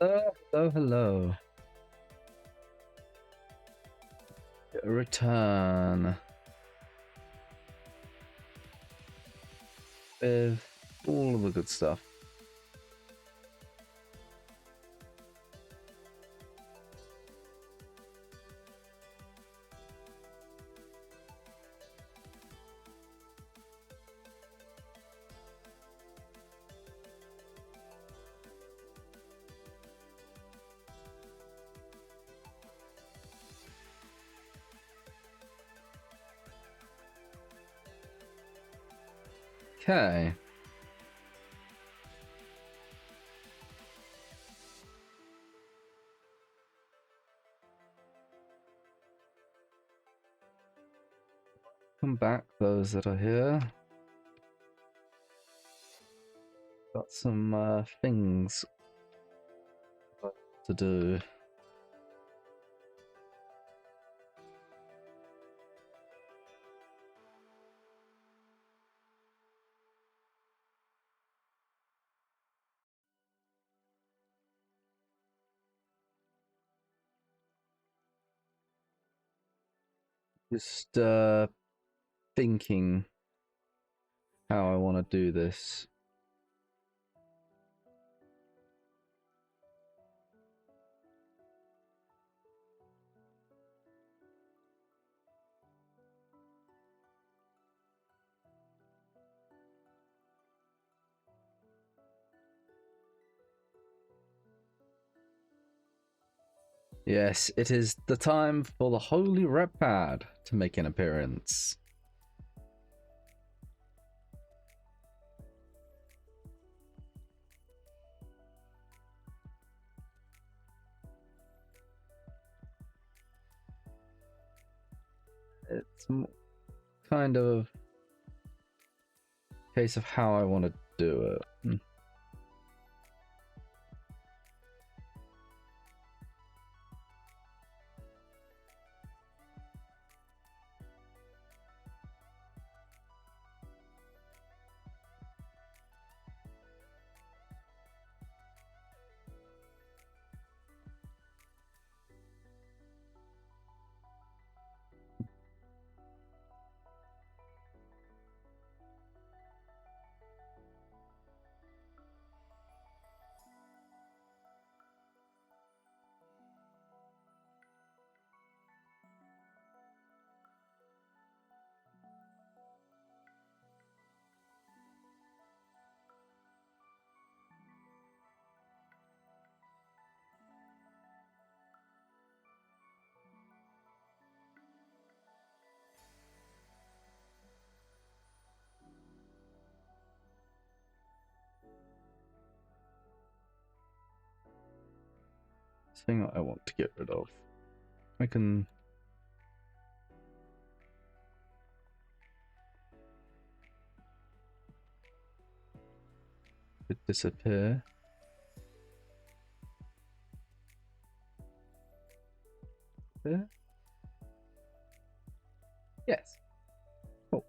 Hello, hello. Return with all of the good stuff. Okay. Come back, those that are here. Got some things to do. Just thinking how I want to do this. Yes, it is the time for the Holy Rep Pad to make an appearance. It's kind of a case of how I want to do it. Thing I want to get rid of. I can disappear. There. Yes. Cool.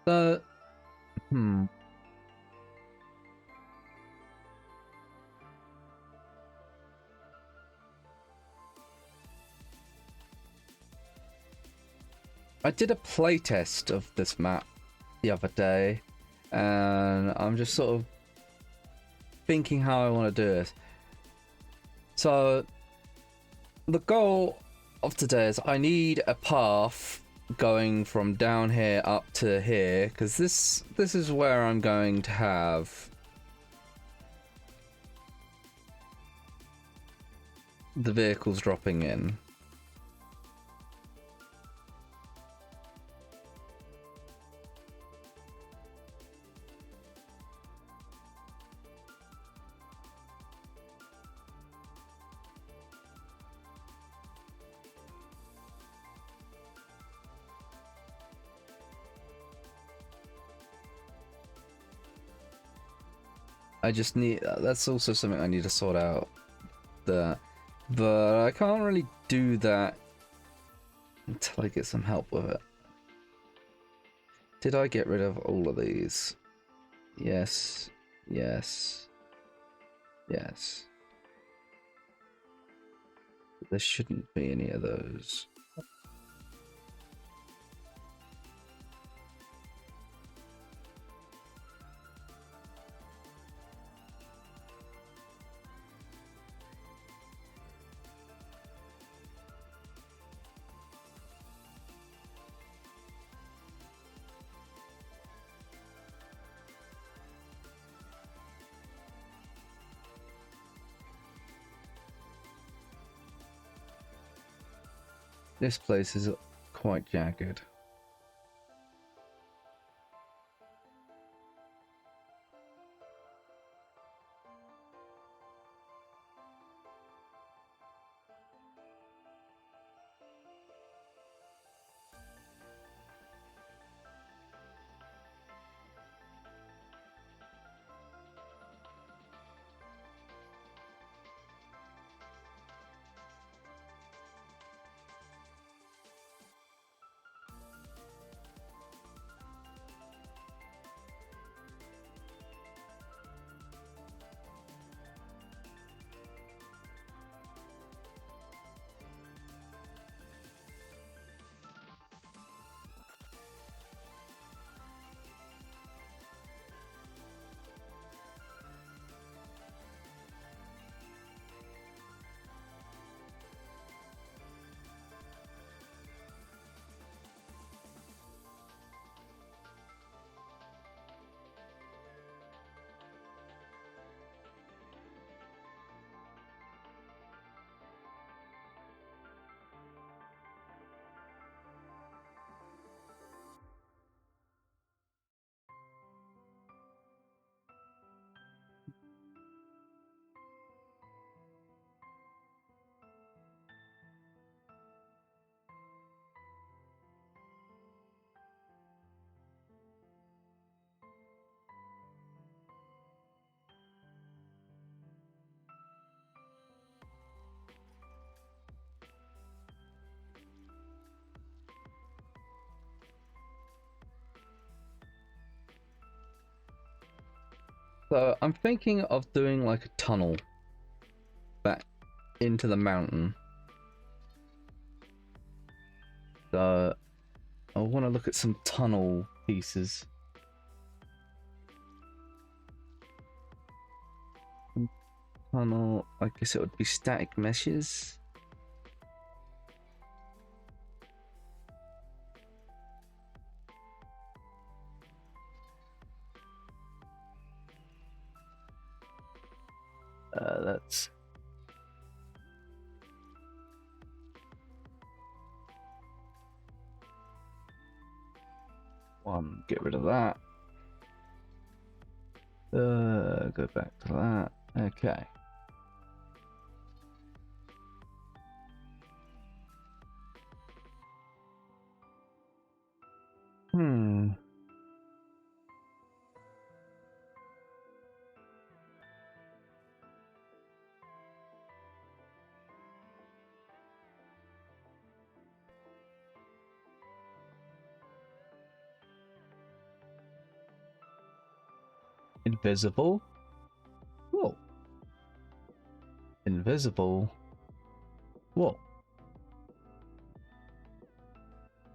So, hmm. I did a playtest of this map the other day, and I'm just sort of thinking how I want to do this. So, the goal of today is I need a path going from down here up to here, because this is where I'm going to have the vehicles dropping in. I just need, that's also something I need to sort out, but I can't really do that until I get some help with it. Did I get rid of all of these? Yes, yes, yes. There shouldn't be any of those. This place is quite jagged. So I'm thinking of doing like a tunnel back into the mountain. So I want to look at some tunnel pieces. Tunnel, I guess it would be static meshes. That's one. Get rid of that. Go back to that. Okay. Hmm. Invisible. Whoa. Invisible. Whoa.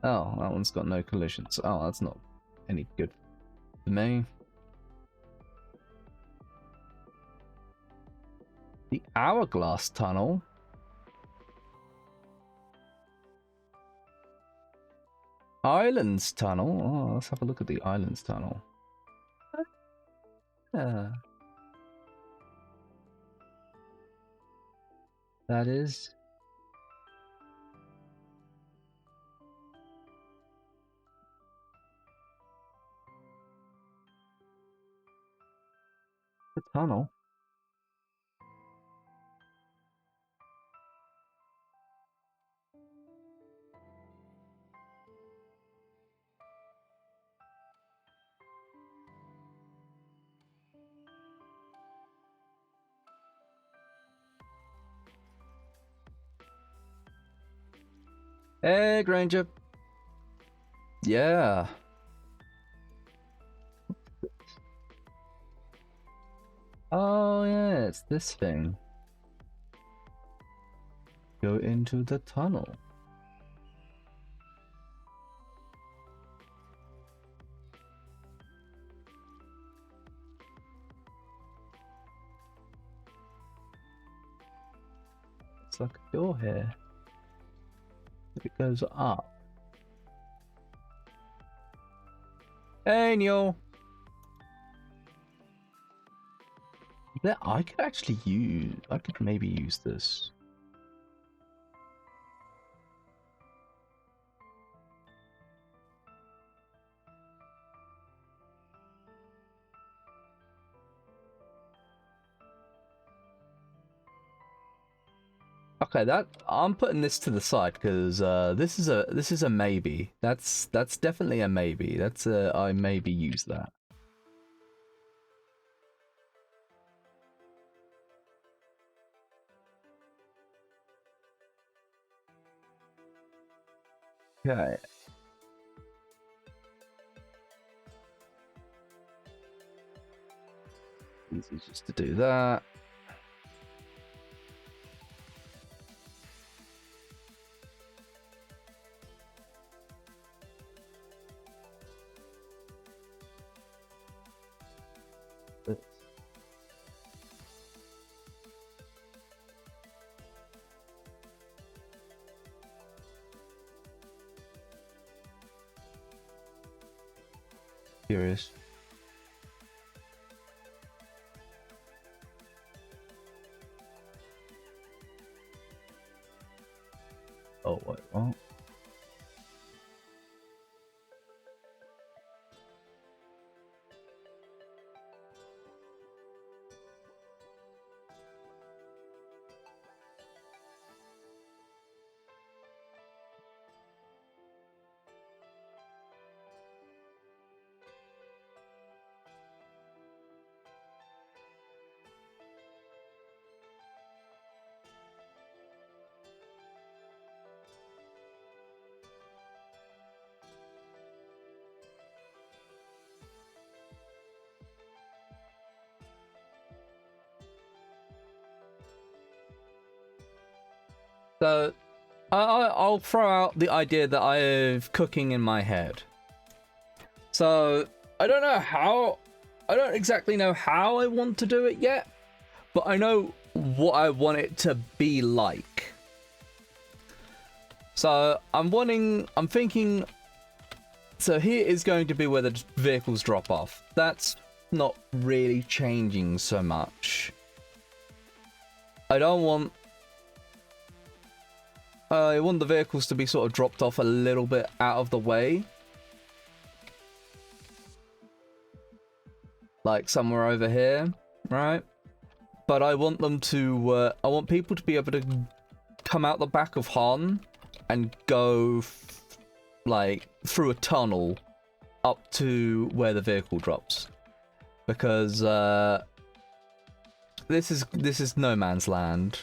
Oh, that one's got no collisions. Oh, that's not any good for me. The Hourglass Tunnel. Islands Tunnel. Oh, let's have a look at the Islands Tunnel. Yeah. That is. The tunnel. Hey, Granger. Yeah. Oh, yeah, it's this thing. Go into the tunnel. It's like a door here. It goes up. Hey, Neil. Yeah, I could actually use. I could maybe use this. Okay, that I'm putting this to the side because this is a maybe. That's definitely a maybe. That's a I maybe use that. Okay. Easy just to do that. Curious. Oh, what? Oh. So, I'll throw out the idea that I have cooking in my head. So, I don't exactly know how I want to do it yet, but I know what I want it to be like. So, I'm thinking, so here is going to be where the vehicles drop off. That's not really changing so much. I want the vehicles to be sort of dropped off a little bit out of the way. Like somewhere over here, right? But I want them to, I want people to be able to come out the back of Han and go, like, through a tunnel up to where the vehicle drops. Because, this is no man's land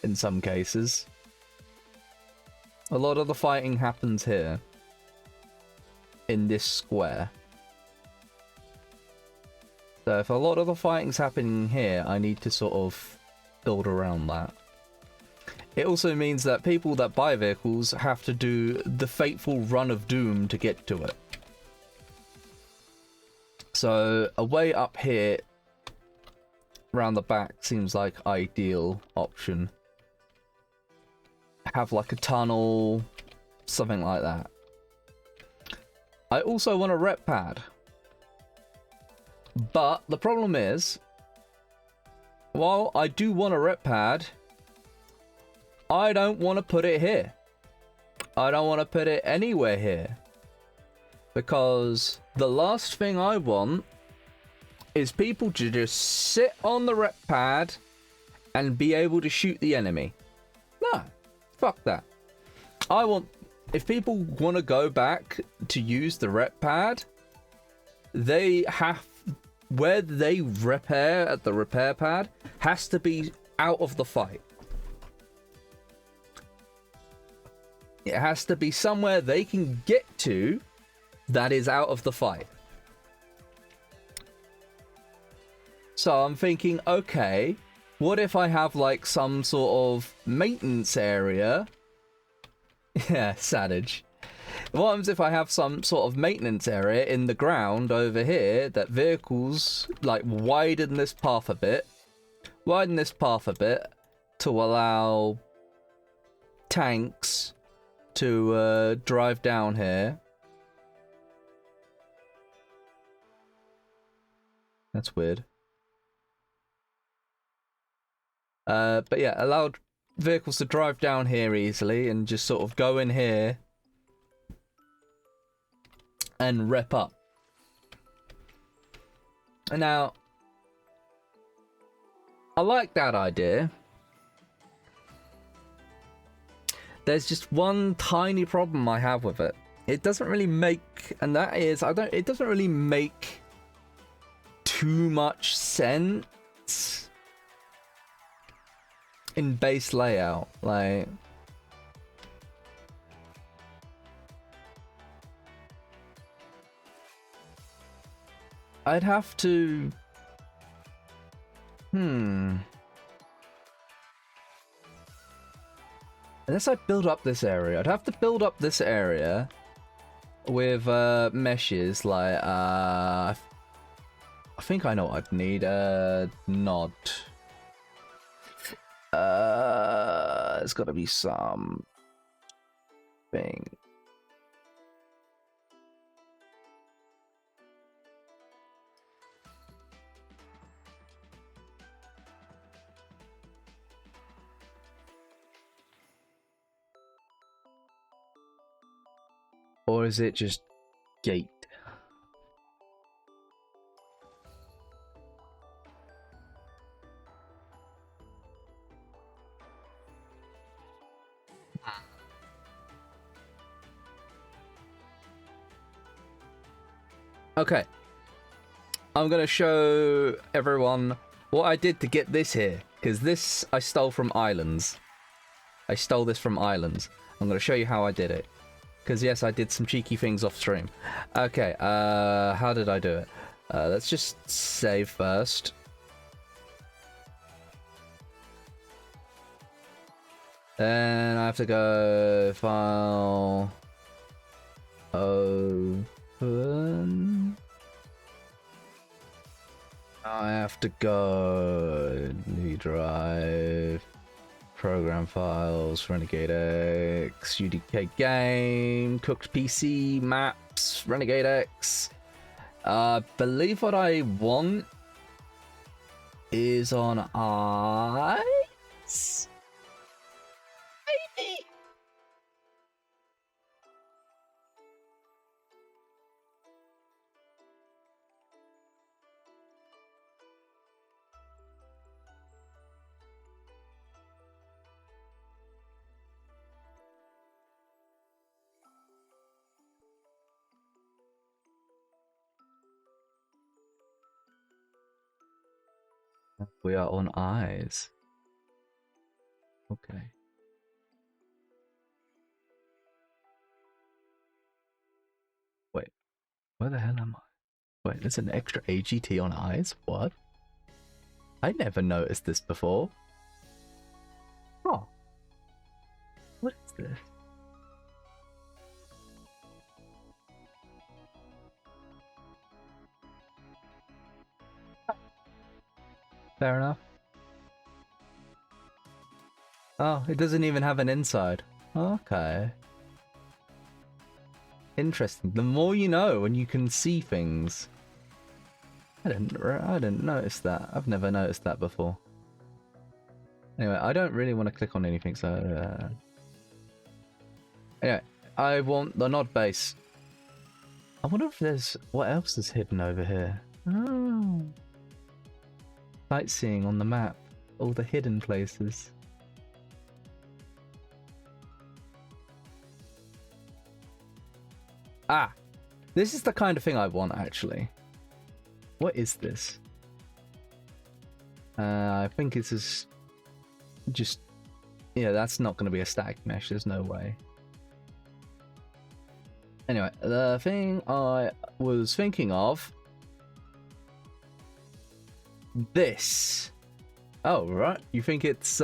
in some cases. A lot of the fighting happens here in this square. So if a lot of the fighting's happening here, I need to sort of build around that. It also means that people that buy vehicles have to do the fateful run of doom to get to it. So a way up here around the back seems like ideal option. Have like a tunnel, something like that. I also want a rep pad. But the problem is, while I do want a rep pad, I don't want to put it here. I don't want to put it anywhere here. Because the last thing I want is people to just sit on the rep pad and be able to shoot the enemy. No, fuck that. I want, if people want to go back to use the rep pad, they have, where they repair at the repair pad has to be out of the fight. It has to be somewhere they can get to that is out of the fight. So I'm thinking, okay, what if I have like some sort of maintenance area? Yeah, savage. What happens if I have some sort of maintenance area in the ground over here that vehicles like widen this path a bit to allow tanks to drive down here. That's weird. But yeah, allowed vehicles to drive down here easily and just sort of go in here and rep up. And now, I like that idea. There's just one tiny problem I have with it. It doesn't really make, and that is, it doesn't really make too much sense in base layout. Like, I'd have to, unless I build up this area, I'd have to build up this area with meshes. Like, I think I know what I'd need. Nod. There's got to be some thing. Or is it just gate? Okay. I'm going to show everyone what I did to get this here. Because this I stole from islands. I stole this from islands. I'm going to show you how I did it. Because yes, I did some cheeky things off stream. Okay, how did I do it? Let's just save first. Then I have to go file, open. I have to go new drive, program files, Renegade X, UDK game, cooked PC, maps, Renegade X. Believe what I want is on ice. Maybe. We are on eyes. Okay. Wait, where the hell am I? Wait, there's an extra AGT on eyes? What? I never noticed this before. Oh. What is this? Fair enough. Oh, it doesn't even have an inside. Okay. Interesting. The more you know, and you can see things. I didn't notice that. I've never noticed that before. Anyway, I don't really want to click on anything, so... Anyway, I want the nod base. I wonder if there's... What else is hidden over here? Oh. Sightseeing on the map. All the hidden places. Ah! This is the kind of thing I want, actually. What is this? I think it's just... Yeah, that's not going to be a static mesh. There's no way. Anyway, the thing I was thinking of... This. Oh, right. You think it's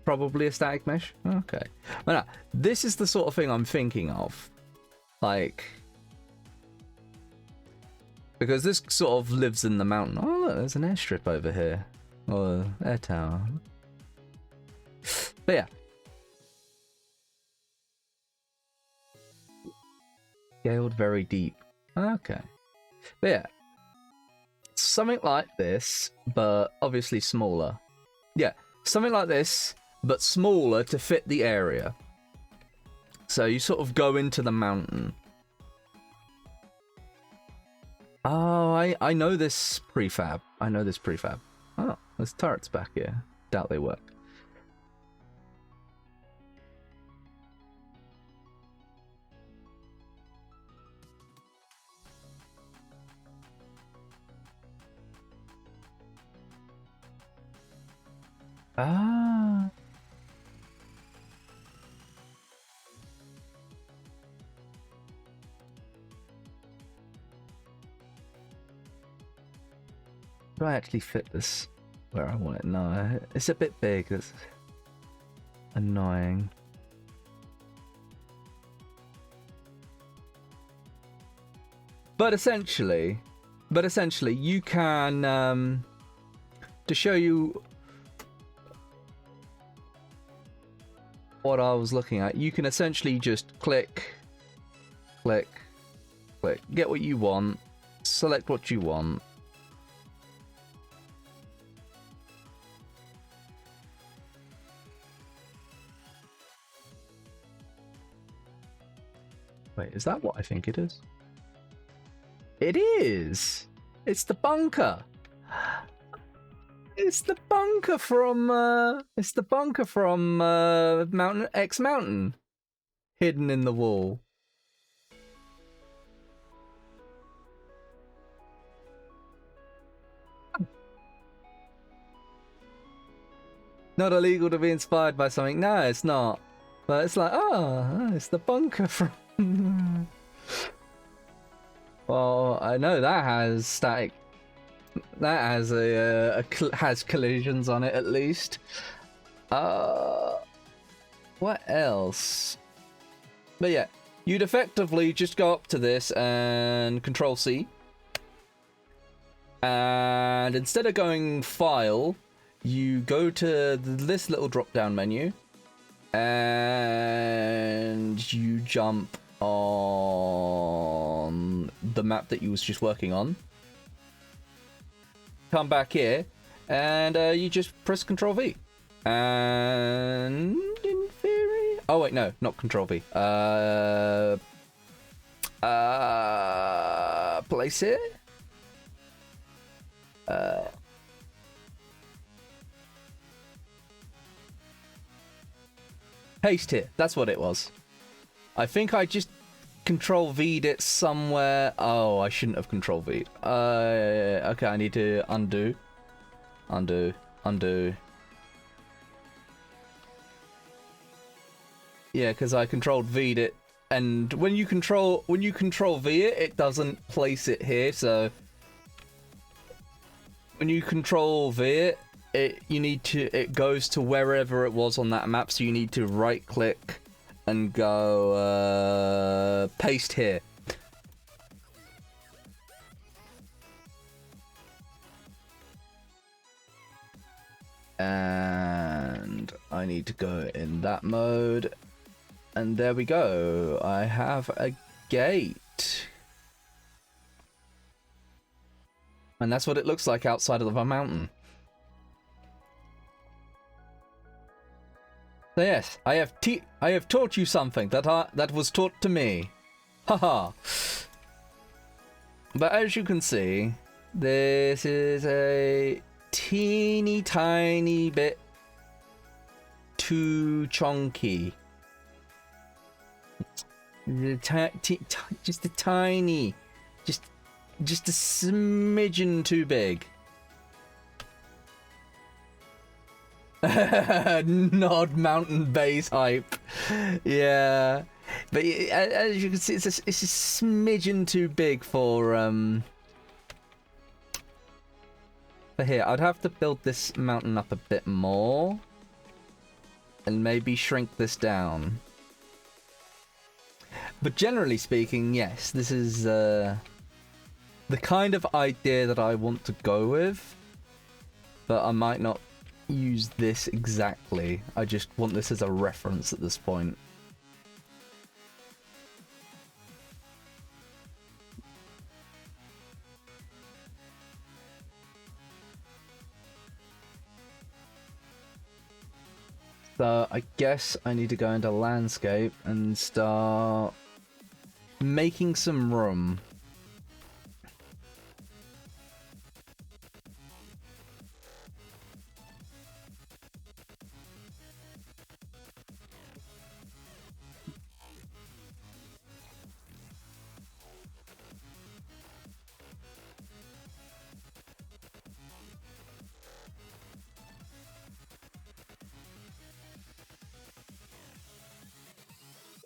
probably a static mesh? Okay. But no, this is the sort of thing I'm thinking of. Like... Because this sort of lives in the mountain. Oh, look, there's an airstrip over here. Or air tower. But yeah. Scaled very deep. Okay. But yeah. Something like this, but obviously smaller. Yeah, something like this, but smaller to fit the area. So you sort of go into the mountain. Oh, I know this prefab. I know this prefab. Oh, there's turrets back here. Doubt they work. Ah. Do I actually fit this where I want it? No, it's a bit big. It's annoying. But essentially, you can, to show you what I was looking at, you can essentially just click, click, click, get what you want, select what you want. Wait, is that what I think it is? It is! It's the bunker! It's the bunker from Mountain X Mountain, hidden in the wall. Not illegal to be inspired by something. No, it's not. But it's like, oh, it's the bunker from. Well, I know that has static. That has has collisions on it at least. What else? But yeah, you'd effectively just go up to this and Control C, and instead of going File, you go to this little drop-down menu, and you jump on the map that you was just working on. Come back here, and you just press Control V. And in theory... Oh, wait, no, not Control V. Place it? Paste here, that's what it was. I think I just Control V'd it somewhere. Oh, I shouldn't have Control V'd. Okay, I need to undo. Undo. Yeah, because I Control V'd it and when you control V it, it doesn't place it here. So when you control V it goes to wherever it was on that map. So you need to right click and go paste here. And I need to go in that mode. And there we go. I have a gate. And that's what it looks like outside of a mountain. So yes, I have taught you something that was taught to me. Haha. But as you can see, this is a teeny tiny bit too chunky. Just a tiny, just a smidgen too big. Nod mountain base hype. Yeah, but as you can see, it's a smidgen too big for here. I'd have to build this mountain up a bit more and maybe shrink this down. But generally speaking, yes, this is the kind of idea that I want to go with, but I might not use this exactly. I just want this as a reference at this point. So I guess I need to go into landscape and start making some room.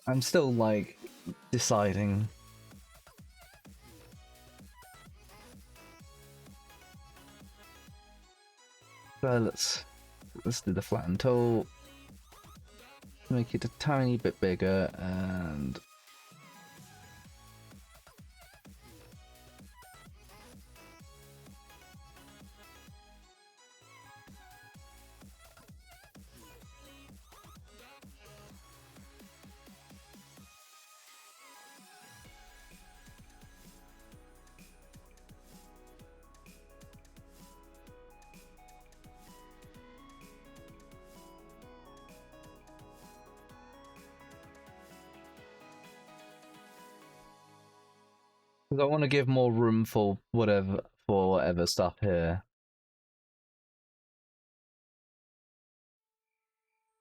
I'm still like deciding. So let's do the flatten tool. Make it a tiny bit bigger and because I want to give more room for whatever stuff here.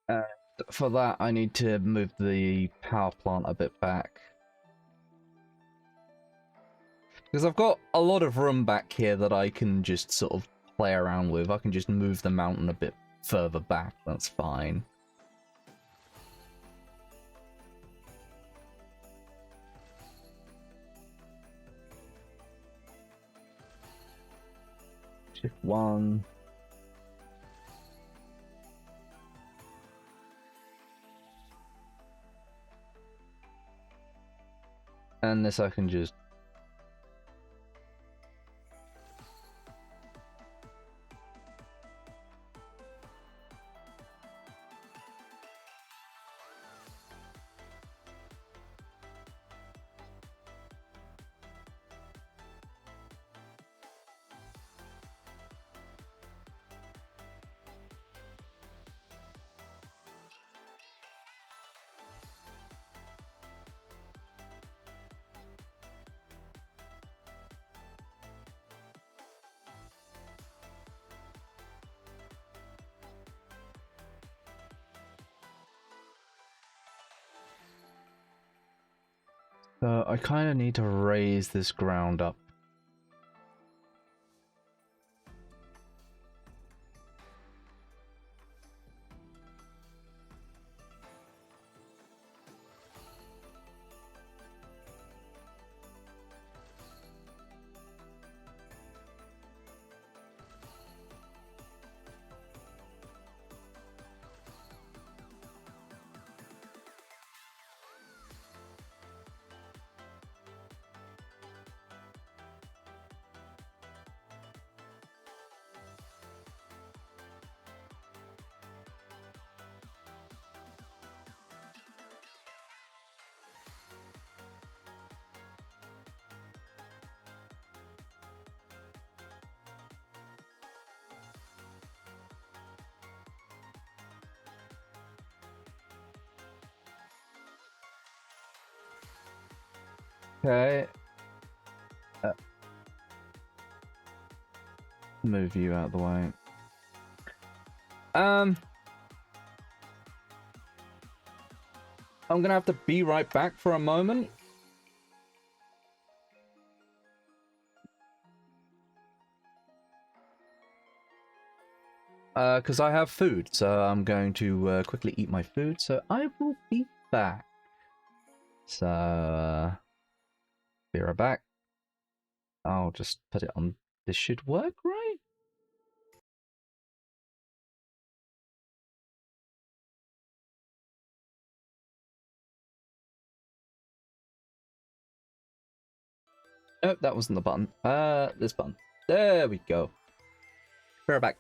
And for that, I need to move the power plant a bit back. Because I've got a lot of room back here that I can just sort of play around with. I can just move the mountain a bit further back, that's fine. Shift 1. And this I can just... So I kind of need to raise this ground up. Okay. Move you out of the way. I'm gonna have to be right back for a moment. Because I have food, so I'm going to quickly eat my food, so I will be back. So, be right back. I'll just put it on. This should work, right? Nope, that wasn't the button. This button. There we go. Be right back.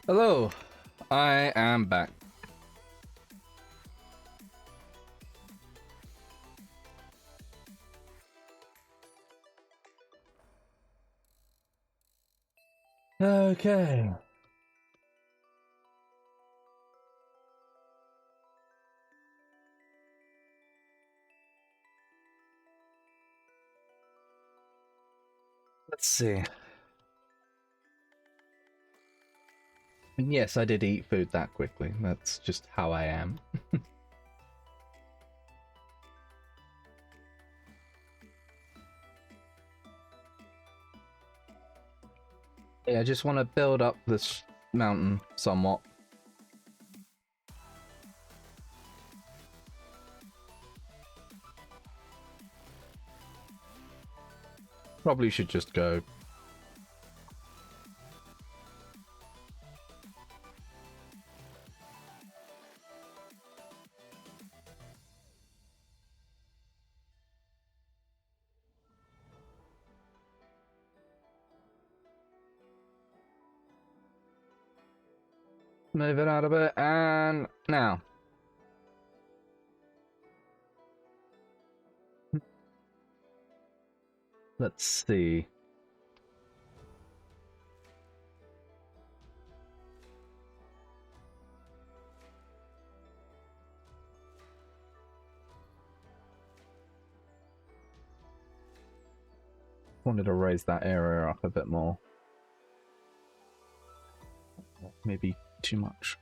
Hello, I am back. Okay. Let's see. And yes, I did eat food that quickly. That's just how I am. Yeah, I just want to build up this mountain somewhat. Probably should just go. Move it out a bit, and now. Let's see. Wanted to raise that area up a bit more. Maybe too much.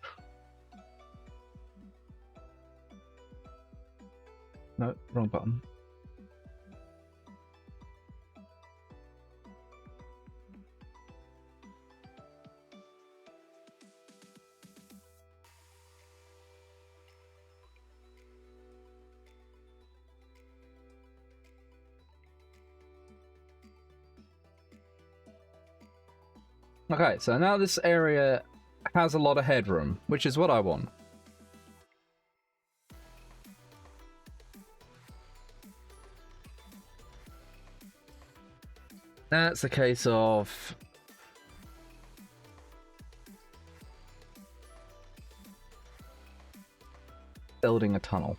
No, wrong button. Okay, so now this area has a lot of headroom, which is what I want. That's a case of building a tunnel.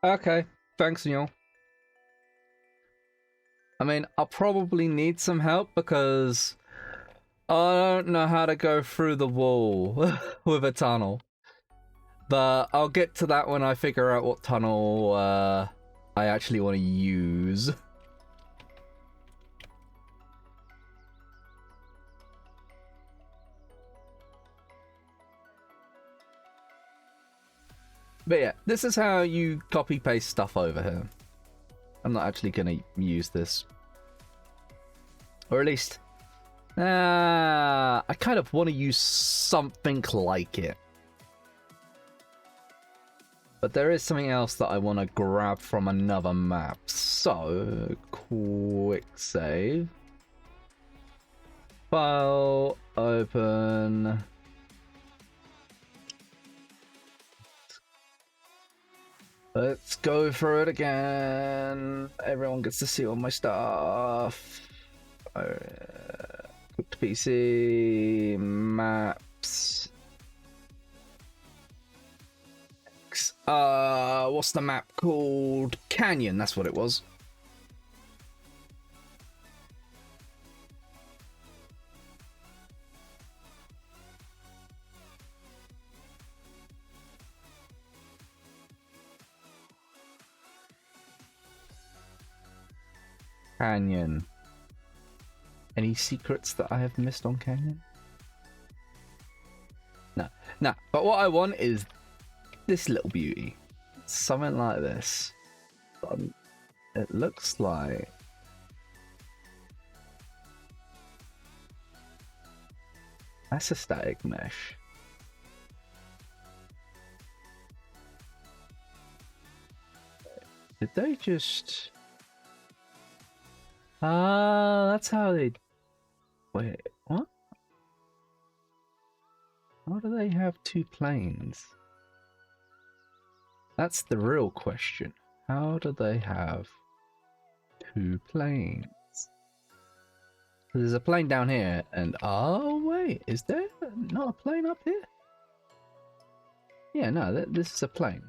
Okay, thanks, Neil. I mean, I'll probably need some help because I don't know how to go through the wall with a tunnel. But I'll get to that when I figure out what tunnel I actually want to use. But yeah, this is how you copy paste stuff over here. I'm not actually going to use this. Or at least, I kind of want to use something like it. But there is something else that I want to grab from another map. So, quick save. File, open. Let's go through it again. Everyone gets to see all my stuff. Cooked PC, maps. What's the map called? Canyon, that's what it was. Canyon. Any secrets that I have missed on Canyon? No. No, but what I want is this little beauty. Something like this. It looks like... That's a static mesh. Did they just... Ah, that's how they... Wait, what? How do they have two planes? That's the real question. How do they have two planes? There's a plane down here, and oh wait, is there not a plane up here? Yeah, no, this is a plane.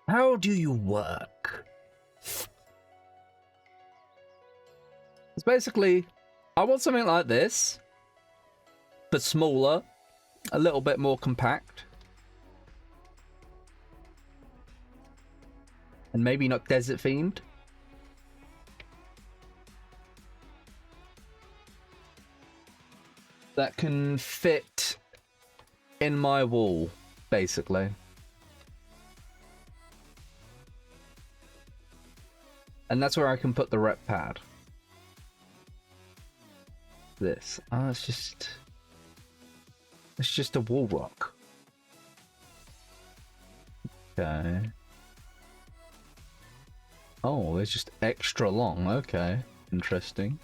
How do you work? It's basically, I want something like this, but smaller, a little bit more compact. And maybe not desert themed. That can fit in my wall, basically. And that's where I can put the rep pad. This. Oh, it's just a wall rock. Okay. Oh, it's just extra long. Okay. Interesting.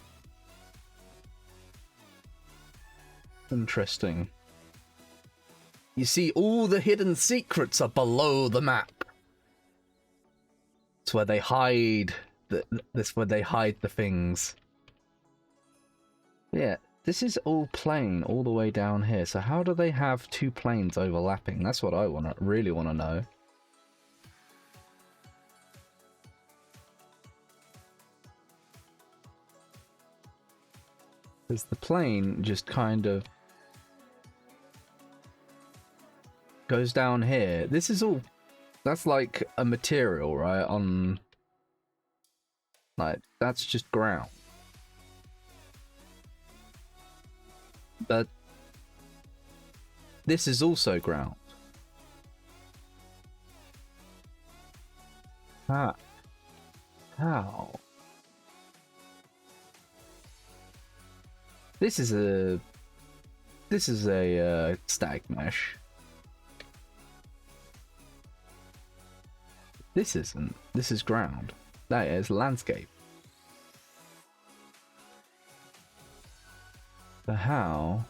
Interesting. You see, all the hidden secrets are below the map. It's where they hide this where they hide the things. Yeah, this is all plain all the way down here. So how do they have two planes overlapping? That's what I really want to know. Because the plane just kind of goes down here. This is all... That's like a material, right? On... Like, that's just ground. But... This is also ground. Ah. How? This is a static mesh. This isn't. This is ground. That is landscape. So how?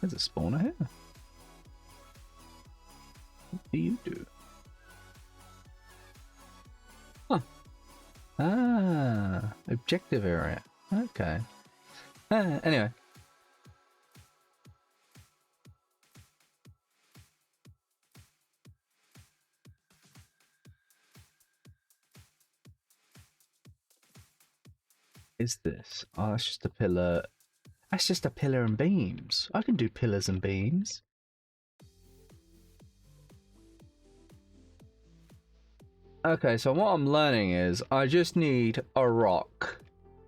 There's a spawner here. What do you do? Huh. Ah, objective area. Okay. Anyway. Is this? Oh, that's just a pillar. That's just a pillar and beams. I can do pillars and beams. Okay, so what I'm learning is I just need a rock,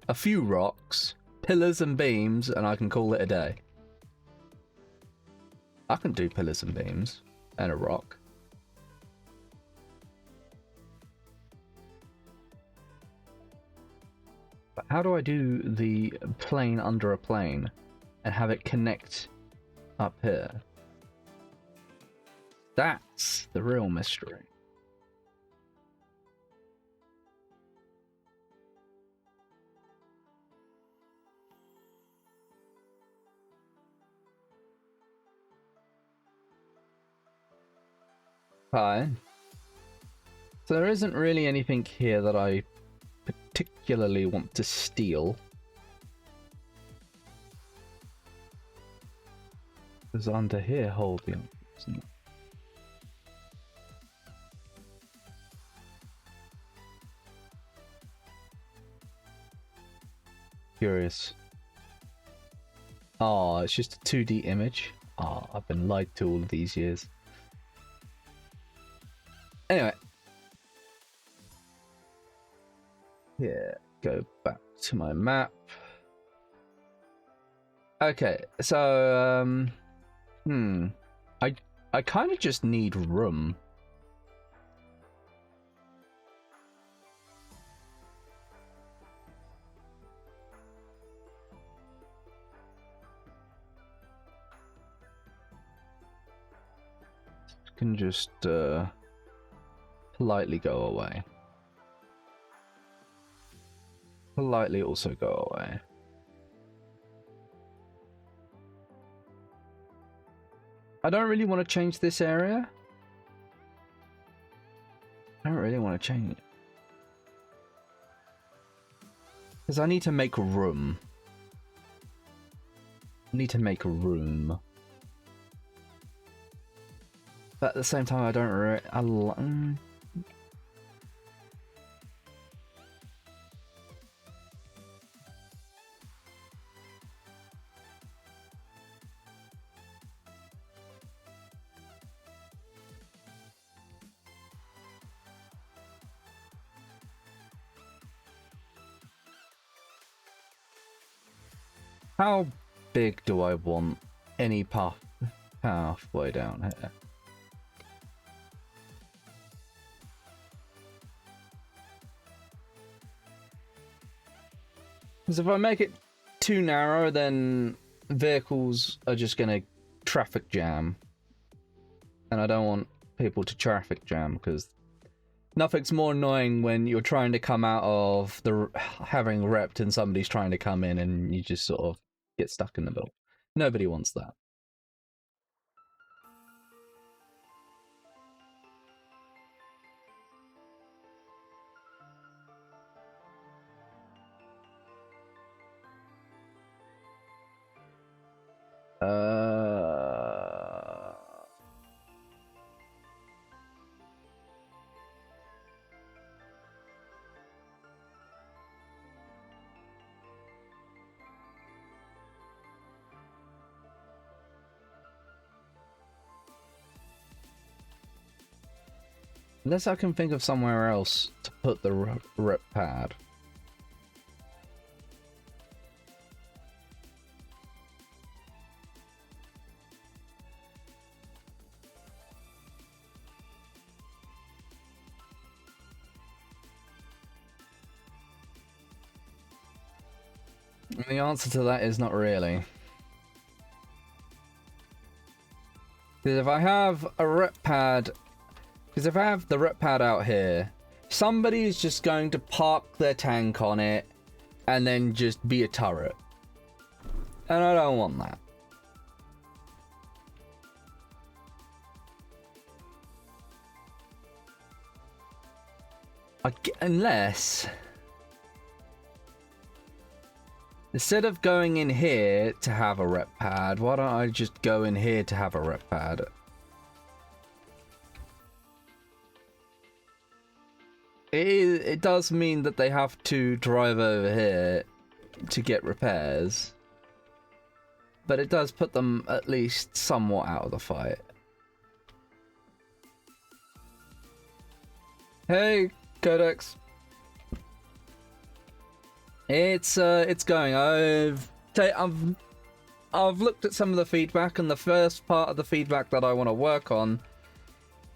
a few rocks, pillars and beams, and I can call it a day. I can do pillars and beams and a rock. But how do I do the plane under a plane and have it connect up here? That's the real mystery. Fine. So there isn't really anything here that I particularly want to steal. Because under here, hold the isn't it? Curious. Oh, it's just a 2D image. Oh, I've been lied to all of these years. Anyway. Yeah, go back to my map. Okay, so I kind of just need room. can just politely go away. Politely also go away. I don't really want to change this area. I don't really want to change it. Because I need to make room. I need to make room. But at the same time, I don't How big do I want any pathway down here? Because if I make it too narrow, then vehicles are just going to traffic jam. And I don't want people to traffic jam, because nothing's more annoying when you're trying to come out of the having repped and somebody's trying to come in and you just sort of get stuck in the middle. Nobody wants that. Unless I can think of somewhere else to put the rep pad. And the answer to that is not really. Because if I have a rep pad, because if I have the rep pad out here, somebody is just going to park their tank on it and then just be a turret. And I don't want that. Unless, instead of going in here to have a rep pad, why don't I just go in here to have a rep pad? It does mean that they have to drive over here to get repairs, but it does put them at least somewhat out of the fight. Hey, Codex. It's going. I've looked at some of the feedback, and the first part of the feedback that I want to work on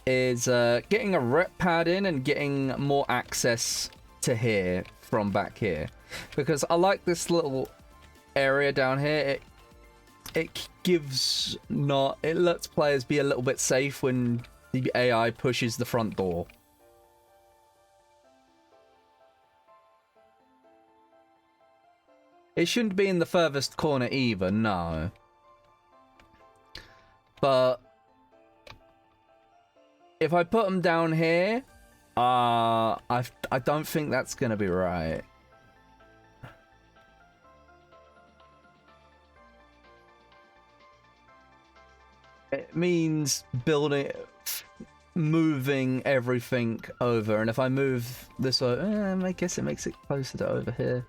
is getting a rep pad in and getting more access to here from back here, because I like this little area down here. It lets players be a little bit safe when the AI pushes the front door. It shouldn't be in the furthest corner either, no. But if I put them down here, I don't think that's gonna be right. It means moving everything over, and if I move this over, I guess it makes it closer to over here.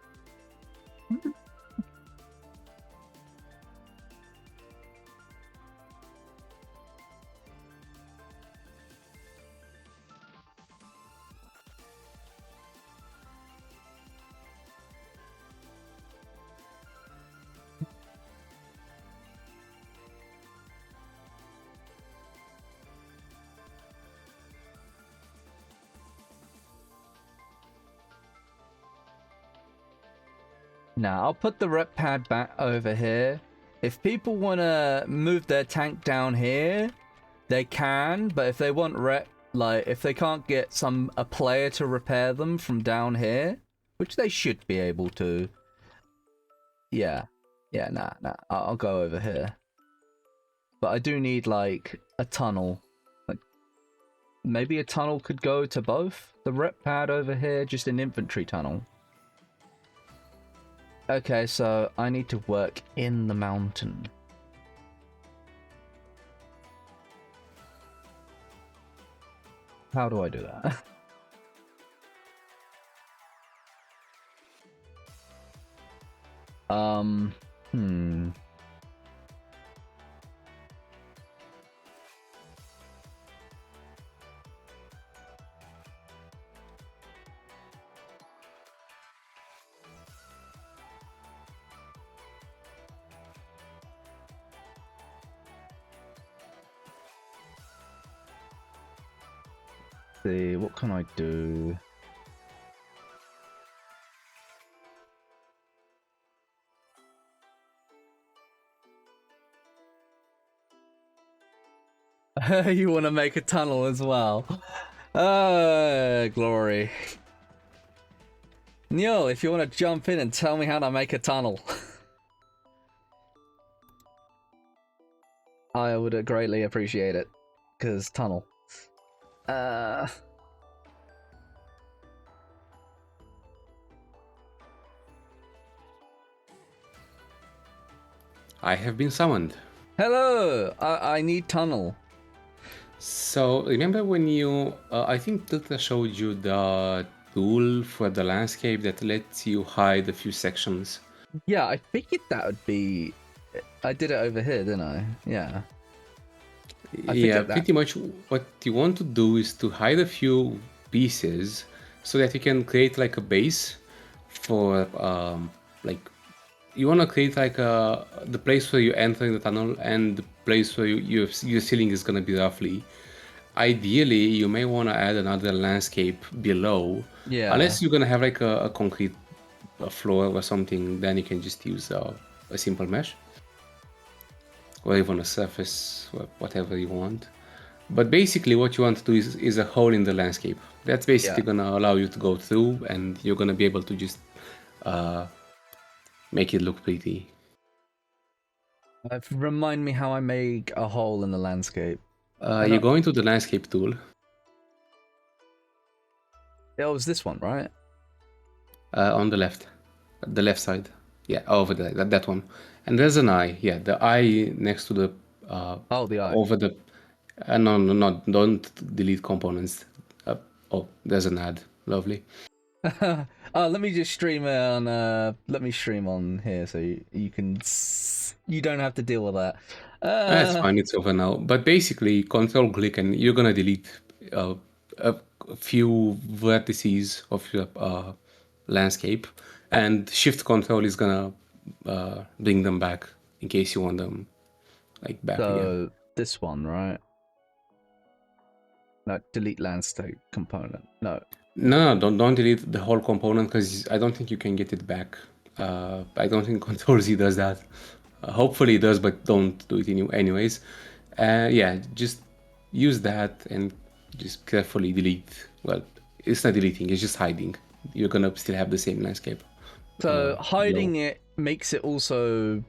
Now, I'll put the rep pad back over here. If people want to move their tank down here, They can, but if they want if they can't get a player to repair them from down here, which they should be able to. Yeah, nah. I'll go over here. But I do need like a tunnel. Like maybe a tunnel could go to both. The rep pad over here, just an infantry tunnel. Okay, so I need to work in the mountain. How do I do that? Hmm. See, what can I do? You want to make a tunnel as well? Glory. Neil, if you want to jump in and tell me how to make a tunnel. I would greatly appreciate it. Because tunnel. I have been summoned. Hello! I need tunnel. So, remember when you... I think Tilta showed you the tool for the landscape that lets you hide a few sections. Yeah, I figured that would be... I did it over here, didn't I? Yeah. Yeah, pretty much what you want to do is to hide a few pieces so that you can create like a base for like you want to create like the place where you're entering the tunnel and the place where your ceiling is going to be roughly. Ideally, you may want to add another landscape below. Yeah. Unless you're going to have like a concrete floor or something, then you can just use a simple mesh. Or even a surface, or whatever you want. But basically what you want to do is a hole in the landscape. That's basically going to allow you to go through and you're going to be able to just make it look pretty. Remind me how I make a hole in the landscape. You go into the landscape tool. It was this one, right? On the left side. Yeah, over there, that one. And there's an eye. Yeah, the eye next to the... the eye. Over the... no, don't delete components. Oh, there's an ad. Lovely. Let me just stream on. Let me stream on here so you can. You don't have to deal with that. That's fine. It's over now. But basically, control click and you're gonna delete a few vertices of your landscape, and shift control is gonna bring them back in case you want them like back again. This one, right? No, delete landscape component. No. No, don't delete the whole component because I don't think you can get it back. I don't think Control Z does that. Hopefully it does, but don't do it anyways. Yeah, just use that and just carefully delete. Well, it's not deleting, it's just hiding. You're gonna still have the same landscape. So hiding it makes it also...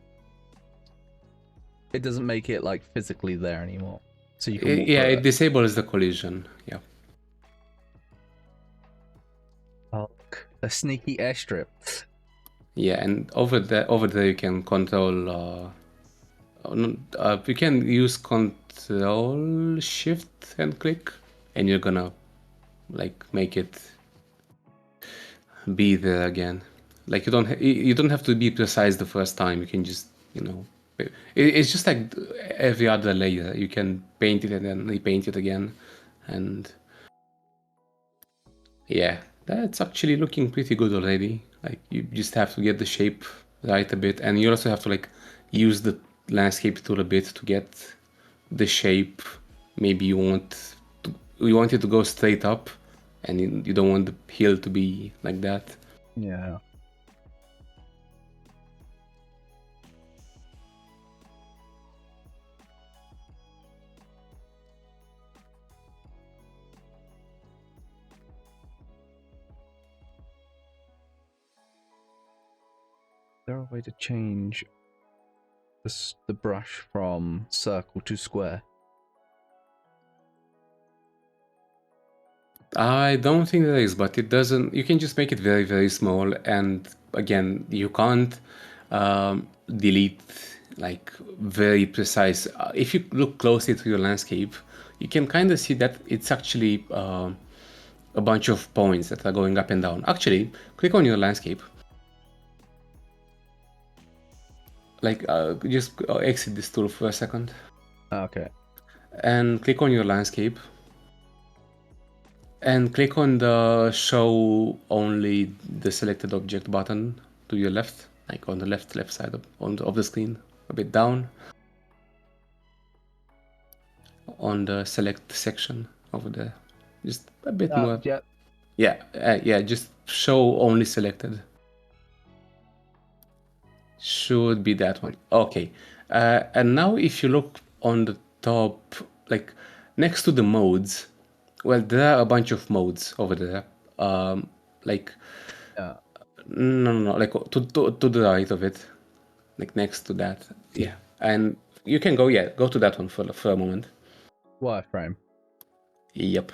It doesn't make it like physically there anymore. So you can yeah, it disables the collision. Yeah. A sneaky airstrip. Yeah, and over there you can control. You can use Control Shift and click, and you're gonna like make it be there again. Like you don't have to be precise the first time. You can just it's just like every other layer. You can paint it and then repaint it again, and yeah. That's actually looking pretty good already. Like you just have to get the shape right a bit, and you also have to like use the landscape tool a bit to get the shape. Maybe you want it to go straight up, and you don't want the hill to be like that. Yeah. there a way to change the brush from circle to square? I don't think there is, but it doesn't. You can just make it very, very small, and again, you can't delete like very precise. If you look closely to your landscape, you can kind of see that it's actually a bunch of points that are going up and down. Actually, click on your landscape. Like, just exit this tool for a second. Okay. And click on your landscape. And click on the show only the selected object button to your left, like on the left side of the screen, a bit down. On the select section over there, just a bit more. Yeah. Yeah, just show only selected. Should be that one. Okay. And now if you look on the top, like next to the modes, well, there are a bunch of modes over there. Like, no, like to the right of it, like next to that. Yeah. And you can go to that one for a moment. Wireframe. Yep.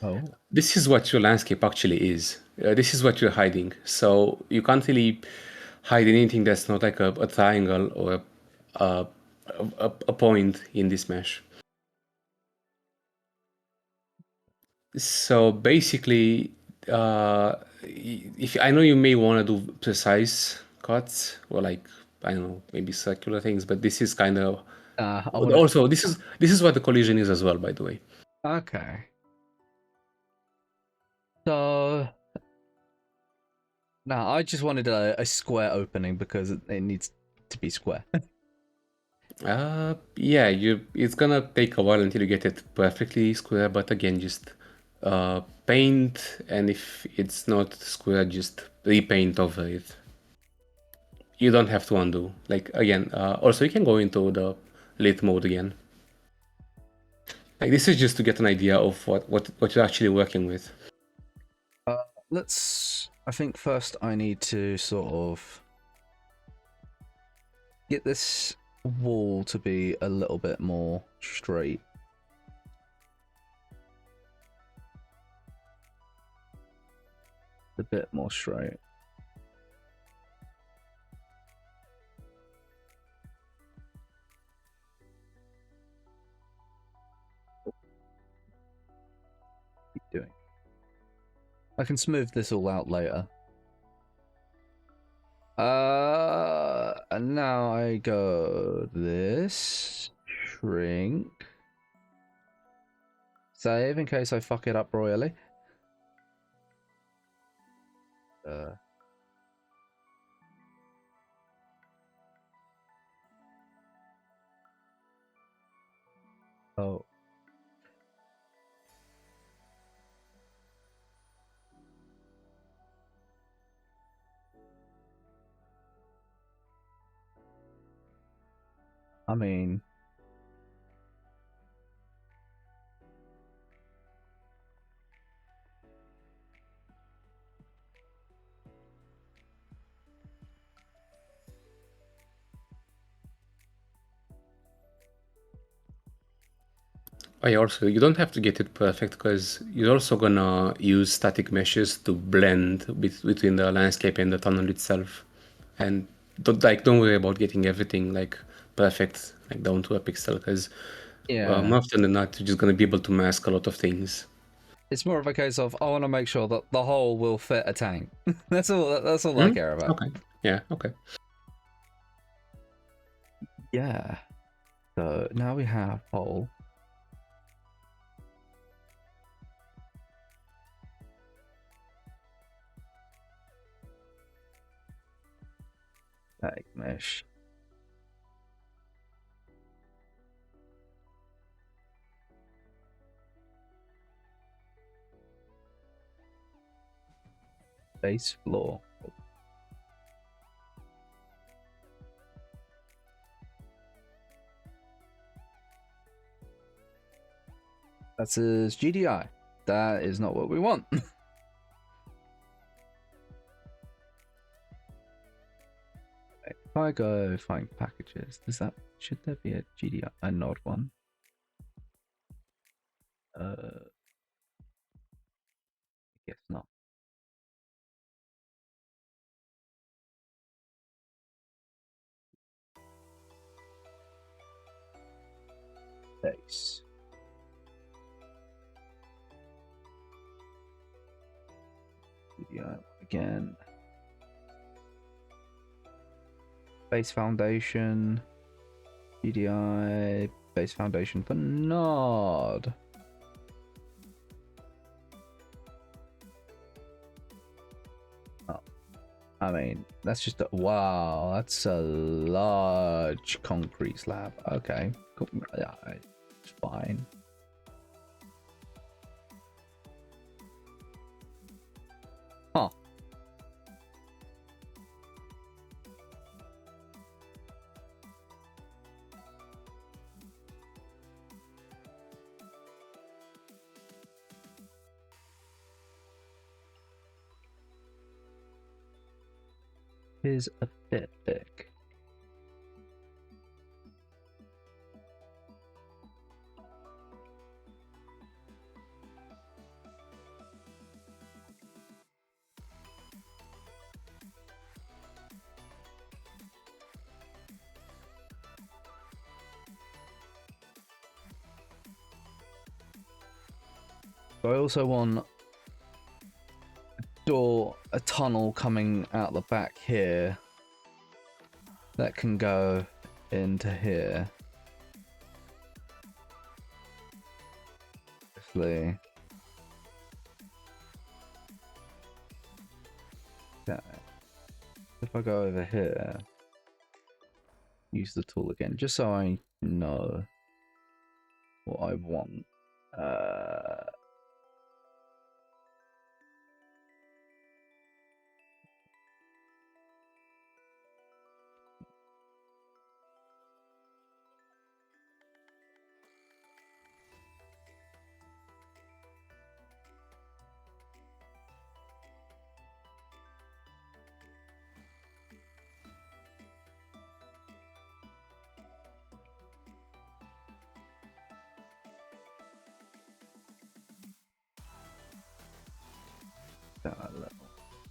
Oh. This is what your landscape actually is. This is what you're hiding. So you can't really hide anything that's not like a triangle or a point in this mesh. So basically, if I know you may want to do precise cuts or like I don't know, maybe circular things, but this is kind of also this is what the collision is as well, by the way. Okay. So now I just wanted a square opening because it needs to be square. Yeah, it's gonna take a while until you get it perfectly square, but again, just paint, and if it's not square, just repaint over it. You don't have to undo. Like again, also you can go into the lit mode again. Like this is just to get an idea of what you're actually working with. I think first I need to sort of get this wall to be a little bit more straight. A bit more straight. Keep doing. I can smooth this all out later. And now I go this, shrink, save in case I fuck it up royally. Oh. I mean, Also, you don't have to get it perfect because you're also gonna use static meshes to blend between the landscape and the tunnel itself, and don't worry about getting everything like perfect, like down to a pixel, because more often than not, you're just gonna be able to mask a lot of things. It's more of a case of I want to make sure that the hole will fit a tank. That's all I care about. Okay. Yeah. Okay. Yeah. So now we have hole. Tag mesh. Base floor. That says GDI. That is not what we want. If I go find packages, should there be a GDI, a node one? I guess not. Base. GDI again. Base foundation. GDI. Base foundation for node. I mean, that's just a, wow, that's a large concrete slab. Okay, cool. Yeah, it's fine. Huh. Is a bit big. I also want a tunnel coming out the back here that can go into here. Obviously. Okay. If I go over here, use the tool again, just so I know what I want.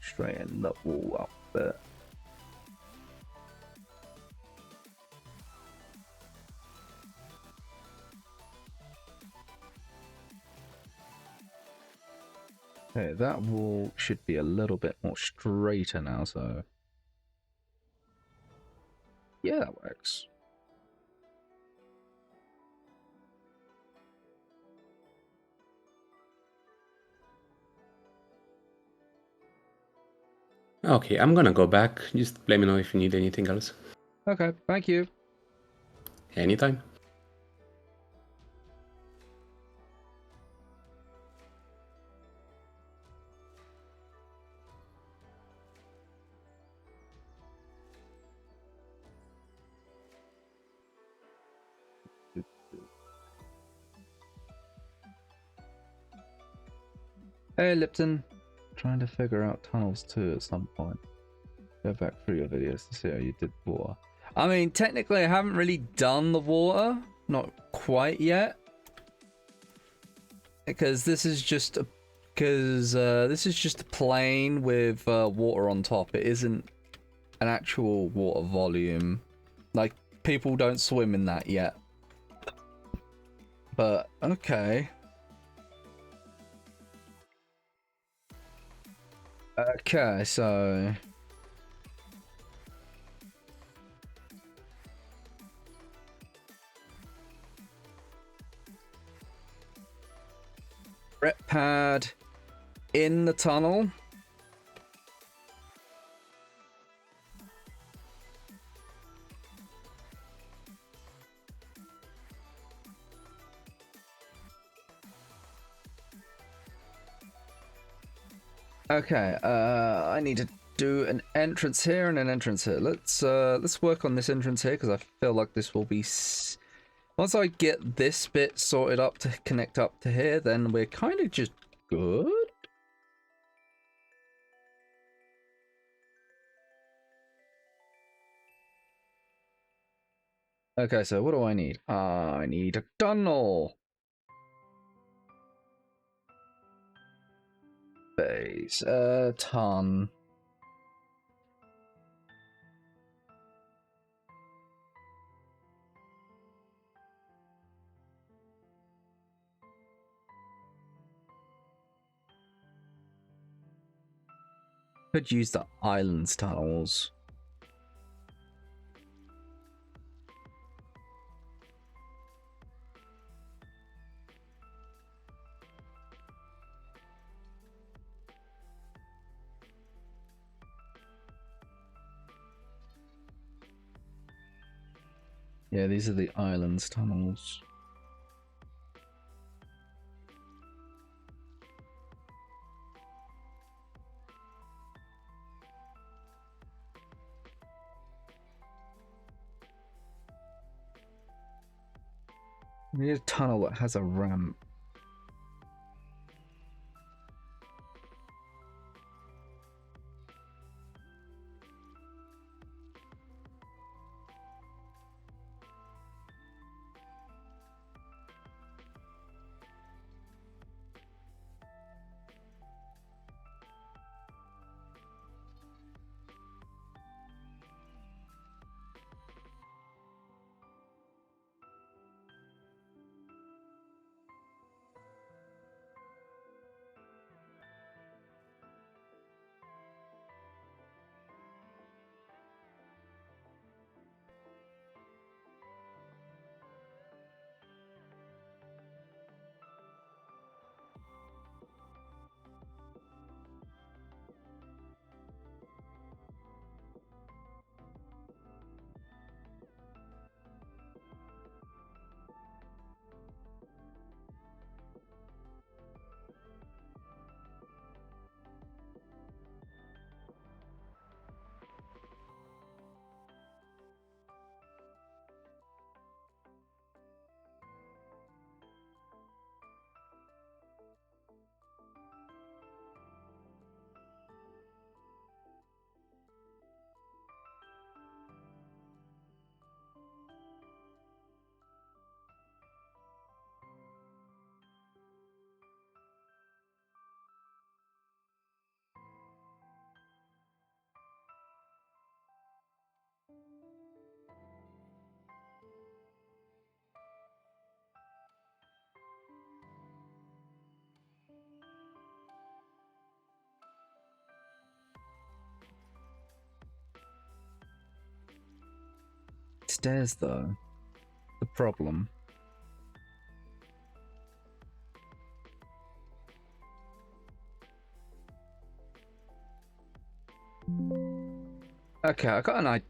Straighten the wall up there. Okay, that wall should be a little bit more straighter now, so yeah, that works. Okay, I'm gonna go back. Just let me know if you need anything else. Okay, thank you. Anytime. Hey Lipton, trying to figure out tunnels too at some point. Go back through your videos to see how you did water. I mean, technically I haven't really done the water, not quite yet. Because this is just a plain with water on top. It isn't an actual water volume. Like, people don't swim in that yet. But okay. Okay, so rep pad in the tunnel. Okay, I need to do an entrance here and an entrance here. Let's work on this entrance here because I feel like this will be. Once I get this bit sorted up to connect up to here, then we're kind of just good. Okay, so what do I need? I need a tunnel. Base, a ton. Could use the islands tunnels. Yeah, these are the islands tunnels. We need a tunnel that has a ramp. Stairs, though. The problem. Okay, I got an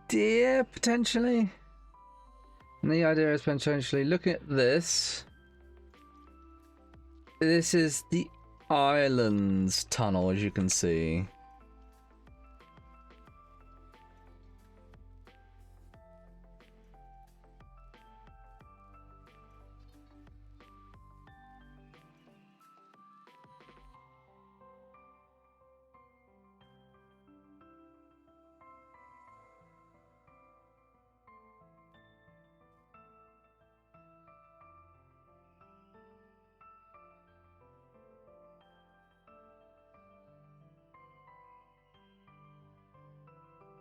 idea, potentially. And the idea is potentially, look at this. This is the islands tunnel, as you can see.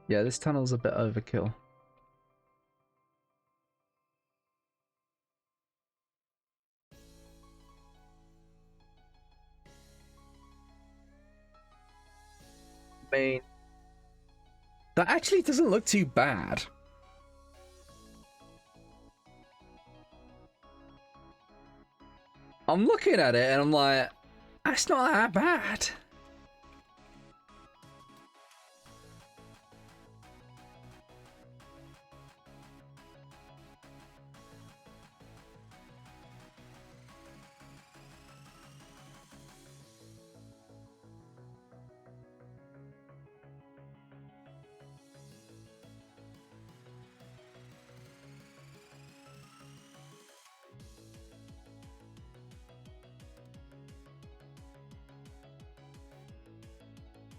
Yeah, this tunnel's a bit overkill. I mean, that actually doesn't look too bad. I'm looking at it and I'm like, that's not that bad.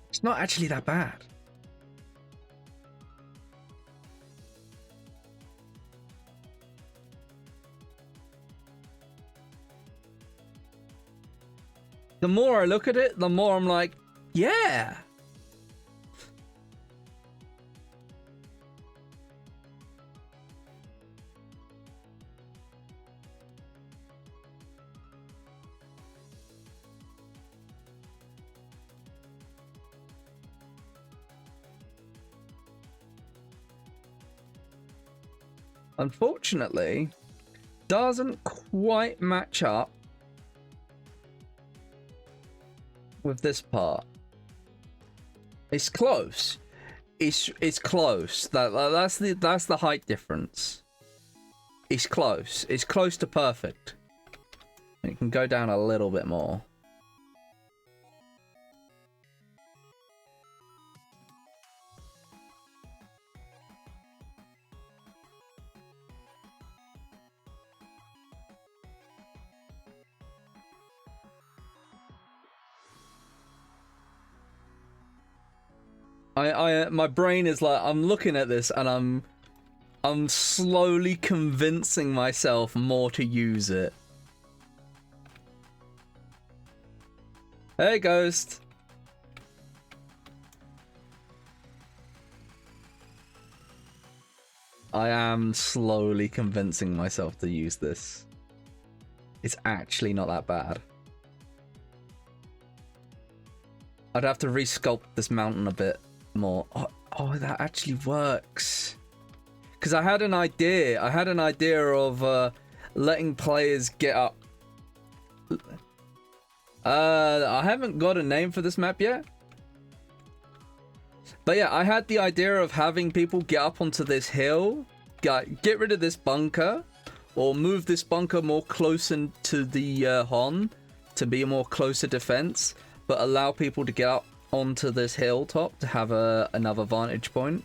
It's not actually that bad. the more I look at it, the more I'm like, yeah. Unfortunately, doesn't quite match up with this part. It's close. It's close. That's the height difference. It's close. It's close to perfect. It can go down a little bit more. My brain is like, I'm looking at this and I'm slowly convincing myself more to use it. Hey, Ghost. I am slowly convincing myself to use this. It's actually not that bad. I'd have to resculpt this mountain a bit more. Oh, that actually works. Because I had an idea. I had an idea of letting players get up. I haven't got a name for this map yet. But yeah, I had the idea of having people get up onto this hill, get rid of this bunker, or move this bunker more closer to the Hon to be a more closer defense, but allow people to get up onto this hilltop to have another vantage point.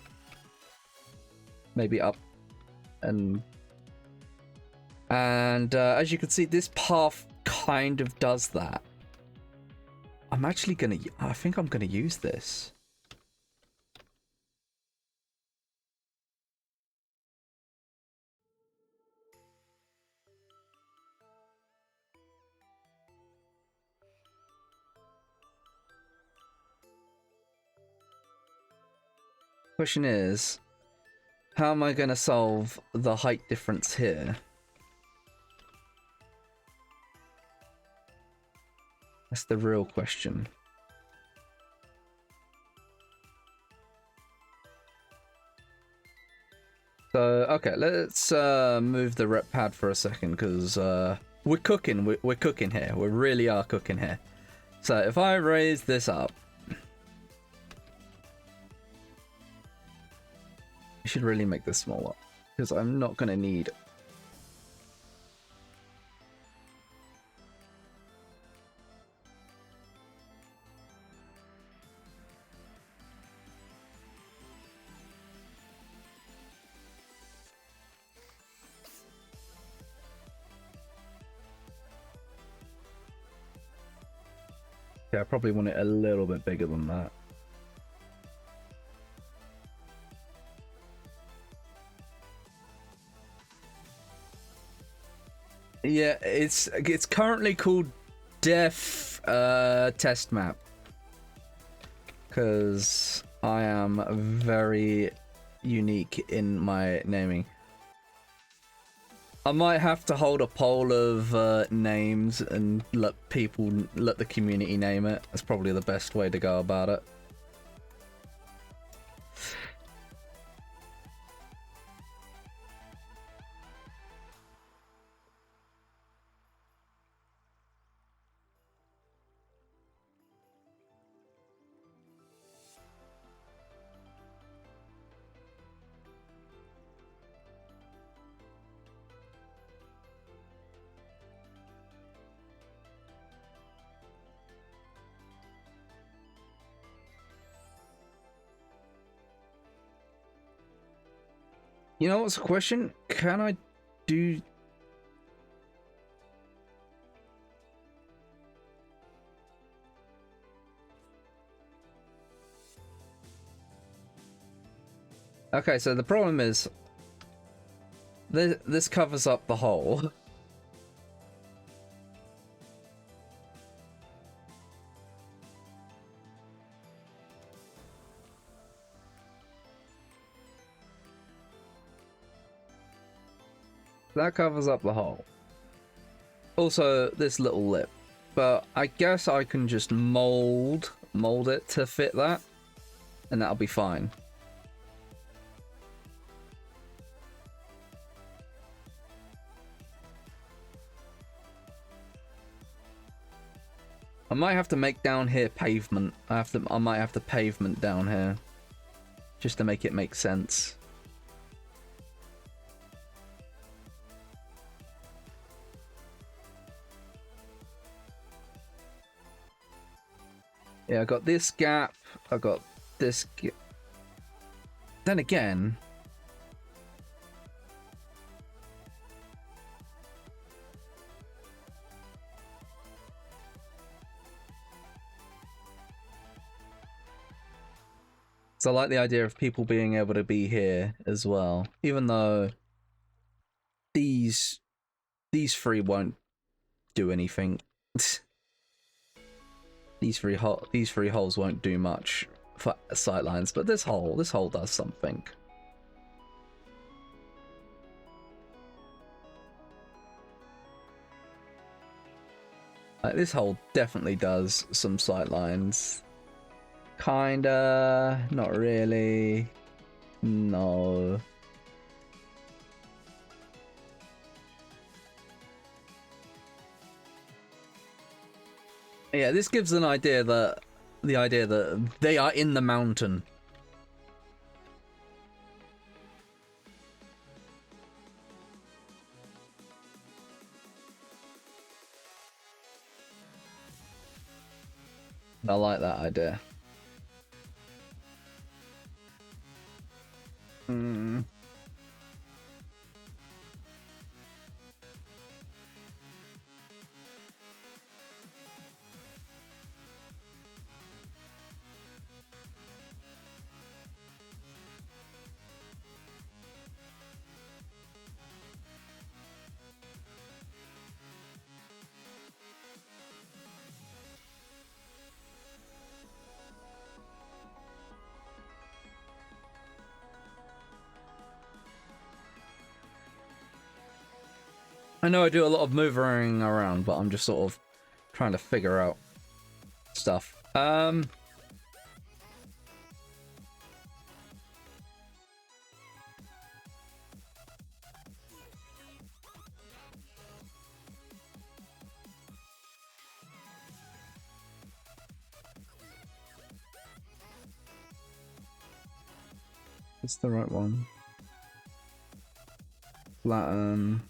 Maybe up and as you can see, this path kind of does that. I think I'm gonna use this. Question is, how am I going to solve the height difference here? That's the real question. So, okay, let's move the rep pad for a second, because we're cooking. We're cooking here. We really are cooking here. So if I raise this up, I should really make this smaller, because I'm not going to need... Yeah, I probably want it a little bit bigger than that. Yeah, it's currently called Def Test Map, because I am very unique in my naming. I might have to hold a poll of names and let the community name it. That's probably the best way to go about it. You know what's the question? Can I do... Okay, so the problem is this covers up the hole. That covers up the hole. Also, this little lip. But I guess I can just mold it to fit that. And that'll be fine. I might have to make down here pavement. I might have to pavement down here. Just to make it make sense. Yeah, I got this gap. I got this. Then again, so I like the idea of people being able to be here as well, even though these three won't do anything. These three holes won't do much for sightlines, but this hole does something. Like, this hole definitely does some sightlines. Kinda, not really. No. Yeah, this gives the idea that they are in the mountain. I like that idea. I know I do a lot of moving around, but I'm just sort of trying to figure out stuff. It's the right one. Flatten.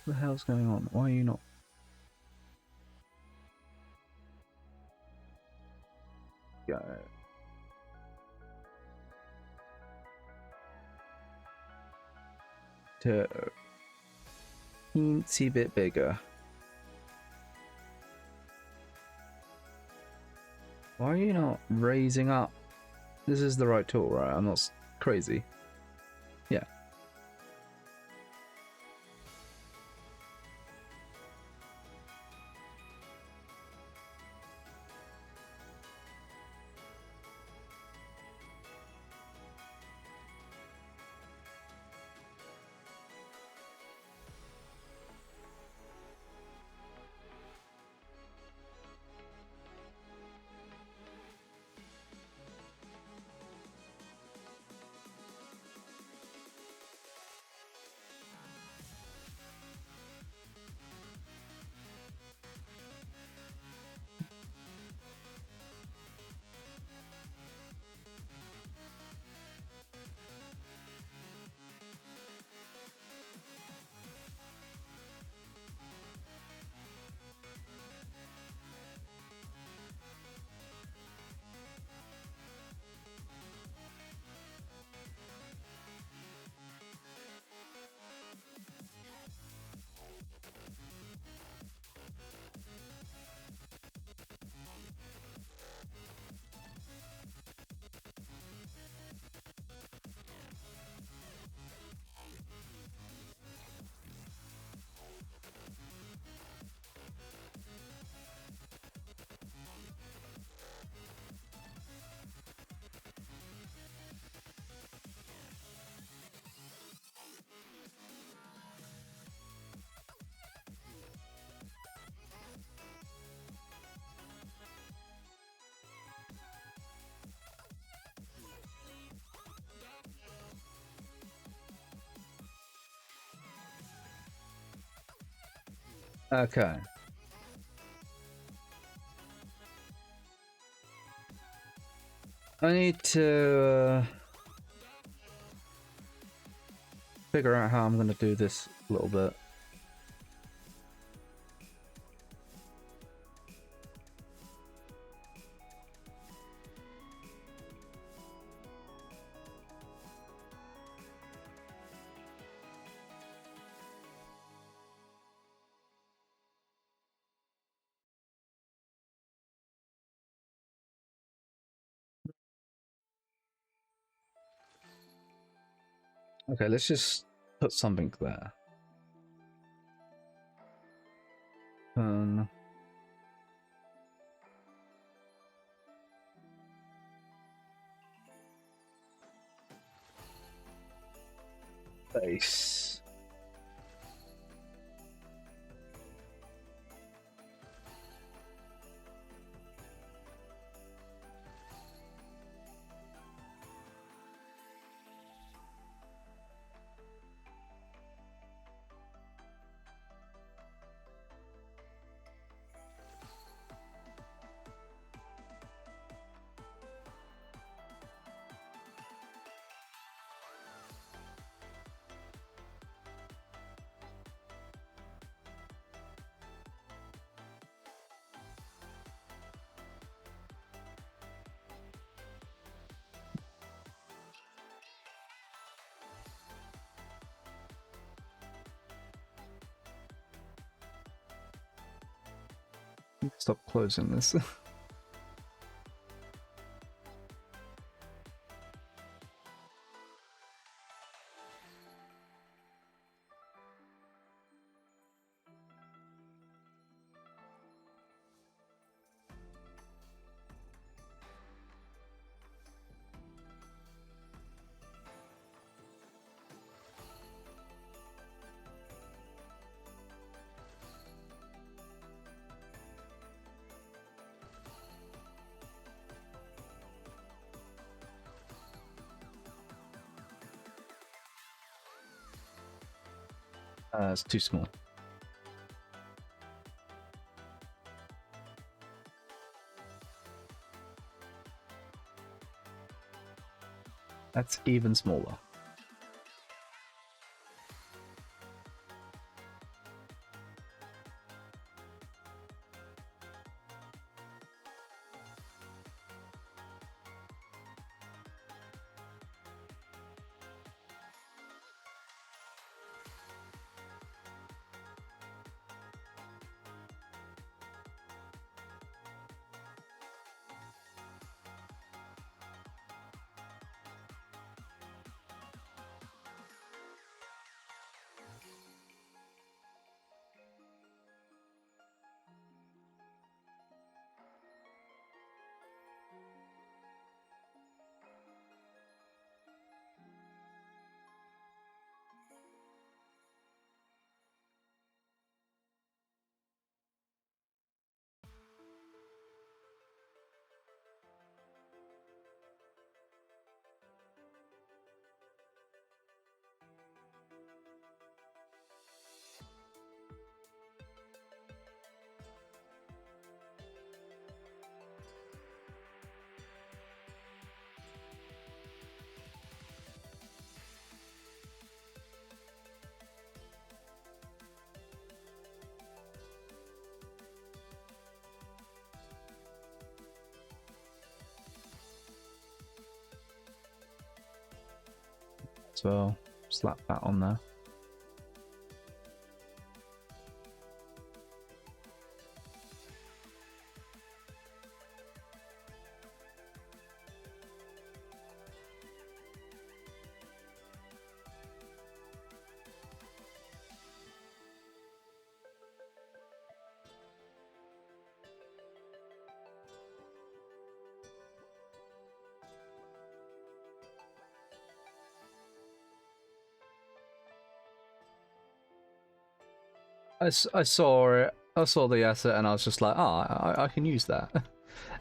What the hell's going on? Why are you not? Got it. To a teensy bit bigger. Why are you not raising up? This is the right tool, right? I'm not crazy. Yeah. Okay. I need to figure out how I'm going to do this a little bit. Okay, let's just put something there. Base. Stop closing this. It's too small. That's even smaller. So slap that on there. I saw it. I saw the asset and I was just like, I can use that.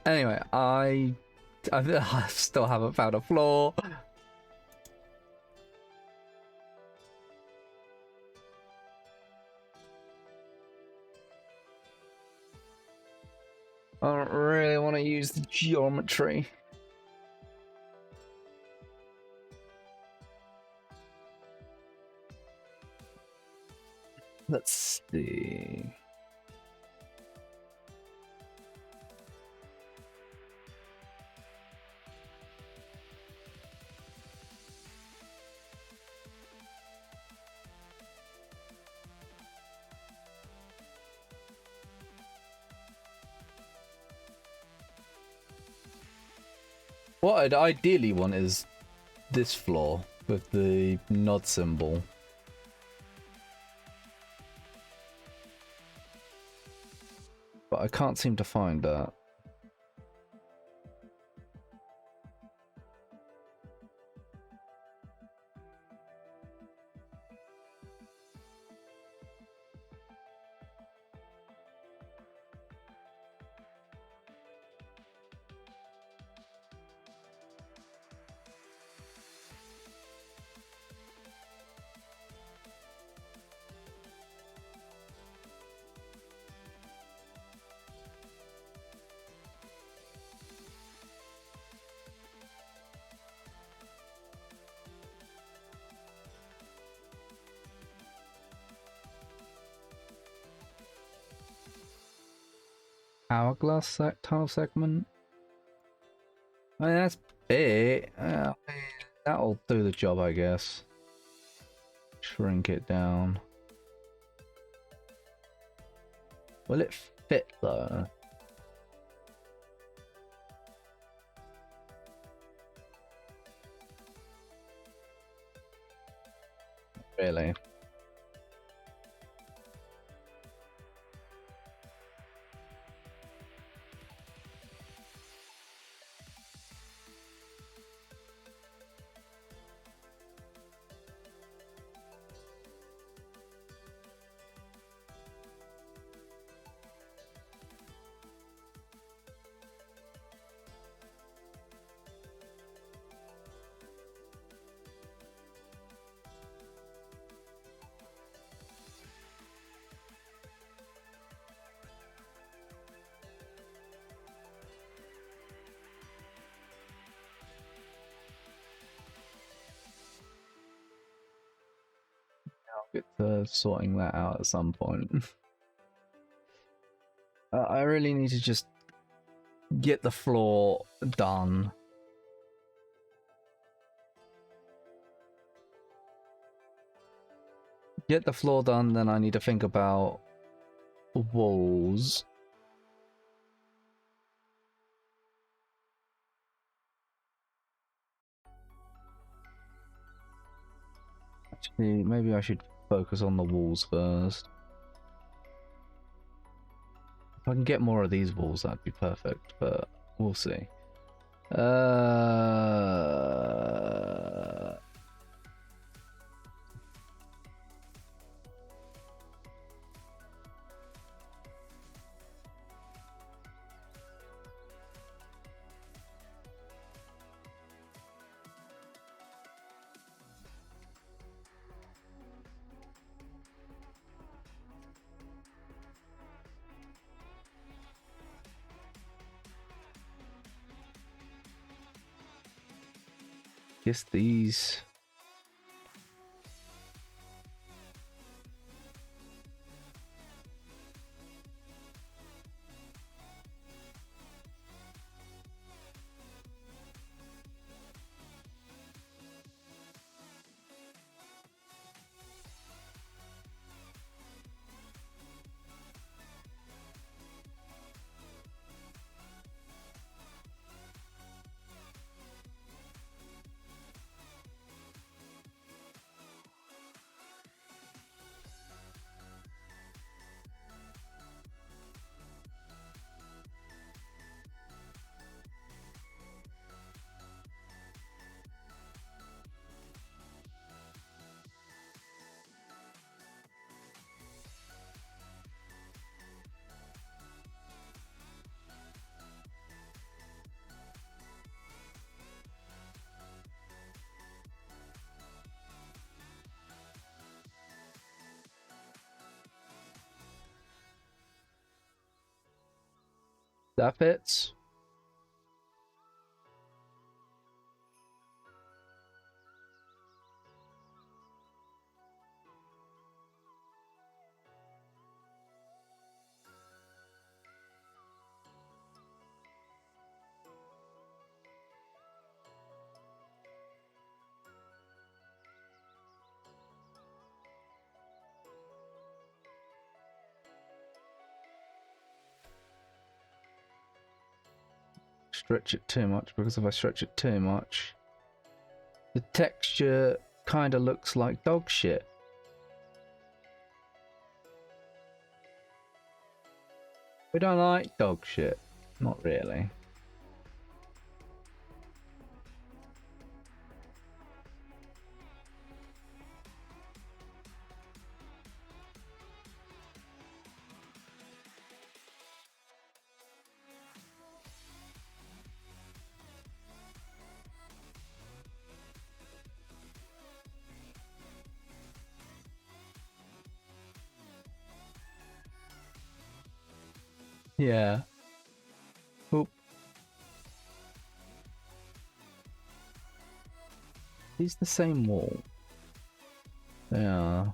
Anyway, I still haven't found a floor. I don't really want to use the geometry. Let's see. What I'd ideally want is this floor with the nod symbol. But I can't seem to find that. Hourglass tile segment. I mean, that's big. That'll do the job, I guess. Shrink it down. Will it fit though? Really? Get to sorting that out at some point. I really need to just get the floor done. Get the floor done, then I need to think about walls. Actually, maybe I should focus on the walls first. If I can get more of these walls, that'd be perfect, but we'll see. Guess these. That fits. Stretch it too much, because if I stretch it too much, the texture kind of looks like dog shit. We don't like dog shit. Not really. Yeah. Oop. He's the same wall. Yeah.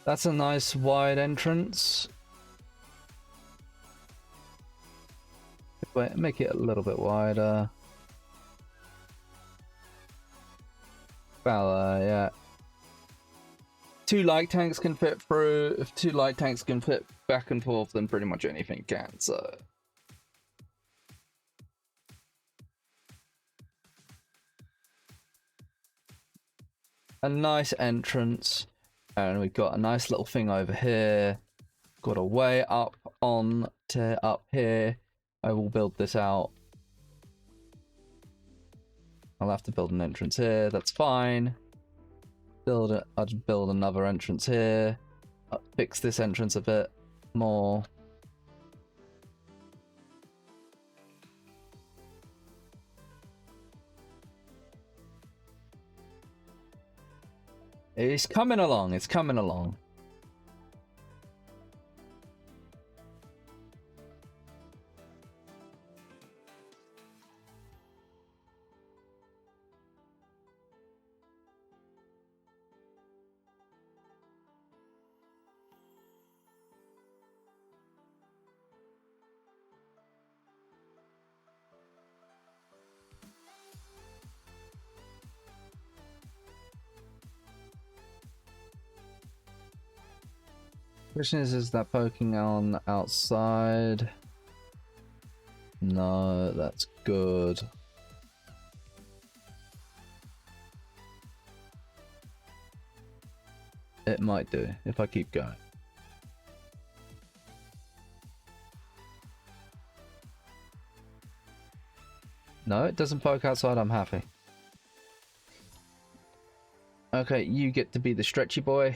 That's a nice wide entrance. Wait, make it a little bit wider. Well, yeah. 2 light tanks can fit through. If 2 light tanks can fit back and forth, then pretty much anything can, so. A nice entrance. And we've got a nice little thing over here. Got a way up on to up here. I will build this out. I'll have to build an entrance here. That's fine. Build it. I'll just build another entrance here. I'll fix this entrance a bit more. It's coming along. It's coming along. Question is that poking on outside? No, that's good. It might do if I keep going. No, it doesn't poke outside, I'm happy. Okay, you get to be the stretchy boy.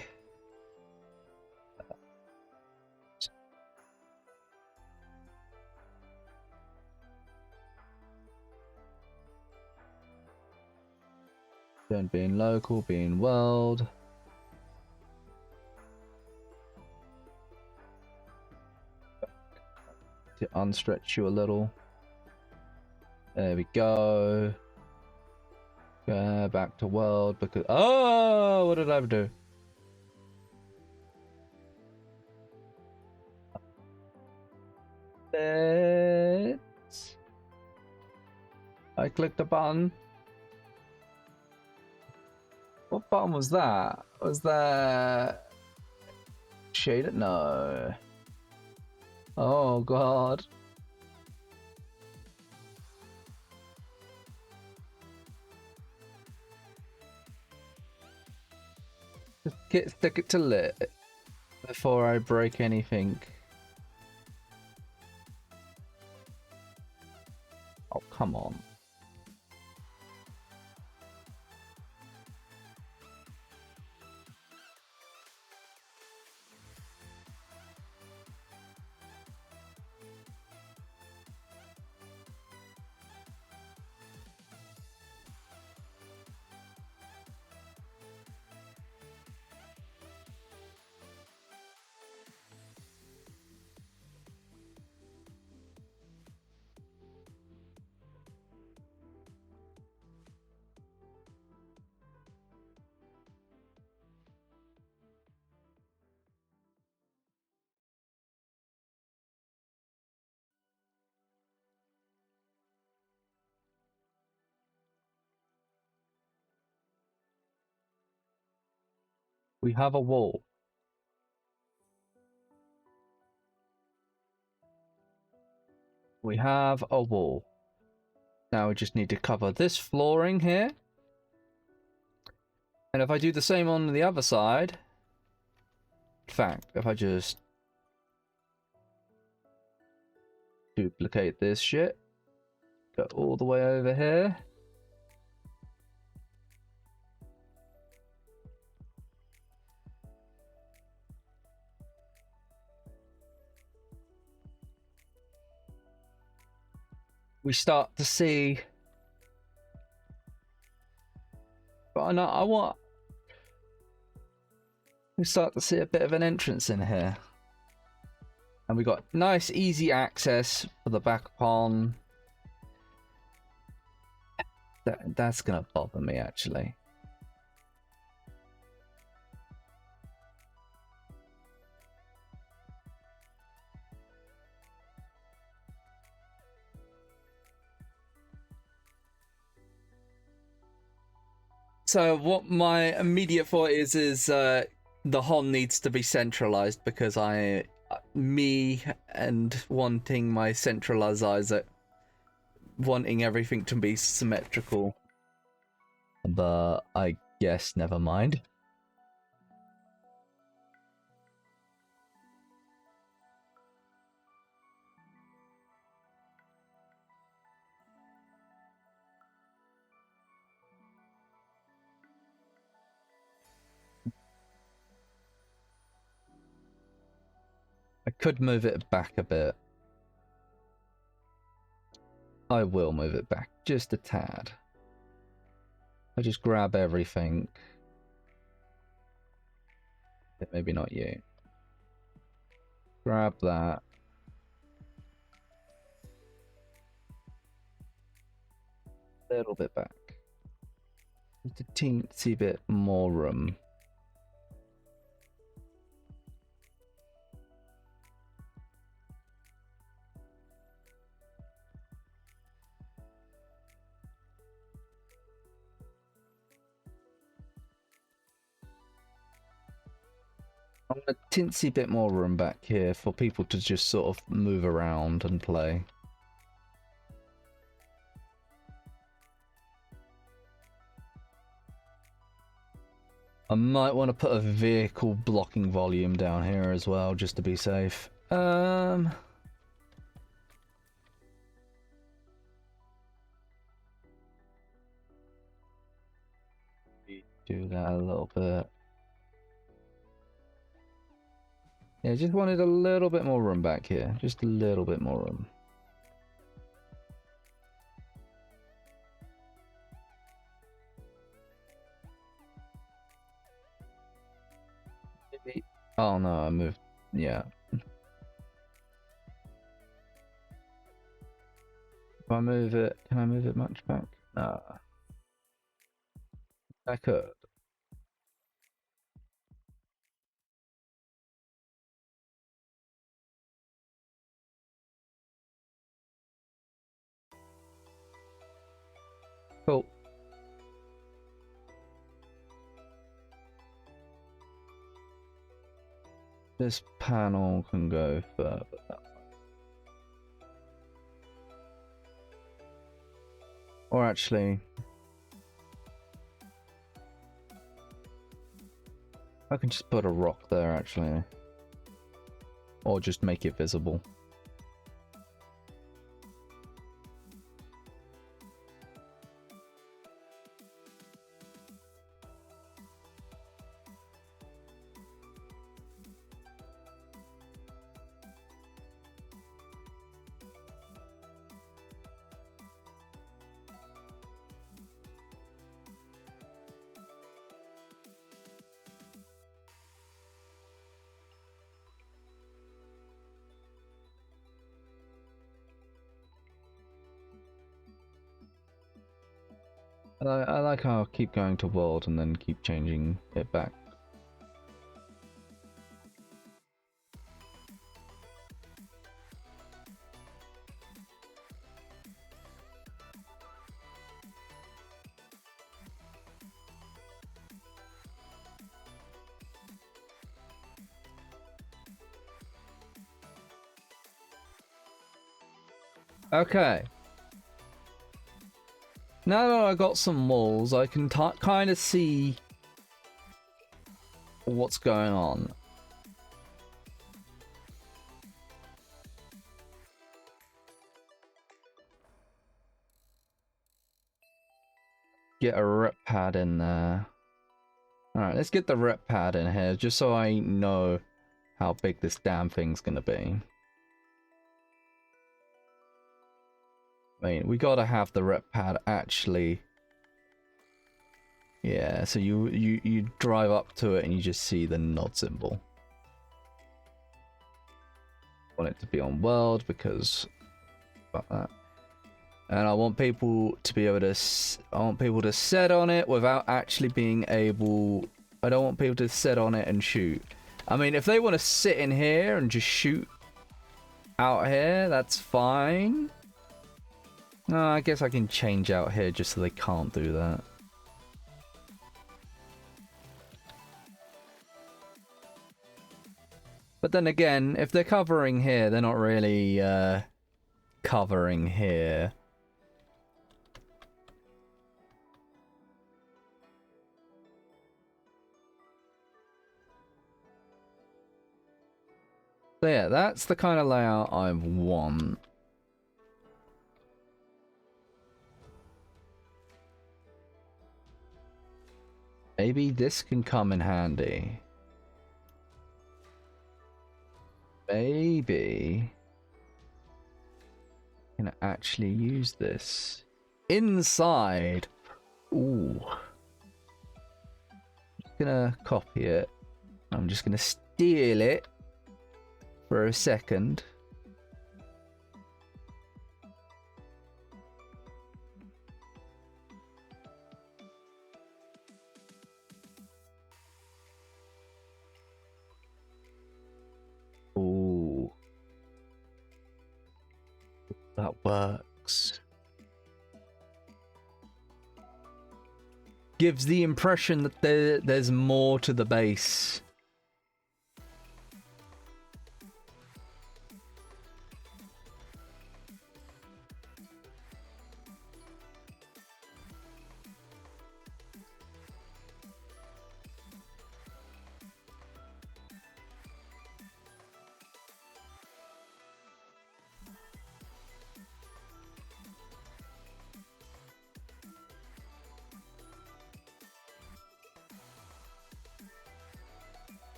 Then being local, being world. to unstretch you a little. There we go. Back to world because... Oh! What did I do? I clicked a button. What button was that? Was that... Shaded? No. Oh, God. Just stick it to lit before I break anything. Oh, come on. We have a wall. We have a wall. Now we just need to cover this flooring here. And if I do the same on the other side... In fact, if I just... duplicate this shit. Go all the way over here. We start to see... But I want... We start to see a bit of an entrance in here. And we got nice, easy access for the back pond. That's gonna bother me, actually. So what my immediate thought is the HON needs to be centralized because me and wanting my centralizer, wanting everything to be symmetrical. But I guess never mind. I could move it back a bit. I will move it back just a tad. I just grab everything. Maybe not you. Grab that. A little bit back. Just a teensy bit more room. A tinsy bit more room back here for people to just sort of move around and play. I might want to put a vehicle blocking volume down here as well, just to be safe. Do that a little bit. Yeah, just wanted a little bit more room back here. Just a little bit more room. Oh no, I moved. Yeah. If I move it, can I move it much back? No. I could. Cool. This panel can go further. Or actually, I can just put a rock there actually. Or just make it visible. I like how I keep going to world and then keep changing it back. Okay. Now that I got some walls, I can kind of see what's going on. Get a rep pad in there. Alright, let's get the rep pad in here, just so I know how big this damn thing's gonna be. I mean, we gotta have the rep pad actually. Yeah, so you drive up to it and you just see the nod symbol. I want it to be on world because about that. And I want people to be able to set on it without actually being able. I don't want people to set on it and shoot. I mean, if they want to sit in here and just shoot out here, that's fine. No, I guess I can change out here just so they can't do that. But then again, if they're covering here, they're not really covering here. So yeah, that's the kind of layout I want. Maybe this can come in handy. Maybe I can actually use this inside. Ooh. Just gonna copy it. I'm just gonna steal it for a second. Ooh. That works. Gives the impression that there's more to the base.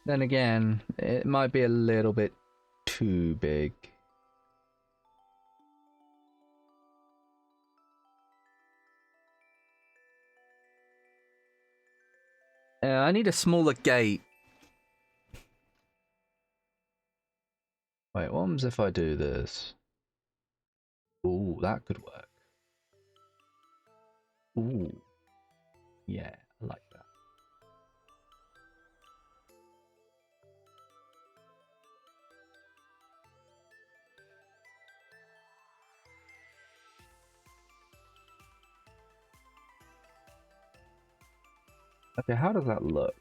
Then again, it might be a little bit too big. Yeah, I need a smaller gate. Wait, what happens if I do this? Ooh, that could work. Ooh. Yeah, I like that. Okay, how does that look?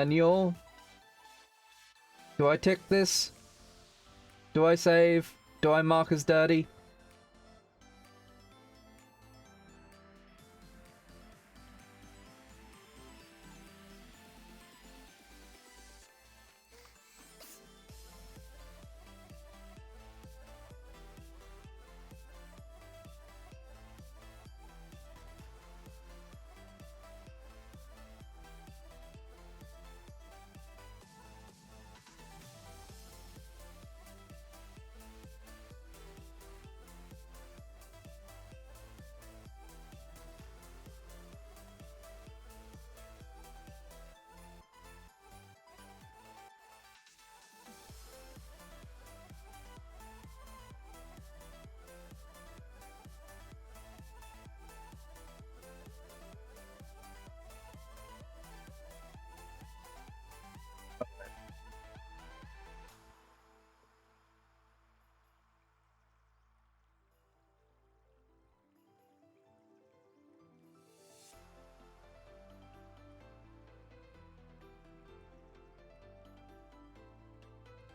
Neil, do I tick this? Do I save? Do I mark as dirty?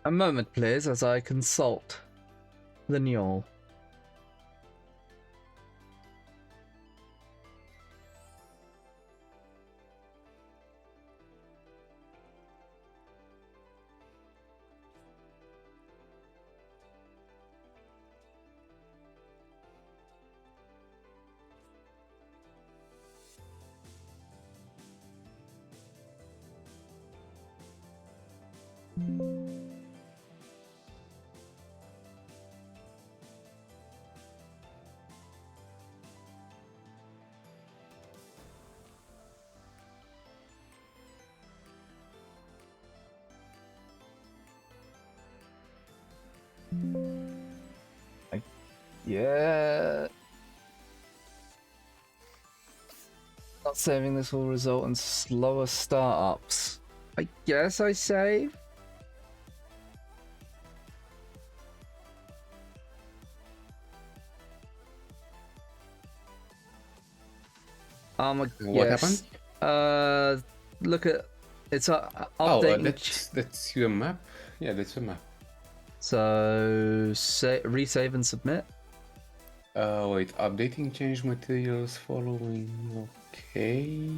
A moment, please, as I consult the Njol. Yeah. Not saving this will result in slower startups. I guess I save. What happened? Look at it's updating. Oh, that's your map. Yeah, that's your map. So resave and submit. Wait, updating change materials following. Okay.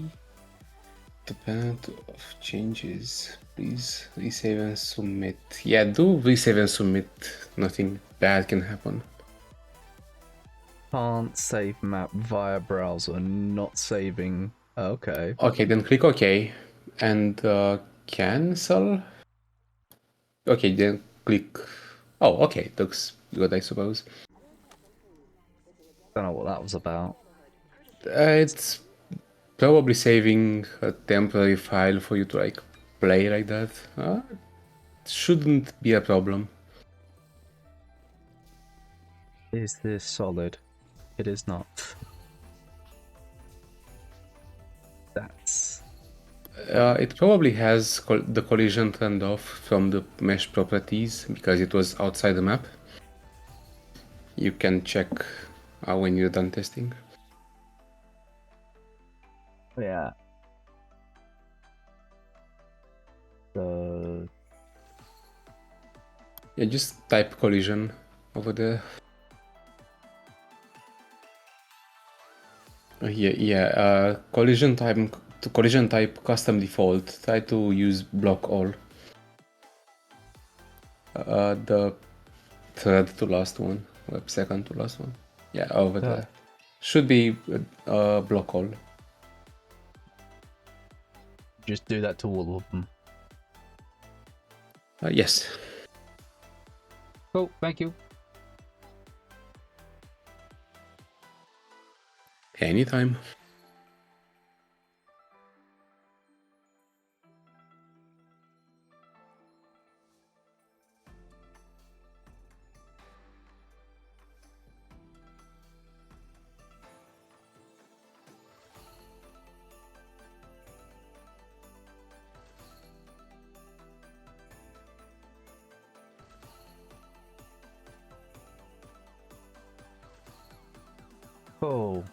Dependent of changes. Please resave and submit. Yeah, do resave and submit. Nothing bad can happen. Can't save map via browser. Not saving. Okay. Okay, then click OK and cancel. Okay, then click. Oh, okay, looks good, I suppose. Don't know what that was about. It's probably saving a temporary file for you to like play like that. Shouldn't be a problem. Is this solid? It is not. That's... It probably has the collision turned off from the mesh properties because it was outside the map. You can check when you're done testing. Yeah. So... Yeah, just type collision over there. Collision type custom default. Try to use block all. The third to last one, or second to last one. Yeah, over there. Should be block all. just do that to all of them? Yes. Cool, thank you. Anytime. Cool.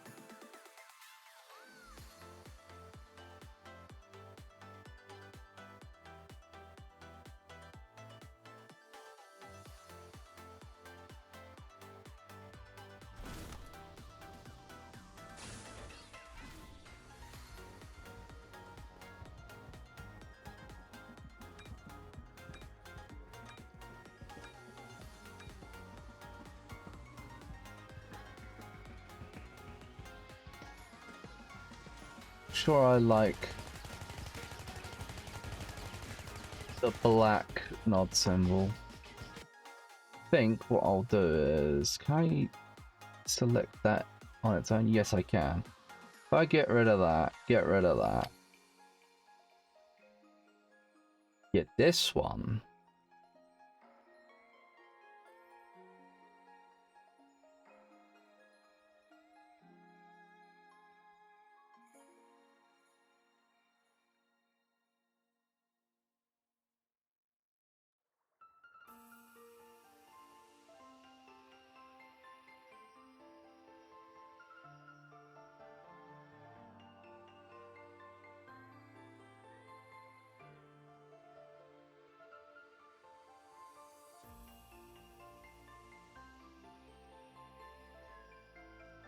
Sure, I like the black nod symbol. I think what I'll do is, can I select that on its own? Yes, I can. If I get rid of that, get this one.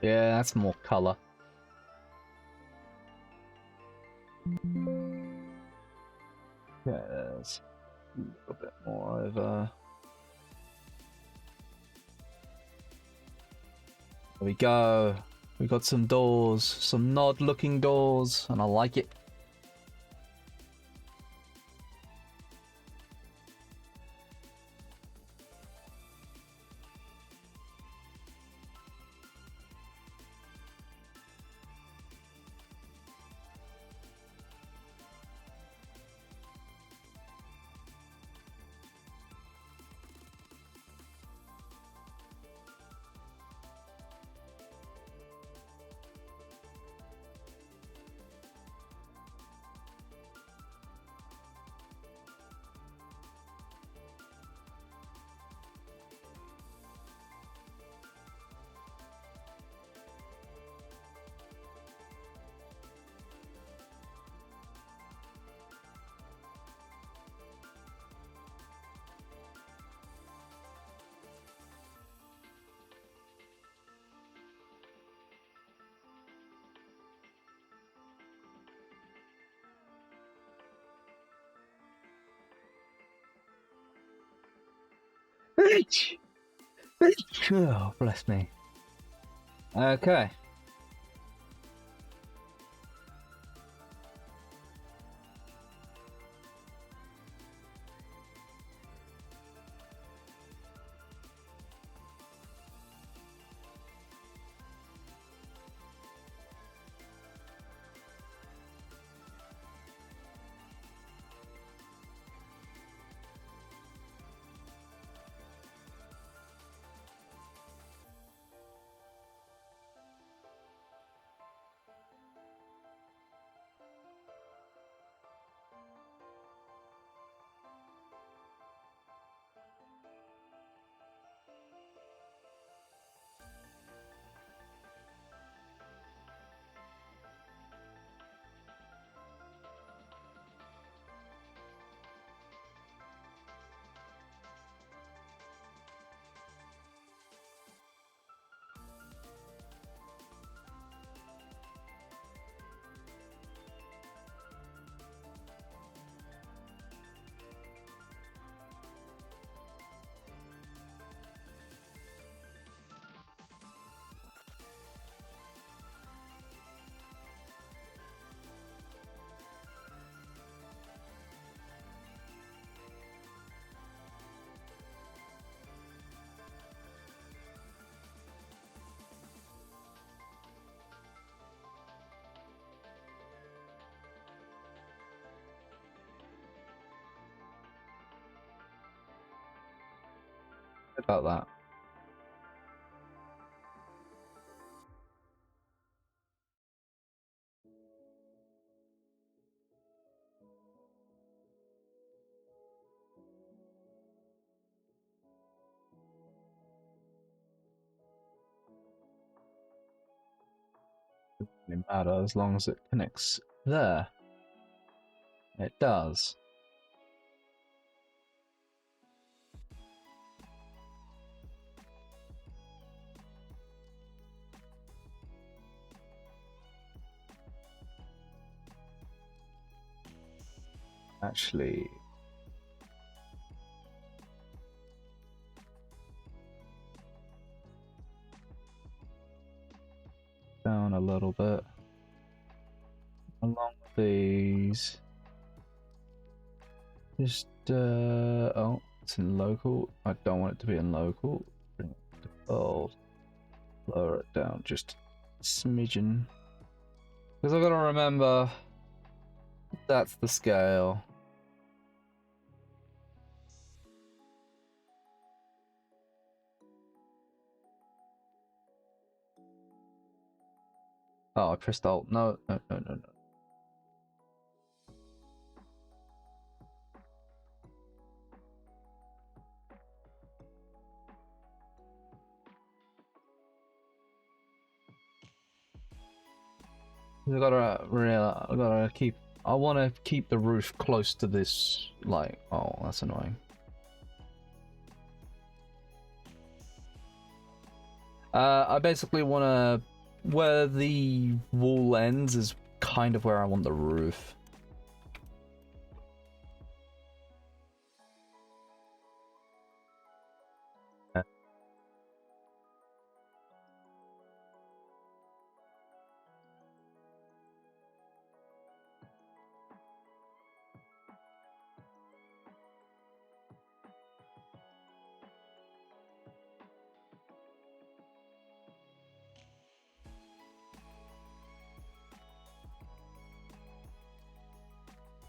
Yeah, that's more color. Yes, a little bit more over. There we go. We got some doors, some nod-looking doors, and I like it. Oh, bless me. Okay. about that. Doesn't matter as long as it connects there. It does. Actually, down a little bit along these. Just oh, it's in local. I don't want it to be in local. Bring it to default. Lower it down just a smidgen. Because I've got to remember that's the scale. Oh, I pressed Alt. No. I gotta keep. I want to keep the roof close to this. Like, oh, that's annoying. I basically want to. Where the wall ends is kind of where I want the roof.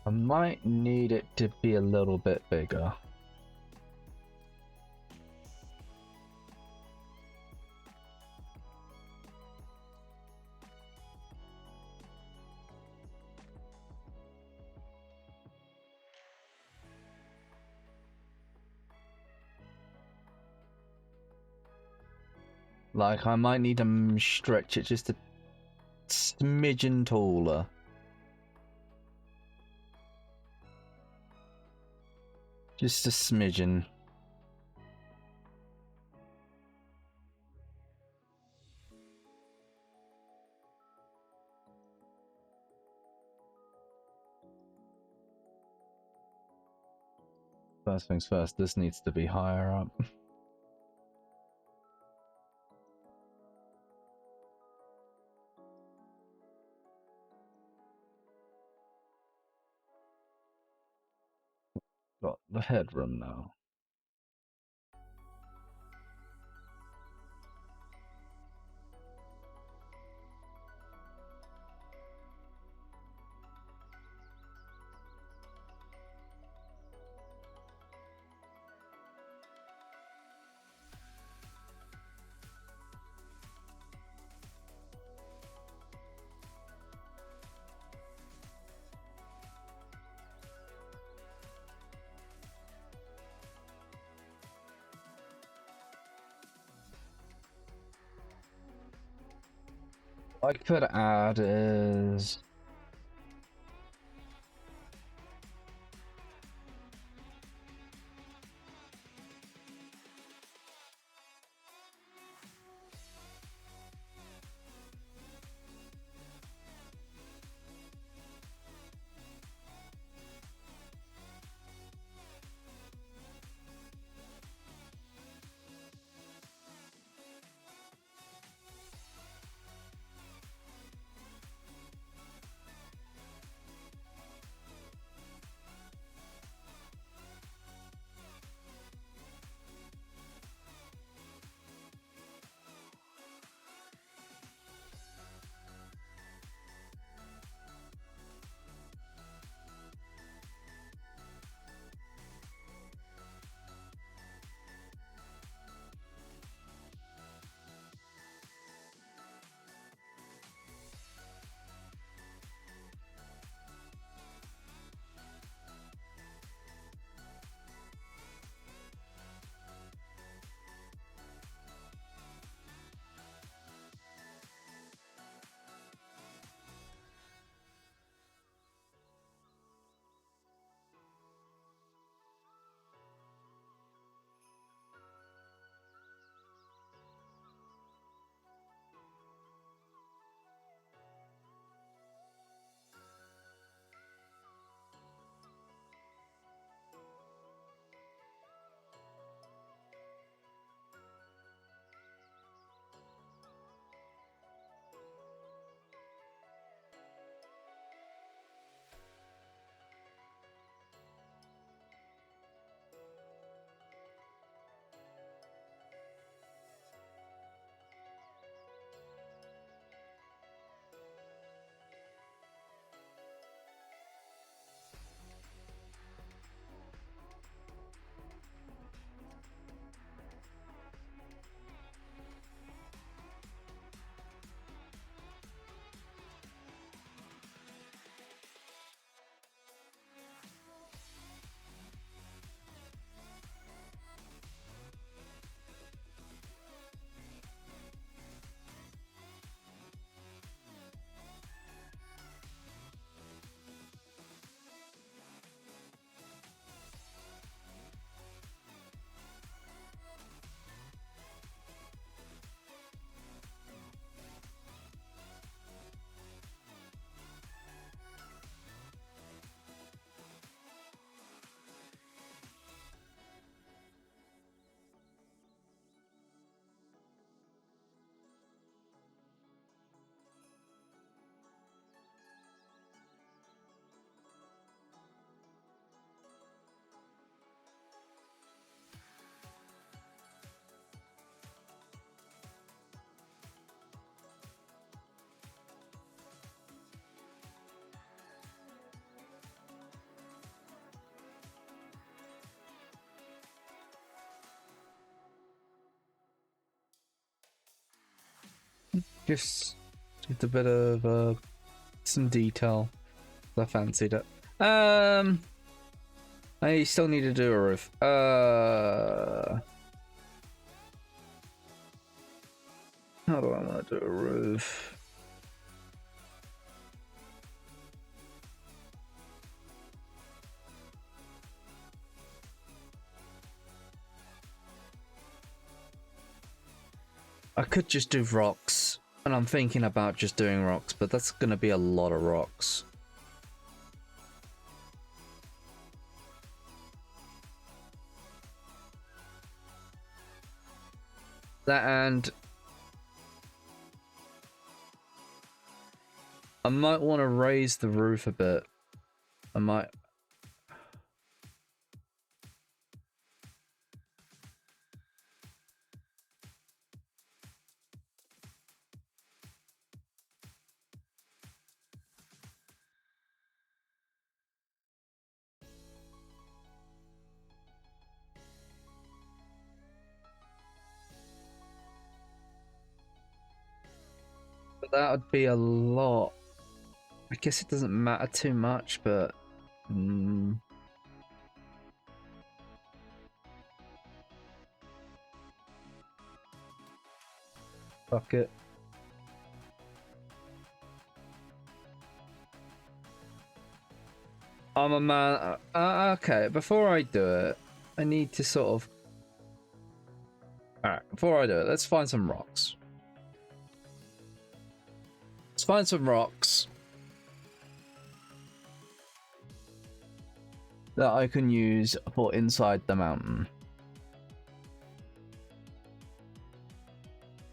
I might need it to be a little bit bigger. Like, I might need to stretch it just a smidgen taller. Just a smidgen. First things first, this needs to be higher up. Got the headroom now. I could add is Just a bit of some detail. I fancied it. I still need to do a roof. How do I want to do a roof? I could just do rocks, and I'm thinking about just doing rocks, but that's going to be a lot of rocks. That, and I might want to raise the roof a bit. I might. But that would be a lot. I guess it doesn't matter too much, but fuck it. I'm a man. Okay, before I do it, I need to sort of. Alright, before I do it, let's find some rocks. Let's find some rocks that I can use for inside the mountain.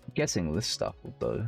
I'm guessing this stuff will do.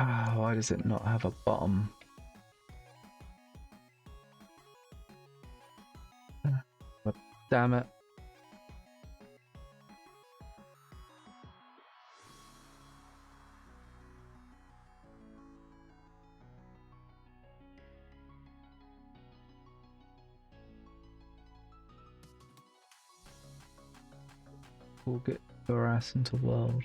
Ah, why does it not have a bottom? Damn it. We'll get your ass into the world.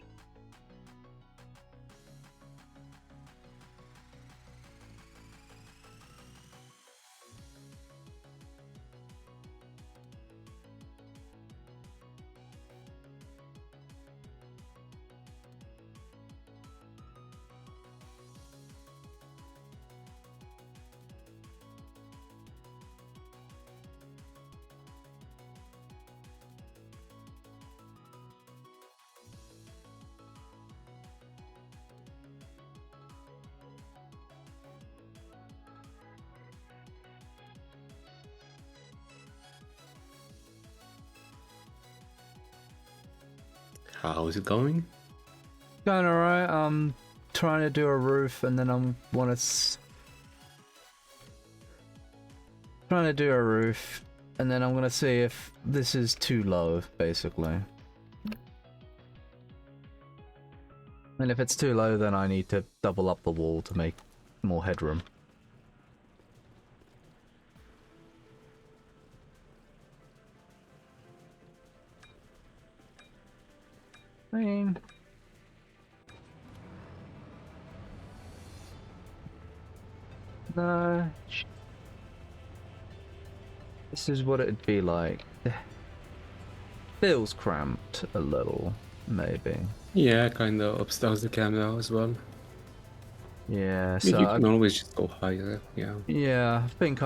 How is it going? Going alright. I'm trying to do a roof, and then I'm trying to do a roof, and then I'm gonna see if this is too low, basically. And if it's too low, then I need to double up the wall to make more headroom. I mean, no. This is what it'd be like. Feels cramped a little, maybe. Yeah, kind of upstairs the camera as well. Yeah, You so can always just go higher, yeah. Yeah, I think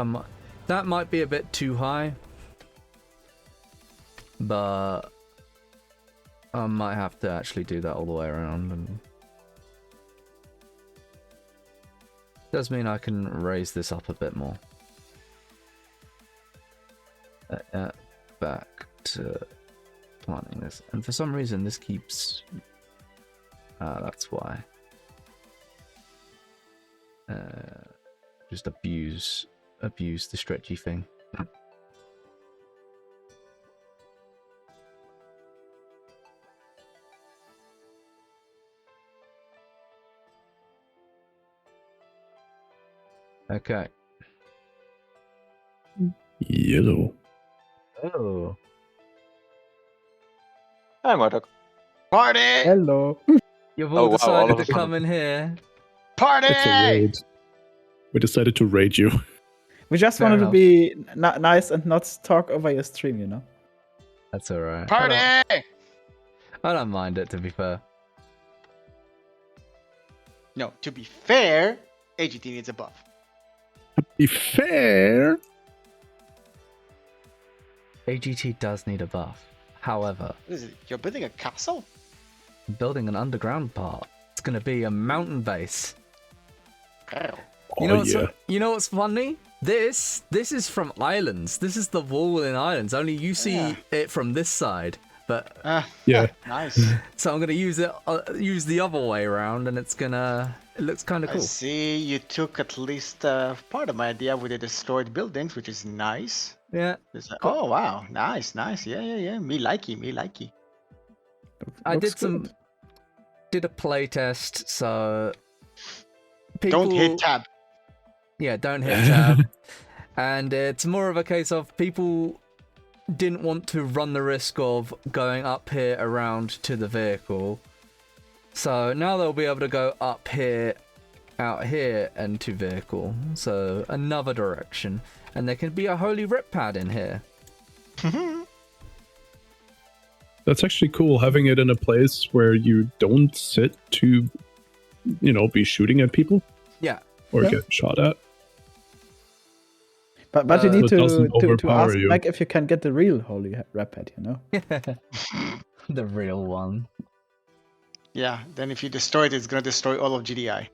that might be a bit too high, but I might have to actually do that all the way around, and does mean I can raise this up a bit more. Back to planting this, and for some reason this keeps. That's why. Just abuse the stretchy thing. Okay. Yellow. Oh. Hi, Marduk. Party! Hello. You've all wow, decided all of to a sudden. come in here. Party! It's a raid. We decided to raid you. We just Fair wanted enough. to be nice and not talk over your stream, you know? That's alright. Party! I don't mind it, to be fair. No, to be fair, AGT needs a buff. To be fair, AGT does need a buff. However, What is it? You're building a castle? building an underground part. It's gonna be a mountain base. Oh. You know what's funny? This is from islands. This is the wall in islands. Only you see Yeah. it from this side. But yeah. Nice. so I'm gonna use the other way around, and it looks kind of I cool. see you took at least part of my idea with the destroyed buildings, which is nice. Yeah, Oh, wow. Nice. Yeah. Me likey. I Looks did a play test, so Don't hit tab. Yeah, don't hit tab. And it's more of a case of people didn't want to run the risk of going up here around to the vehicle. So now they'll be able to go up here, out here, and to vehicle. So another direction. And there can be a holy rip pad in here. That's actually cool, having it in a place where you don't sit to, be shooting at people Yeah. or Yeah. get shot at. But you need It doesn't to overpower ask you. Mike if you can get the real holy rapid, you know? The real one. Yeah, then if you destroy it, it's gonna destroy all of GDI.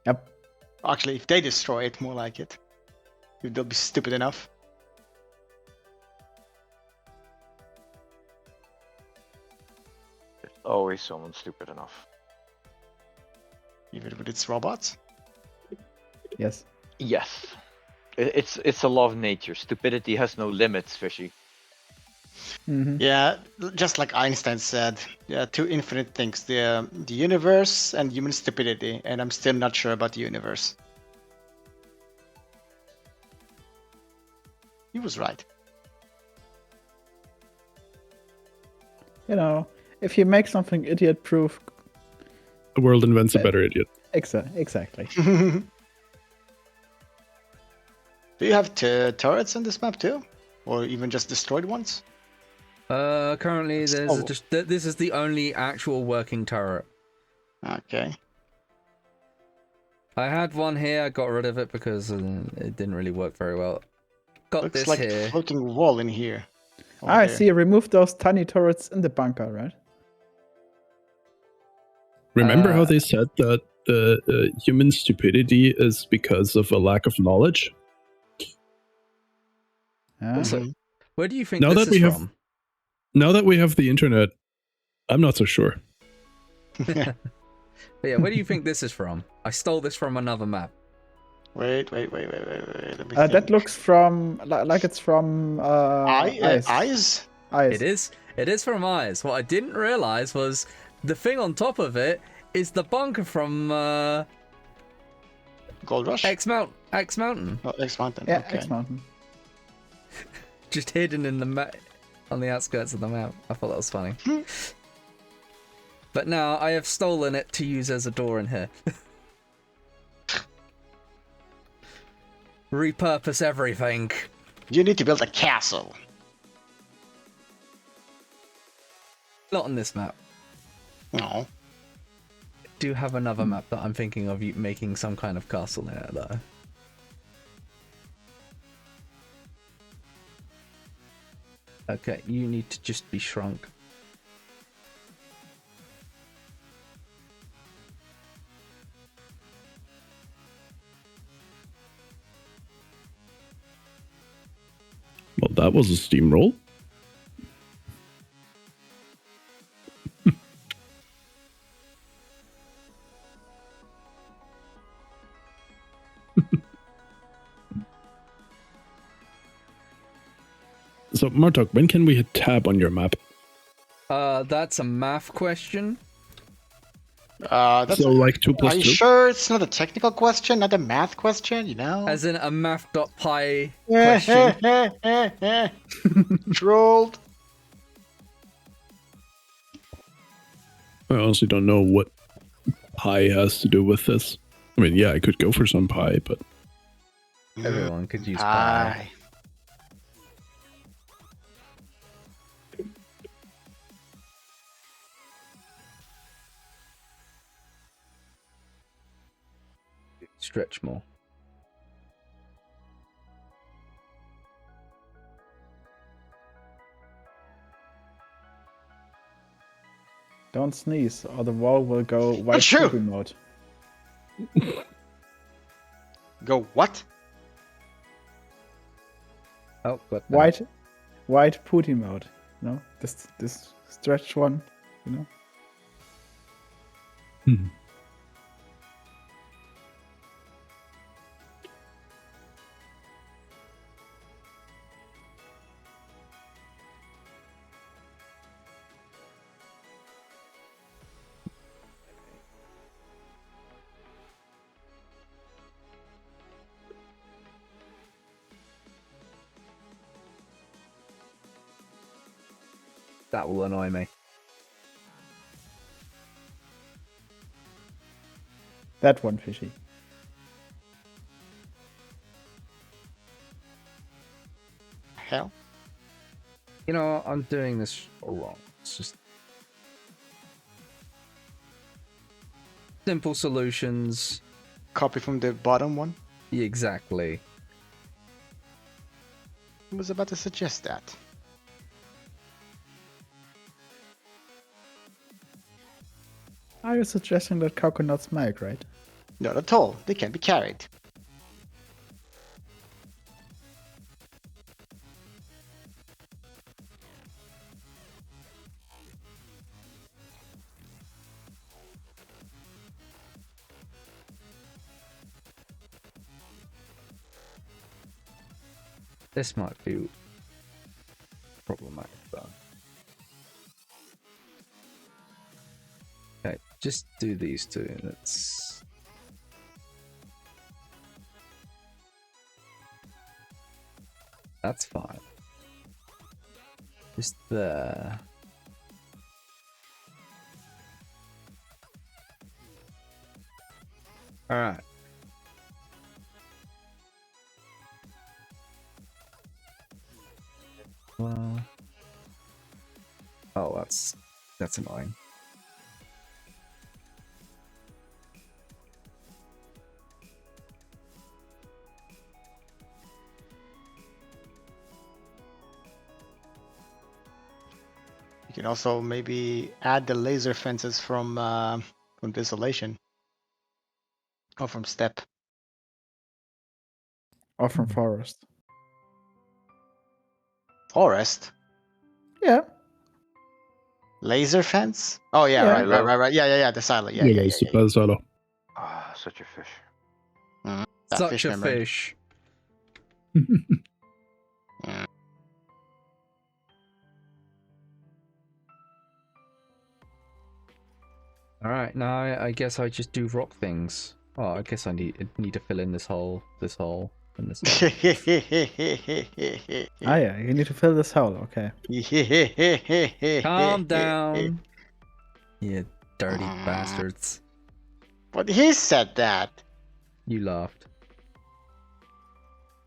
Yep. Actually, if they destroy it, more like it. If they'll be stupid enough. There's always someone stupid enough. Even with its robots. Yes. Yes. It's a law of nature. Stupidity has no limits, Fishy. Mm-hmm. Yeah, just like Einstein said, two infinite things: the universe and human stupidity. And I'm still not sure about the universe. He was right. You know, if you make something idiot-proof, The world invents a better idiot. exactly. Do you have turrets in this map too? Or even just destroyed ones? Currently there's Oh. this is the only actual working turret. Okay. I had one here, I got rid of it because it didn't really work very well. Got Looks this like here. a floating wall in here. Over I there. see. Remove those tiny turrets in the bunker, right? Remember how Uh, they said that the human stupidity is because of a lack of knowledge? Yeah. Also, Mhm. where do you think Now this that is we have- from? Now that we have the internet, I'm not so sure. But yeah, where do you think this is from? I stole this from another map. Wait. Let me That think. looks from like it's from Ice. Eyes? Ice. It is from Eyes. What I didn't realize was the thing on top of it is the bunker from Gold Rush? X Mountain. Oh, X Mountain. Yeah, okay. X Mountain. Just hidden in the on the outskirts of the map. I thought that was funny. But now I have stolen it to use as a door in here. Repurpose everything. You need to build a castle. Not on this map. No. do have another map that I'm thinking of making some kind of castle in it, though. Okay, you need to just be shrunk. Well, that was a steamroll. So, Martok, when can we hit tab on your map? That's a math question. That's So, like 2 plus Are you 2? sure it's not a technical question, not a math question? You know. As in a math.py question. Trolled. I honestly don't know what pi has to do with this. I mean, yeah, I could go for some pi, but Everyone could use pi. Pie. Stretch more. Don't sneeze, or the wall will go white Achoo! poopy mode. Go what? Oh, got that. White pooty mode. You know, this stretch one. You know. That will annoy me. That one, fishy. Hell. You know, I'm doing this wrong. It's just simple solutions. Copy from the bottom one. Exactly. I was about to suggest that. Are you suggesting that coconuts milk, right? Not at all. They can be carried. This might be problematic, though. Okay, just do these two. That's fine. Just there. All right. Well. Oh, that's annoying. You can also maybe add the laser fences from Desolation. Or from Step. Or from forest. Forest? Yeah. Laser fence? Oh yeah, Yeah. right. Yeah. The silent. Yeah. super solo. Ah, such a fish. That Such fish a memory. fish. All right, now I guess I just do rock things. Oh, I guess I need to fill in this hole, and this hole. Ah, yeah, you need to fill this hole, okay. Calm down, you dirty bastards. But he said that You laughed.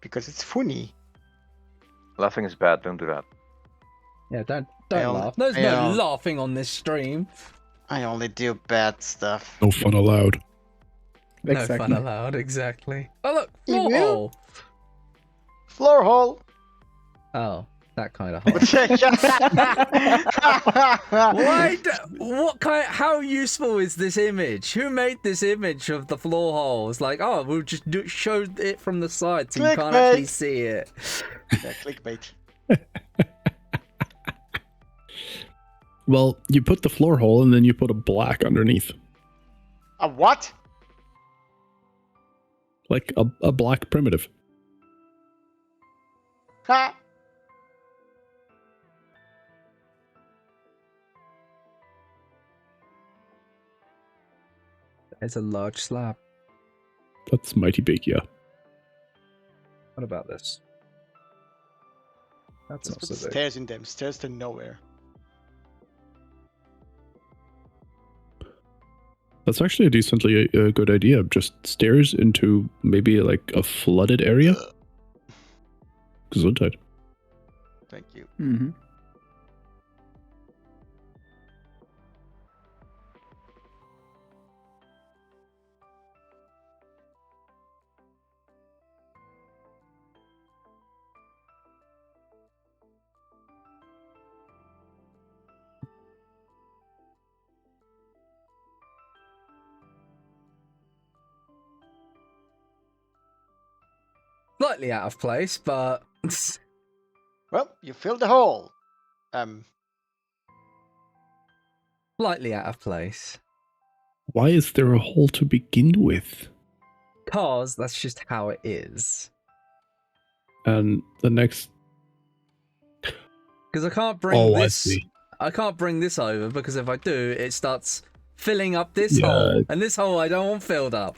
because it's funny. Laughing is bad. Don't do that. Yeah, don't I only- laugh. There's I, no laughing on this stream. I only do bad stuff. No fun allowed. No fun allowed, exactly. Oh look, You floor will? hole. Floor hole. Oh, that kind of hole. Why? What kind? How useful is this image? Who made this image of the floor hole? It's like, oh, we'll just show it from the side so you can't actually see it. Yeah, clickbait. Well, you put the floor hole and then you put a black underneath. A what? Like a black primitive. Ha! It's a large slab. That's mighty big, yeah. What about this? That's Just not put so big. stairs in them. Stairs to nowhere. That's actually a decently good idea. Just stairs into maybe like a flooded area. Gesundheit. Thank you. Mm-hmm. Slightly out of place, but Well, you filled the hole. slightly out of place. Why is there a hole to begin with? Cause that's just how it is. And the next... Because I can't bring I this. see. I can't bring this over because if I do, it starts filling up this Yeah. hole, and this hole I don't want filled up.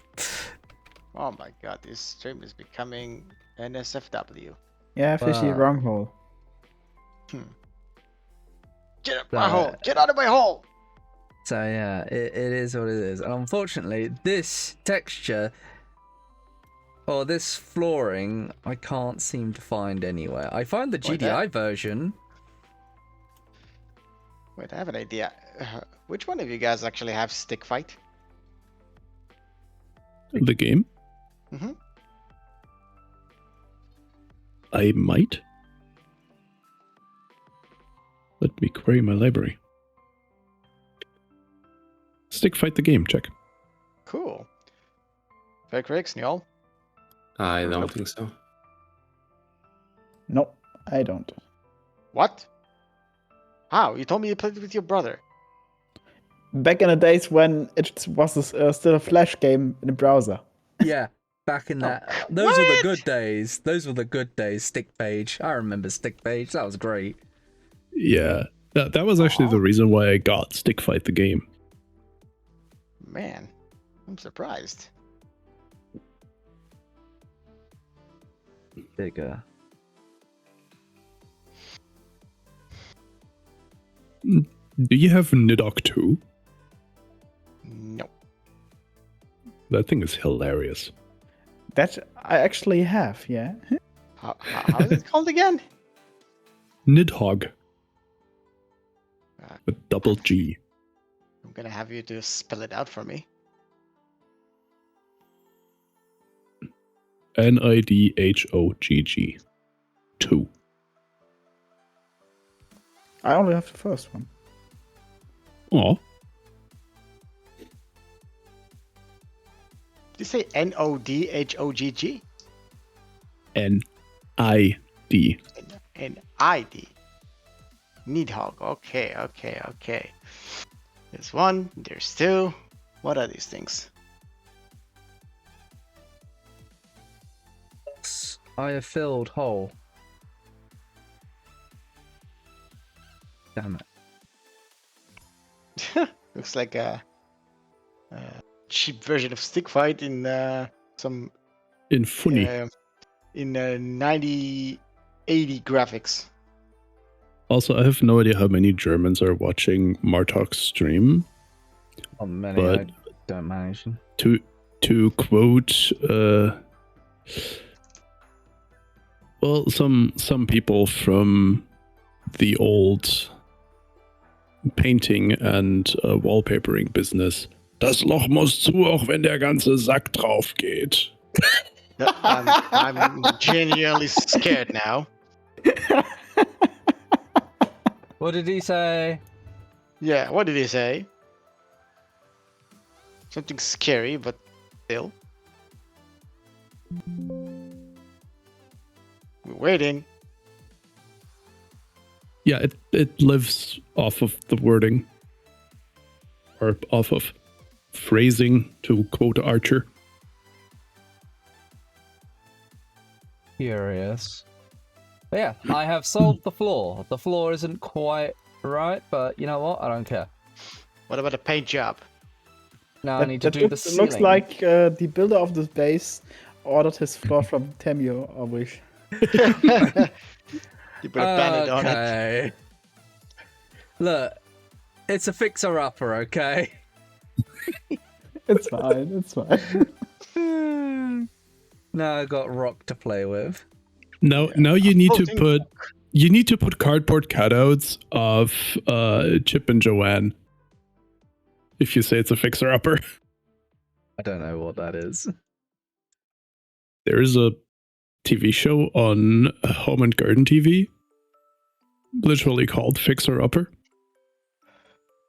Oh my god, this stream is becoming NSFW. Yeah, fishy, Wow. wrong hole. Get out of my hole! Get out of my hole! So yeah, it is what it is. And unfortunately, this texture or this flooring, I can't seem to find anywhere. I find the Wait, GDI version. Wait, I have an idea. Which one of you guys actually have stick fight? The game? Mm-hmm. I might. Let me query my library. Stick fight the game, check. Cool. Fake Rix, Njol? I don't think so. No, I don't. What? How? You told me you played with your brother. Back in the days when it was still a Flash game in the browser. Yeah, back in that. Those were the good days. Those were the good days. Stick page. I remember Stick page. That was great. Yeah, that was actually the reason why I got Stick Fight the game. Man, I'm surprised. Bigger. Do you have Nidok 2? No. That thing is hilarious. That I actually have, yeah. How is it called again? Nidhogg. With double G. I'm gonna have you to spell it out for me. Nidhogg 2. I only have the first one. Oh, Did you say Nodhogg? N-I-D. N-I-D. Nidhogg. Okay. There's one, there's two. What are these things? I have filled hole. Damn it. Looks like a cheap version of Stick Fight in some In funny. in 9080 graphics. Also, I have no idea how many Germans are watching Martok's stream. Not many. But- I don't manage them. To quote, well, some people from the old painting and wallpapering business. Das Loch muss zu, auch wenn der ganze Sack drauf geht. No, I'm genuinely scared now. What did he say? Yeah, what did he say? Something scary, but still. We're waiting. Yeah, it lives off of the wording. Or off of phrasing, to quote Archer. Curious. But yeah, I have solved the floor. The floor isn't quite right, but you know what? I don't care. What about the paint job? Now I need to do the It ceiling. looks like the builder of this base ordered his floor from Temu, I wish. You put a bandit on it. Okay. Look, it's a fixer-upper, okay? It's fine, it's fine. Now I got rock to play with. Now you need to put cardboard cutouts of Chip and Joanne. If you say it's a fixer-upper. I don't know what that is. There is a TV show on Home and Garden TV, literally called Fixer Upper.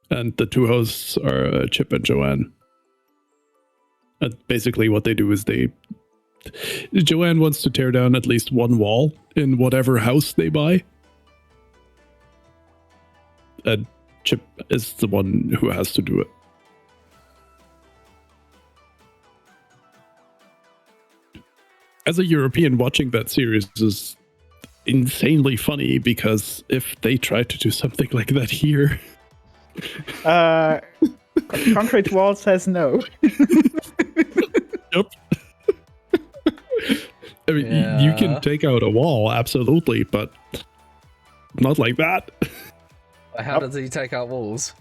And the two hosts are Chip and Joanne. And basically what they do is Joanne wants to tear down at least one wall in whatever house they buy. And Chip is the one who has to do it. As a European, watching that series is insanely funny because if they tried to do something like that here... Concrete Wall says no. Yep. I mean, you can take out a wall, absolutely, but not like that. How does he take out walls?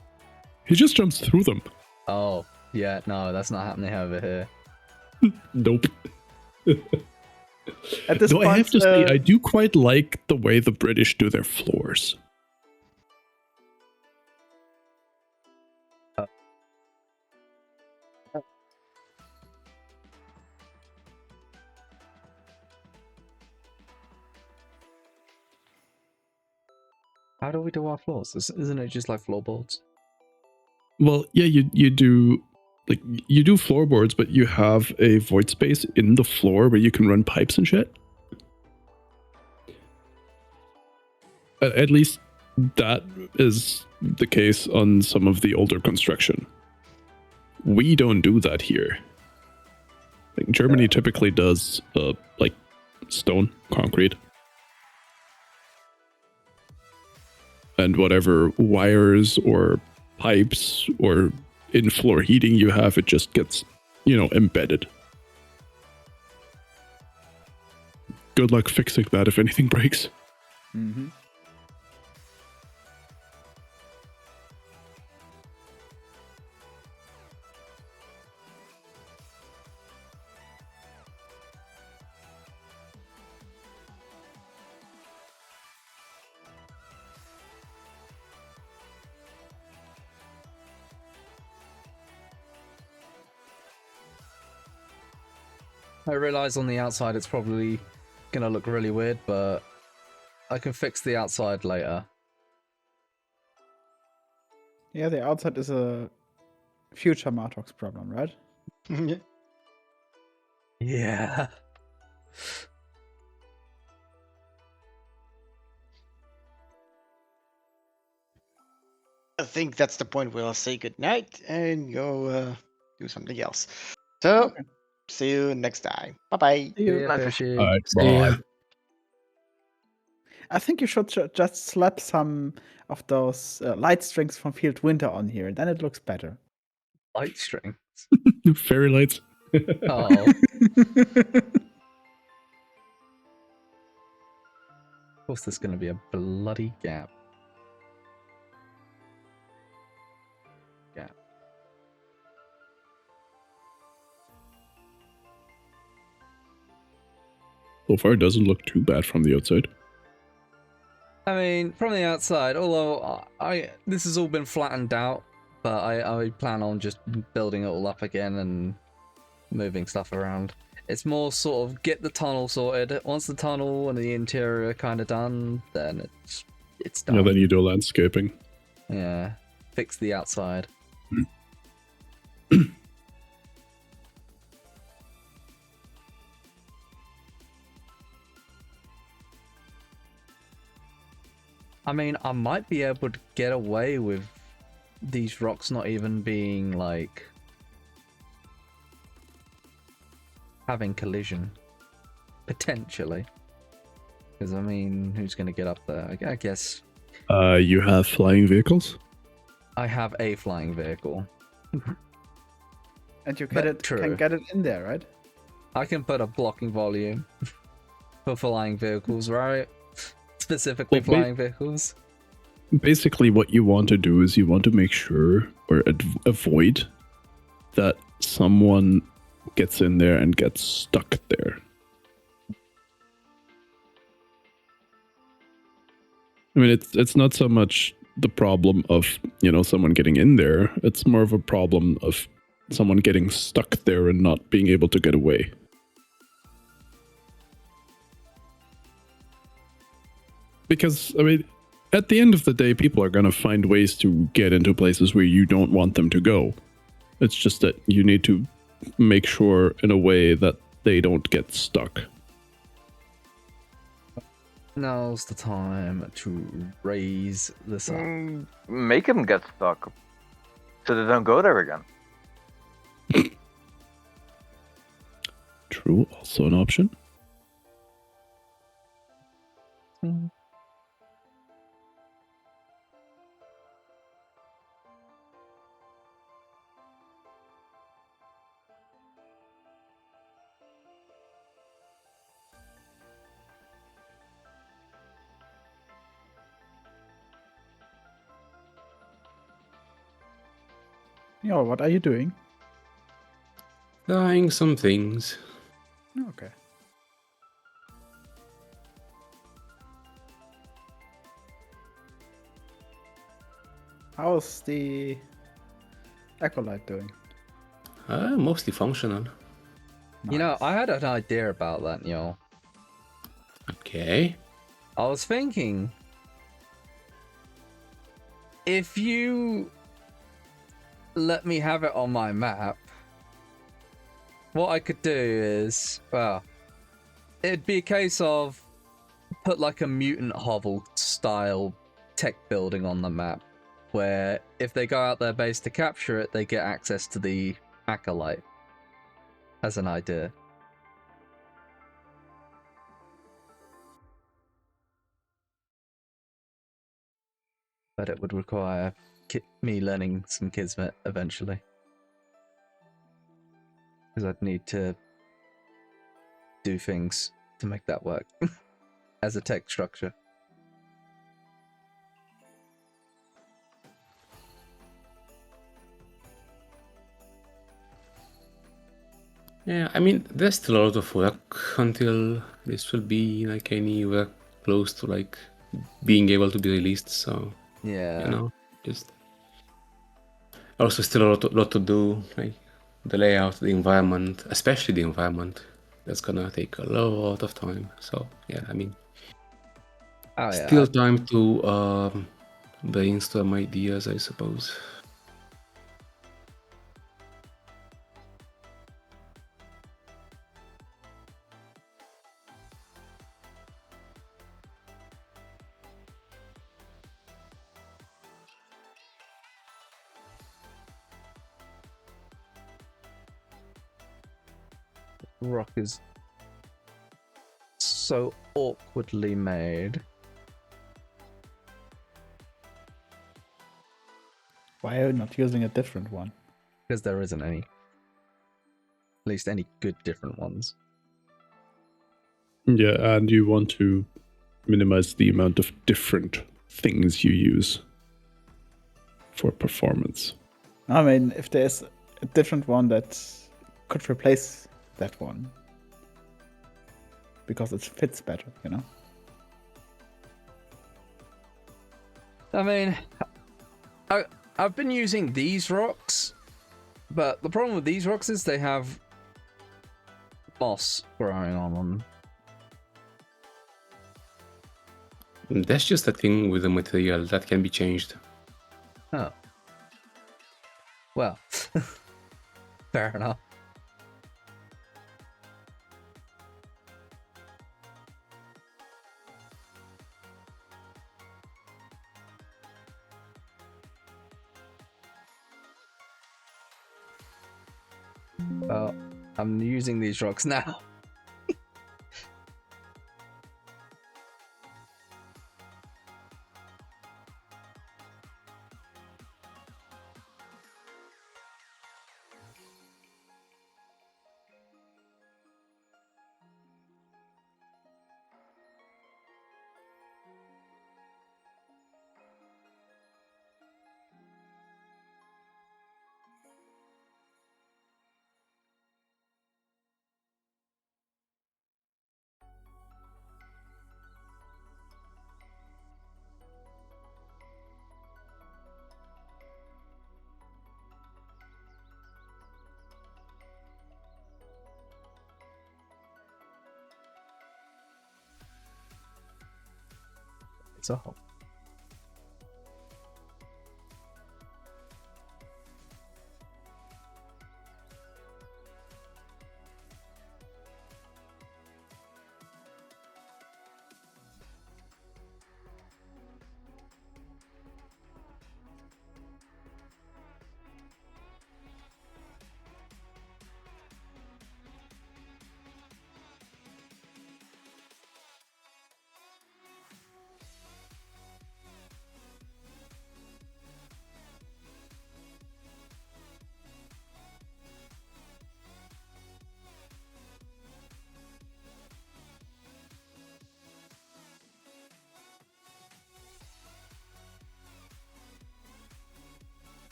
He just jumps through them. Oh, yeah, no, that's not happening over here. Nope. At this Though point, I have to say, I do quite like the way the British do their floors. How do we do our floors? Isn't it just like floorboards? Well, yeah, you do floorboards, but you have a void space in the floor where you can run pipes and shit. At least that is the case on some of the older construction. We don't do that here. Like Germany typically does like stone, concrete, and whatever wires or pipes or in-floor heating you have, it just gets, embedded. Good luck fixing that if anything breaks. Mm-hmm. I realize on the outside it's probably gonna look really weird, but I can fix the outside later. Yeah, the outside is a future Martox problem, right? Yeah. Yeah. I think that's the point where I'll say goodnight and go do something else. So, see you next time. Bye-bye. Yeah, fishy. All right, Yeah. I think you should just slap some of those light strings from Field Winter on here, then it looks better. Light string. Fairy lights. Oh. Of course, there's gonna be a bloody gap. So far, it doesn't look too bad from the outside. I mean, from the outside, although this has all been flattened out, but I plan on just building it all up again and moving stuff around. It's more sort of get the tunnel sorted. Once the tunnel and the interior are kind of done, then it's done. Yeah, then you do landscaping. Yeah, fix the outside. I mean, I might be able to get away with these rocks not even being like having collision, potentially. Because I mean, who's going to get up there? I guess. You have flying vehicles? I have a flying vehicle. And you But can get it in there, right? I can put a blocking volume for flying vehicles, right? Specifically flying vehicles. Basically, what you want to do is you want to make sure or avoid that someone gets in there and gets stuck there. I mean, it's not so much the problem of, someone getting in there. It's more of a problem of someone getting stuck there and not being able to get away. Because, I mean, at the end of the day, people are going to find ways to get into places where you don't want them to go. It's just that you need to make sure in a way that they don't get stuck. Now's the time to raise this up. Make them get stuck, so they don't go there again. True, also an option. Yeah, what are you doing? Trying some things. Okay. How's the Acolyte doing? Mostly functional. You know, I had an idea about that, y'all. Okay. I was thinking, if you let me have it on my map, what I could do is, well, it'd be a case of put like a mutant hovel style tech building on the map, where if they go out their base to capture it, they get access to the Acolyte, as an idea. But it would require me learning some Kismet eventually. Because I'd need to do things to make that work as a tech structure. Yeah, I mean, there's still a lot of work until this will be like anywhere close to like being able to be released. So yeah, just also still a lot to do, like the layout, the environment, especially the environment. That's gonna take a lot of time. So yeah, I mean, still time to brainstorm ideas, I suppose. rock is so awkwardly made. Why are you not using a different one? Because there isn't any. At least any good different ones. Yeah, and you want to minimize the amount of different things you use for performance. I mean, if there's a different one that could replace that one. Because it fits better, I mean, I've been using these rocks, but the problem with these rocks is they have moss growing on them. That's just a thing with the material that can be changed. Oh. Well, fair enough. Well, I'm using these rocks now. It's a hole.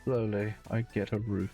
Slowly, I get a roof.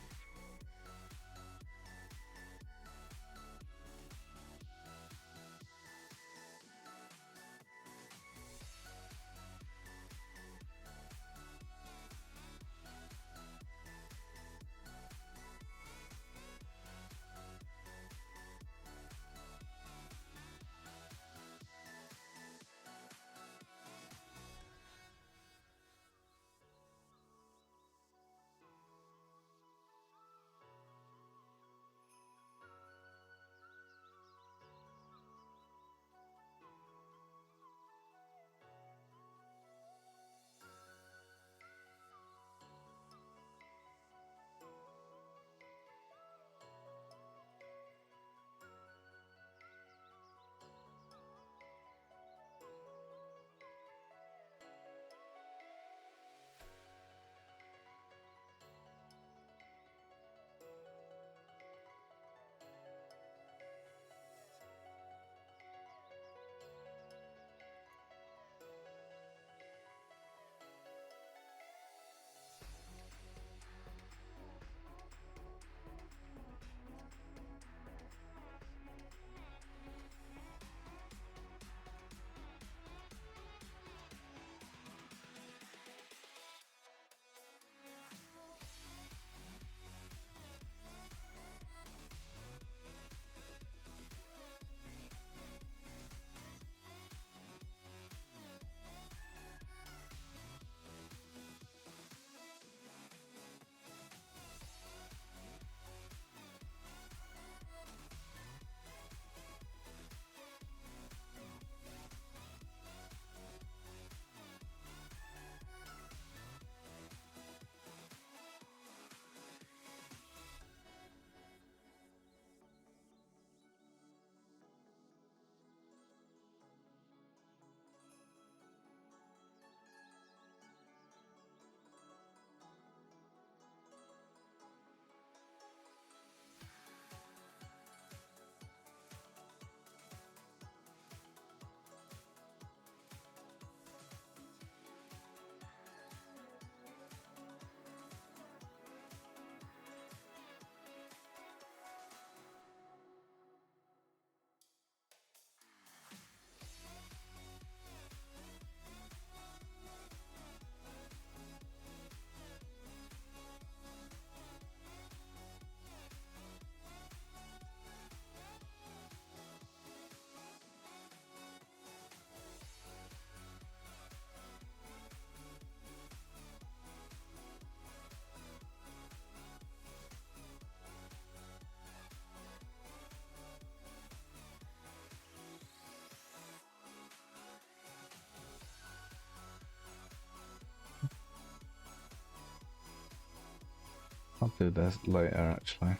I'll do this later actually.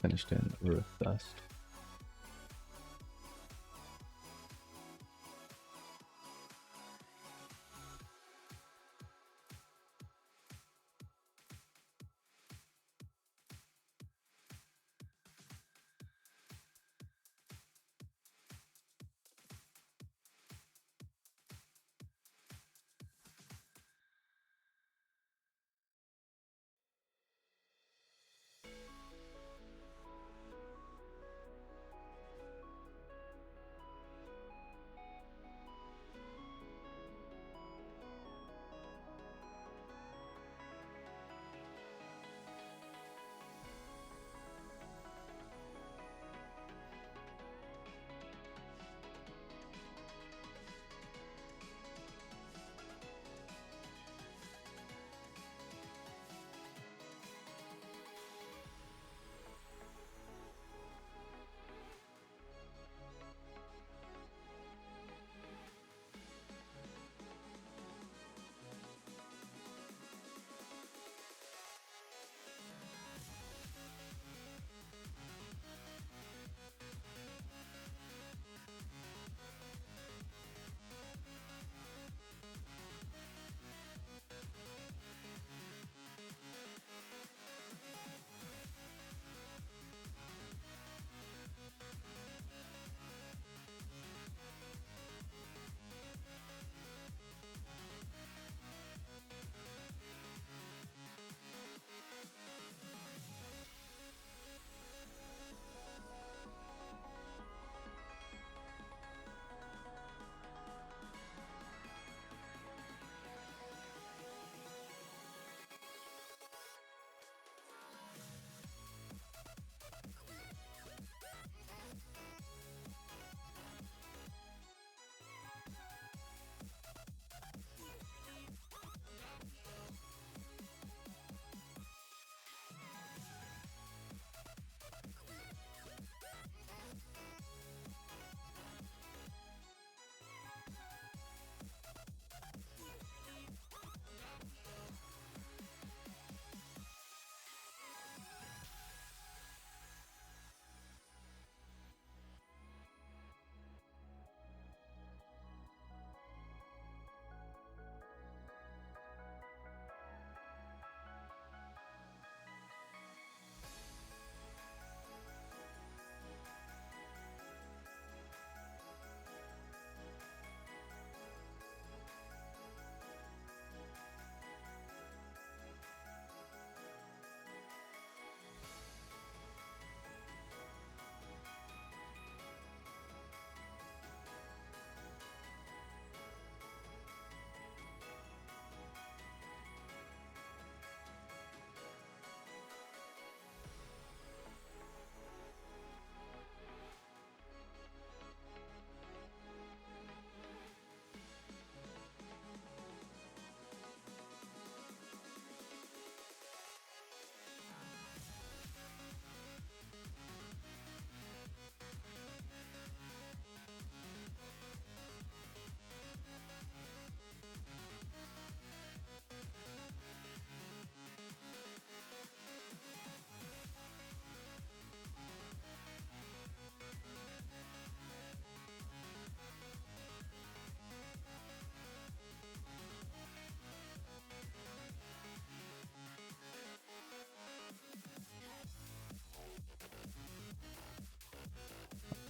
Finished in the roof first.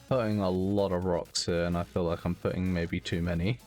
Putting a lot of rocks here, and I feel like I'm putting maybe too many.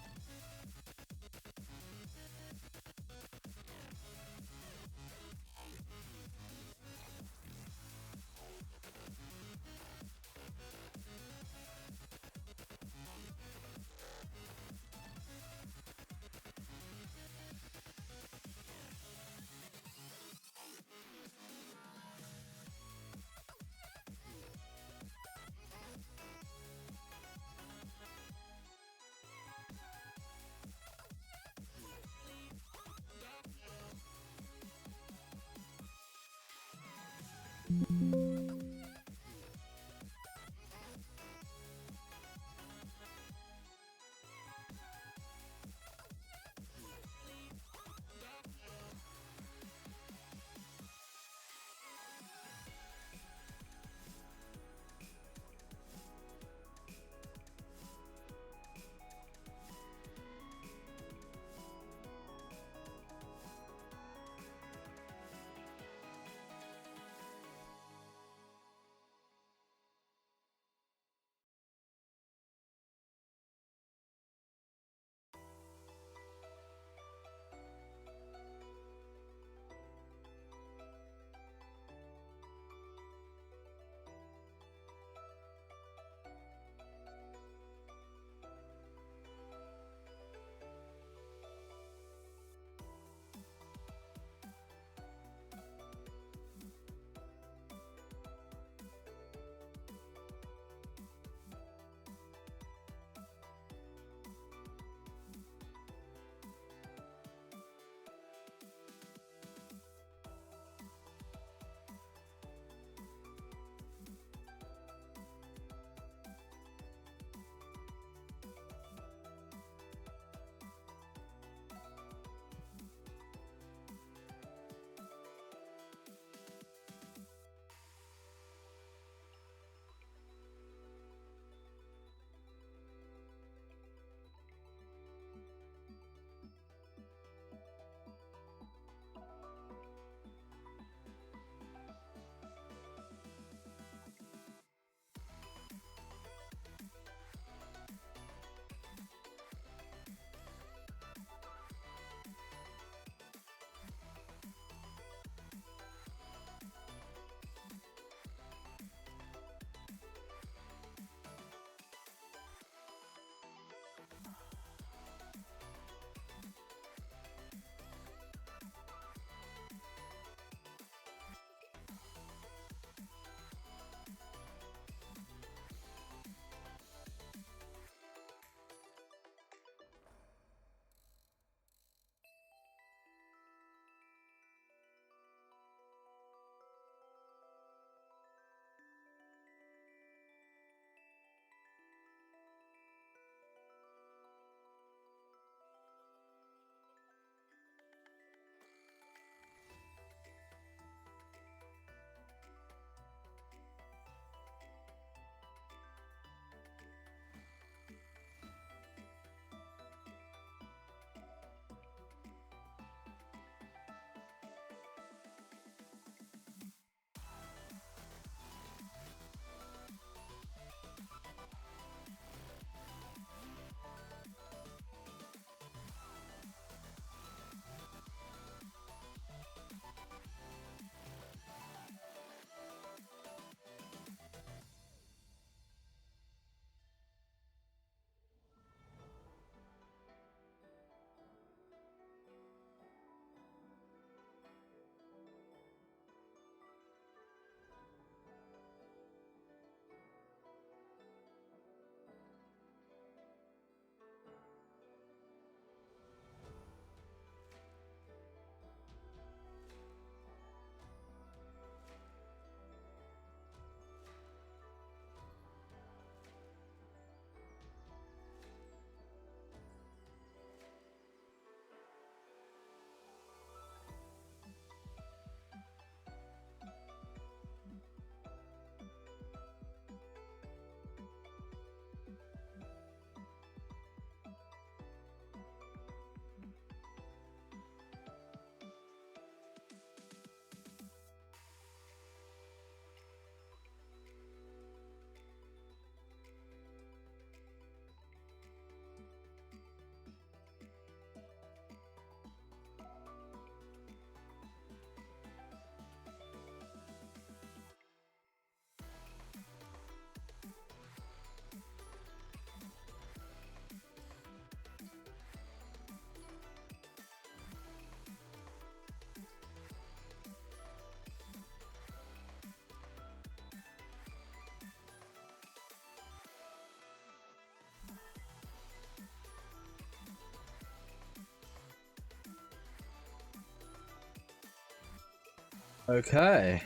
Okay.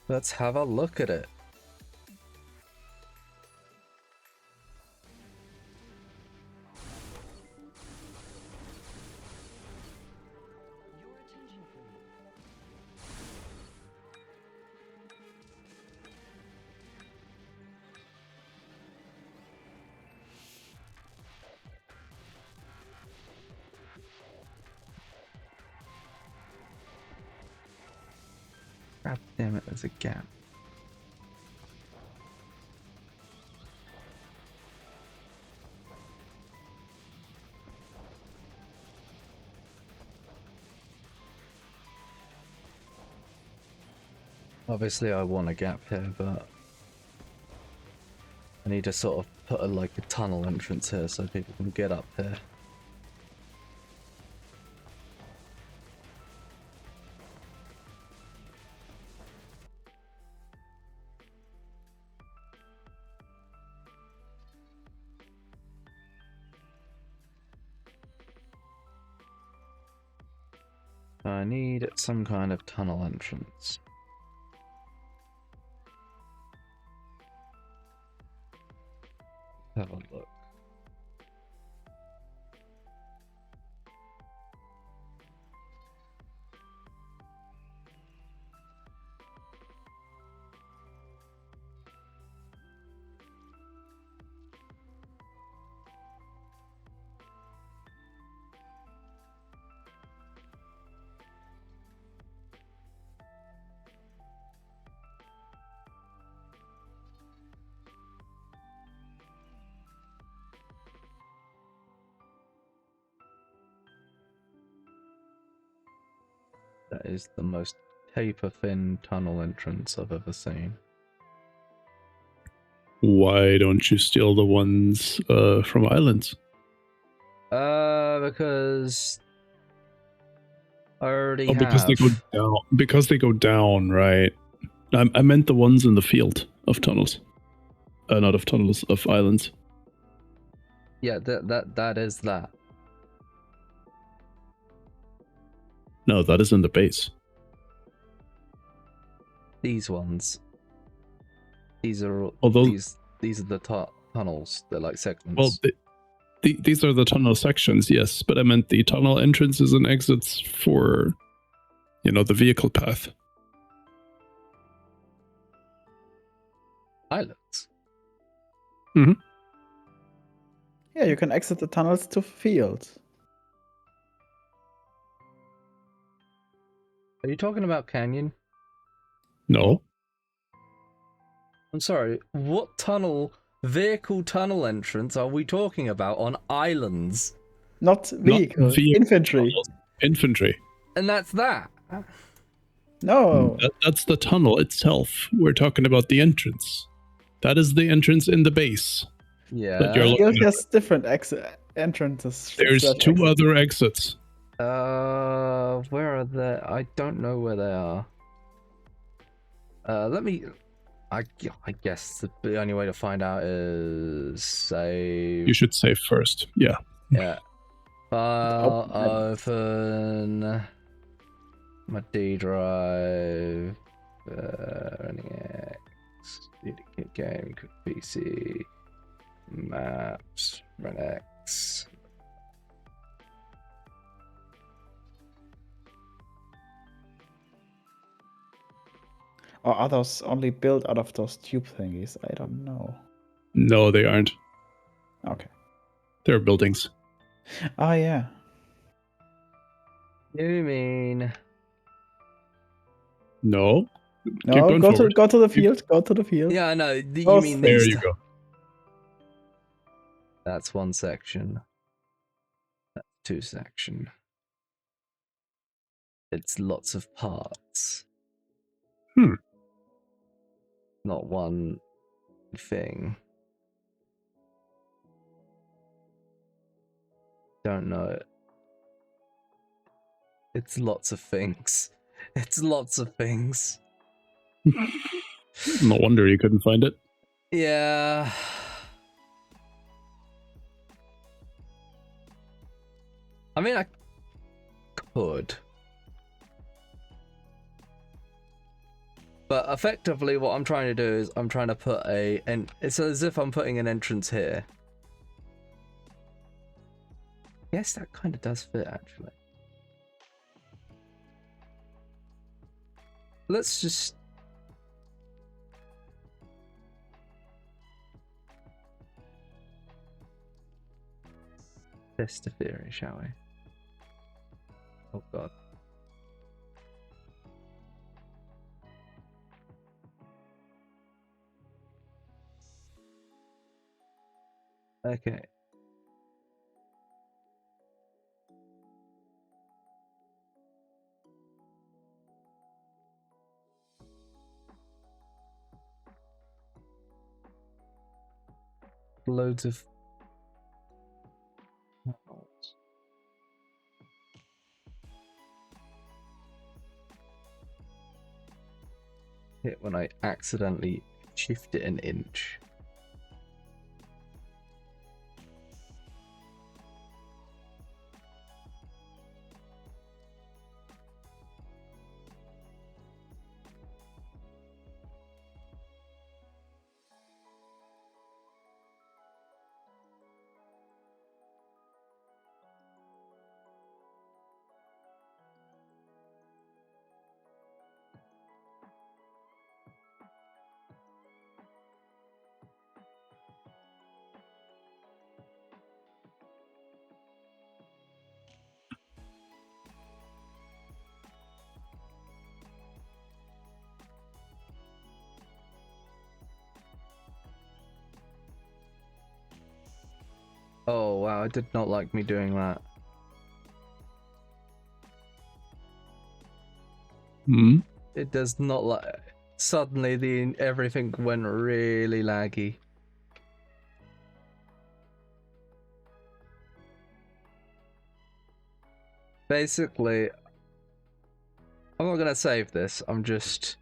Let's have a look at it. God damn it, there's a gap. Obviously I want a gap here, but I need to sort of put like a tunnel entrance here so people can get up here. I need some kind of tunnel entrance. Have a look. That is the most paper-thin tunnel entrance I've ever seen. Why don't you steal the ones from islands? Because I already have. Because they go down. Because they go down, right? I meant the ones in the field of tunnels, not of tunnels, of islands. Yeah, that is that. No, that is in the base. These ones. These are these are the tunnels. They're like segments. Well, these are the tunnel sections, yes, but I meant the tunnel entrances and exits for, the vehicle path. Islands. Mm-hmm. Yeah, you can exit the tunnels to fields. Are you talking about Canyon? No. I'm sorry, what vehicle tunnel entrance are we talking about on islands? Not vehicle, infantry. Infantry. And that's that? No. That's the tunnel itself. We're talking about the entrance. That is the entrance in the base. Yeah. That you're looking Field has different entrances. There's two other exits. Where are they? I don't know where they are. I guess the only way to find out is save. You should save first. Yeah. Yeah. File, open my D drive. Renegade X game, PC, maps, Renex. Or are those only built out of those tube thingies? I don't know. No, they aren't. Okay. They're buildings. Oh, yeah. You mean... No. No, go to the field. Go to the field. Yeah, I know. You mean there these. you go. That's one section. That's two section. It's lots of parts. Not one thing. Don't know it. It's lots of things. It's lots of things. No wonder you couldn't find it. Yeah. I mean, I could. But effectively, what I'm trying to do is I'm trying to put it's as if I'm putting an entrance here. Yes, that kind of does fit, actually. Let's just... test the theory, shall we? Oh, God. Okay. Loads of... hit when I accidentally shift it an inch. Oh wow, I did not like me doing that. Hmm? It does not like... Suddenly everything went really laggy. Basically, I'm not gonna save this, I'm just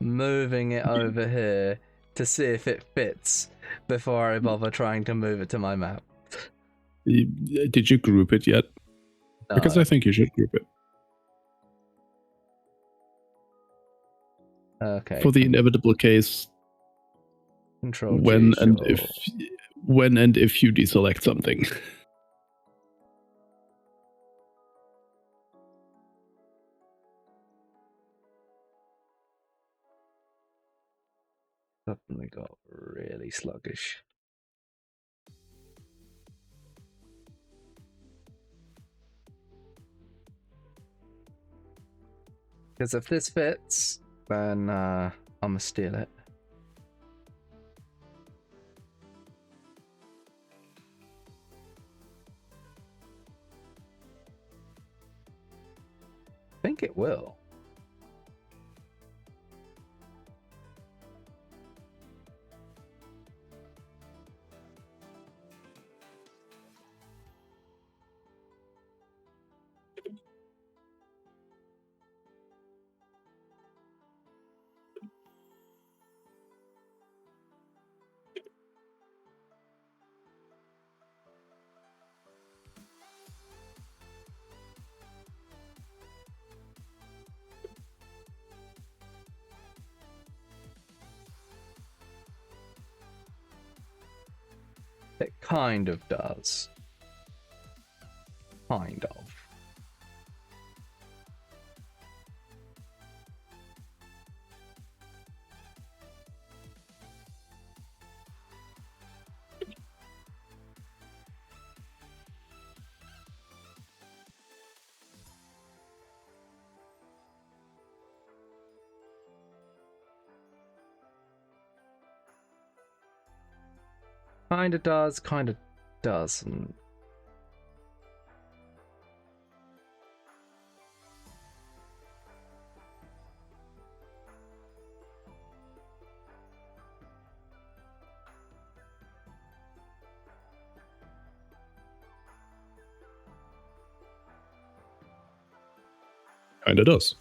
moving it over here to see if it fits before I bother trying to move it to my map. Did you group it yet? No. Because I think you should group it. Okay. For the inevitable case, Control when G, and sure. if you deselect something. Suddenly got really sluggish. Because if this fits, then I'm gonna steal it. I think it will. It kind of does. Kind of. Kinda does, kinda doesn't. Kinda does.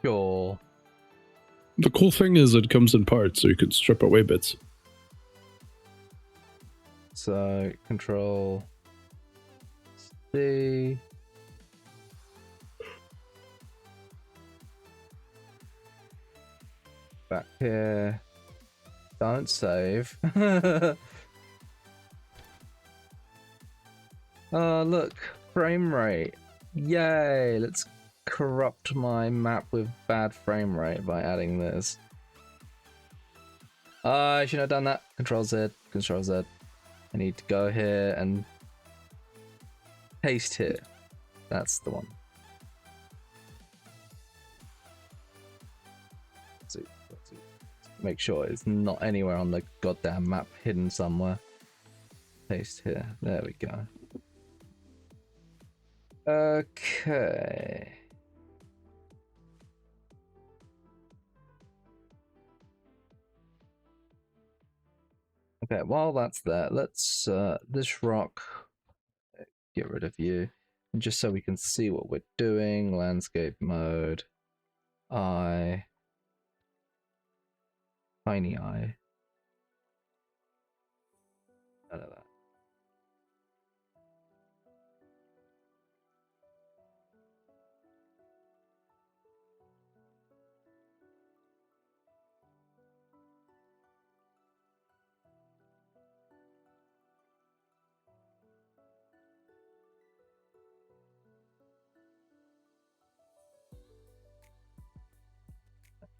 Sure. The cool thing is it comes in parts, so you can strip away bits. So Control C. Back here. Don't save. Oh, look, frame rate. Yay, let's corrupt my map with bad frame rate by adding this. I shouldn't have done that. Control Z, Control Z. I need to go here and paste here. That's the one. So, make sure it's not anywhere on the goddamn map, hidden somewhere. Paste here. There we go. Okay. Okay, while that's there, let's this rock, get rid of you, and just so we can see what we're doing. Landscape mode, eye, tiny eye. None of that.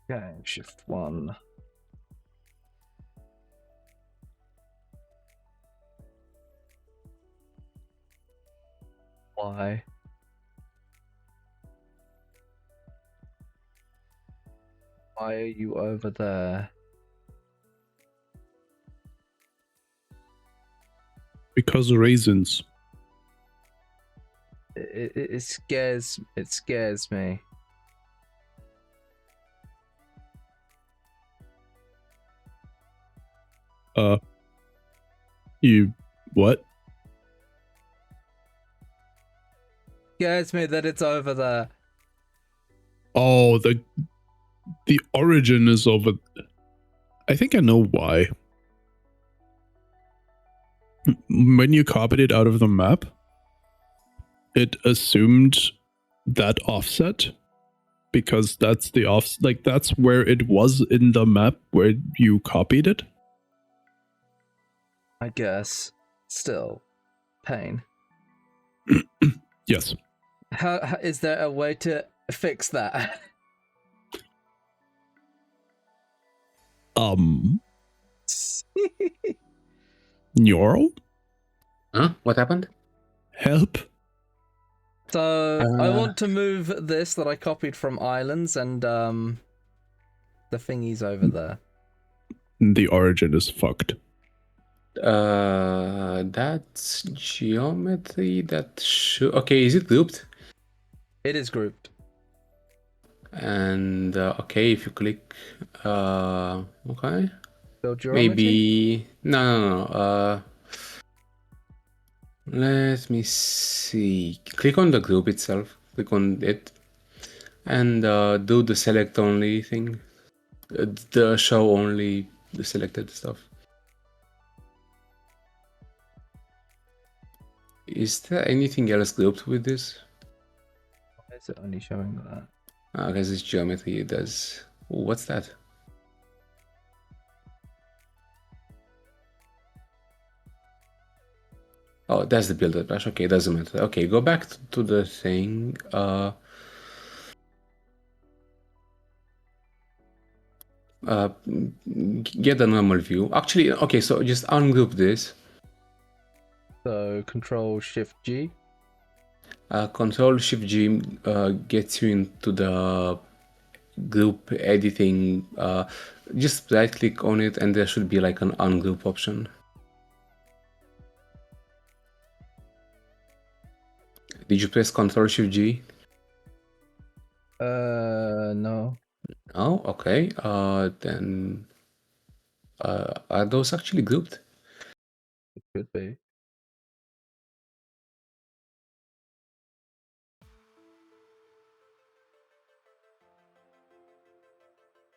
Okay, shift 1. Why? Why are you over there? Because raisins. It scares me. You what? Scares me that it's over there. Oh, the origin is over. I think I know why. When you copied it out of the map, it assumed that offset because that's the like that's where it was in the map where you copied it. I guess. Still, pain. Yes. How is there a way to fix that? Neural? Huh? What happened? Help? So I want to move this that I copied from Islands and the thingy's over there. The origin is fucked. That's geometry. That should. Okay, is it grouped? It is grouped. And okay, if you click, okay, Build geometry? maybe no. Let me see. Click on the group itself. Click on it, and do the select only thing. The show only the selected stuff. Is there anything else grouped with this? Why is it only showing that? Because it's geometry. It does. Ooh, what's that? Oh, that's the builder brush. Okay, doesn't matter. Okay, go back to the thing. Get a normal view. Actually, okay, so just ungroup this. So Control Shift G. Control Shift G gets you into the group editing. Just right click on it and there should be like an ungroup option. Did you press Control Shift G? No. Oh, okay. Then are those actually grouped? It could be.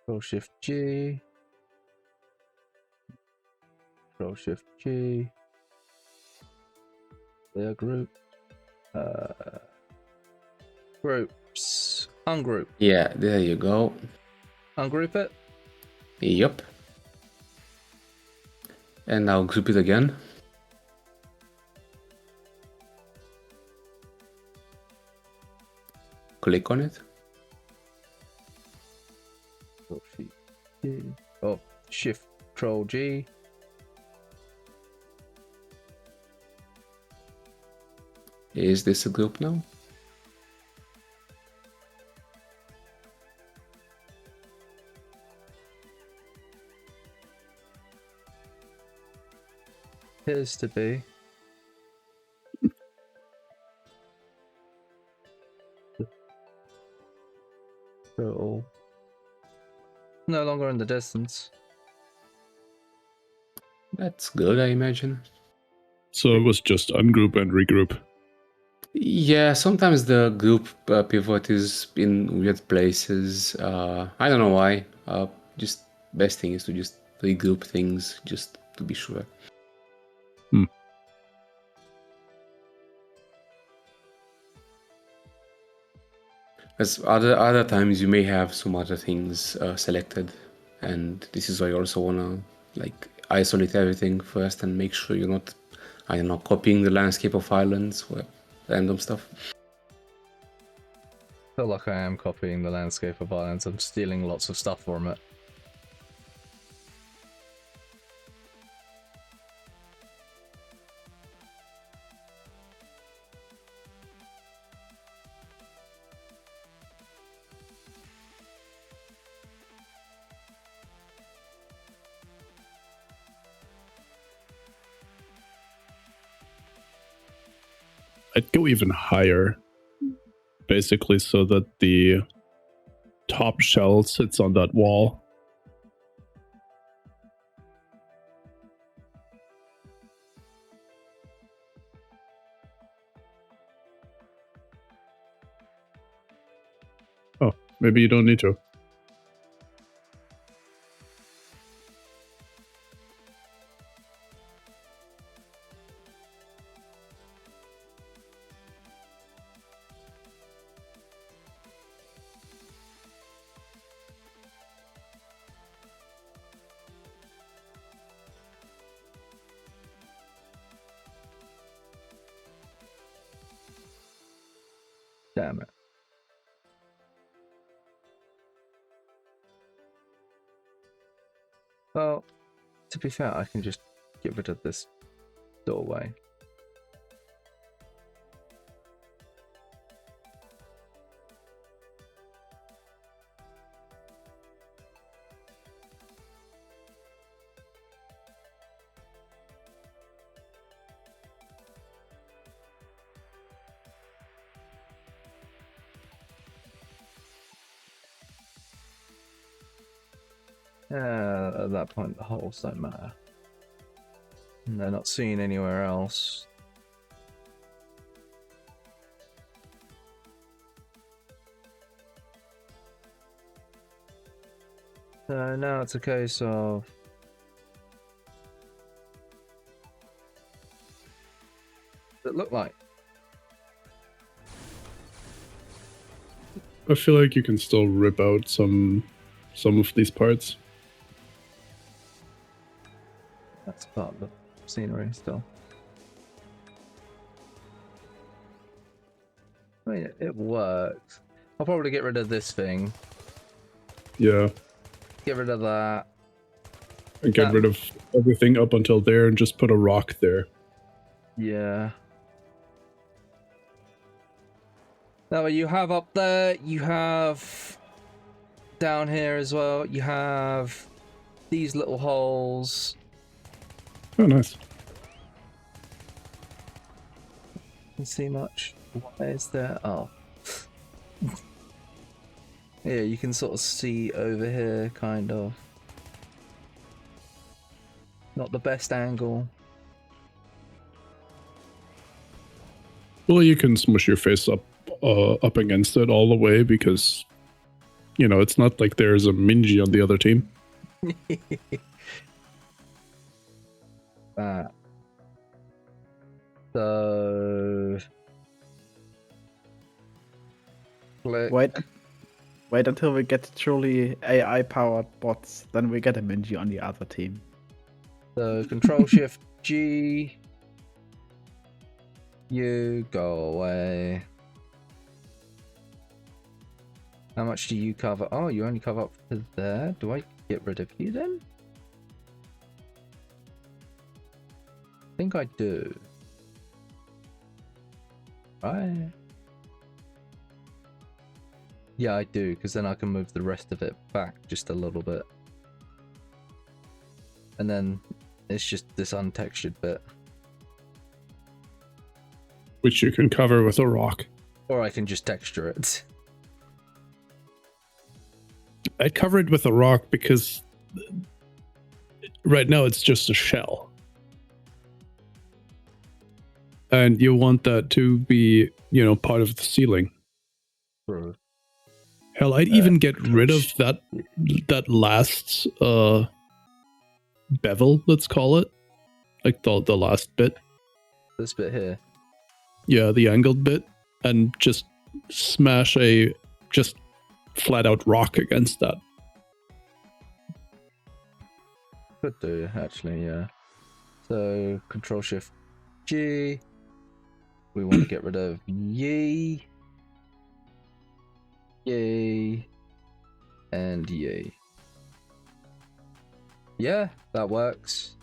Control Shift G. Control Shift G. Player group. Groups. Ungroup. Yeah, there you go. Ungroup it. Yup. And now group it again. Click on it. Oh, Shift Control G. Is this a group now? Appears to be. Total. No longer in the distance. That's good, I imagine. So it was just ungroup and regroup. Yeah, sometimes the group pivot is in weird places. I don't know why. Just best thing is to just regroup things just to be sure. As other times you may have some other things selected, and this is why you also wanna like isolate everything first and make sure you're not, I don't know, copying the landscape of islands or random stuff. I feel like I am copying the landscape of islands. I'm stealing lots of stuff from it. I'd go even higher, basically, so that the top shell sits on that wall. Oh, maybe you don't need to. Damn it. Well, to be fair, I can just get rid of this doorway. At that point, the holes don't matter. And they're not seen anywhere else. So now it's a case of what does it look like? I feel like you can still rip out some of these parts. That's part of the scenery still. I mean, it works. I'll probably get rid of this thing. Yeah. Get rid of that. And get rid of everything up until there and just put a rock there. Yeah. Now what you have up there, you have down here as well, you have these little holes. Oh, nice. Can see much? What is there? Oh. Yeah, you can sort of see over here, kind of. Not the best angle. Well, you can smush your face up against it all the way because, you know, it's not like there's a Minji on the other team. That. So Click. Wait until we get truly AI-powered bots. Then we get a Minji on the other team. So Control Shift G. You go away. How much do you cover? Oh, you only cover up to there. Do I get rid of you then? I think I do. Right. Yeah, I do, because then I can move the rest of it back just a little bit. And then it's just this untextured bit. Which you can cover with a rock. Or I can just texture it. I'd cover it with a rock because right now it's just a shell. And you want that to be, you know, part of the ceiling. True. Hell, I'd even get rid of that last bevel, let's call it. Like the last bit. This bit here. Yeah, the angled bit. And just smash a just flat out rock against that. Could do, actually, yeah. So, Control Shift G. We want to get rid of ye. Yay. And yay. Yeah, that works.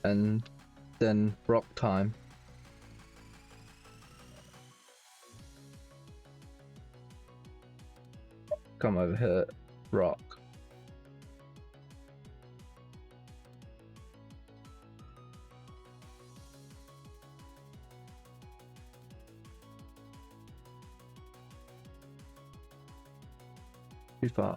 And then rock time. Come over here, rock. Too far.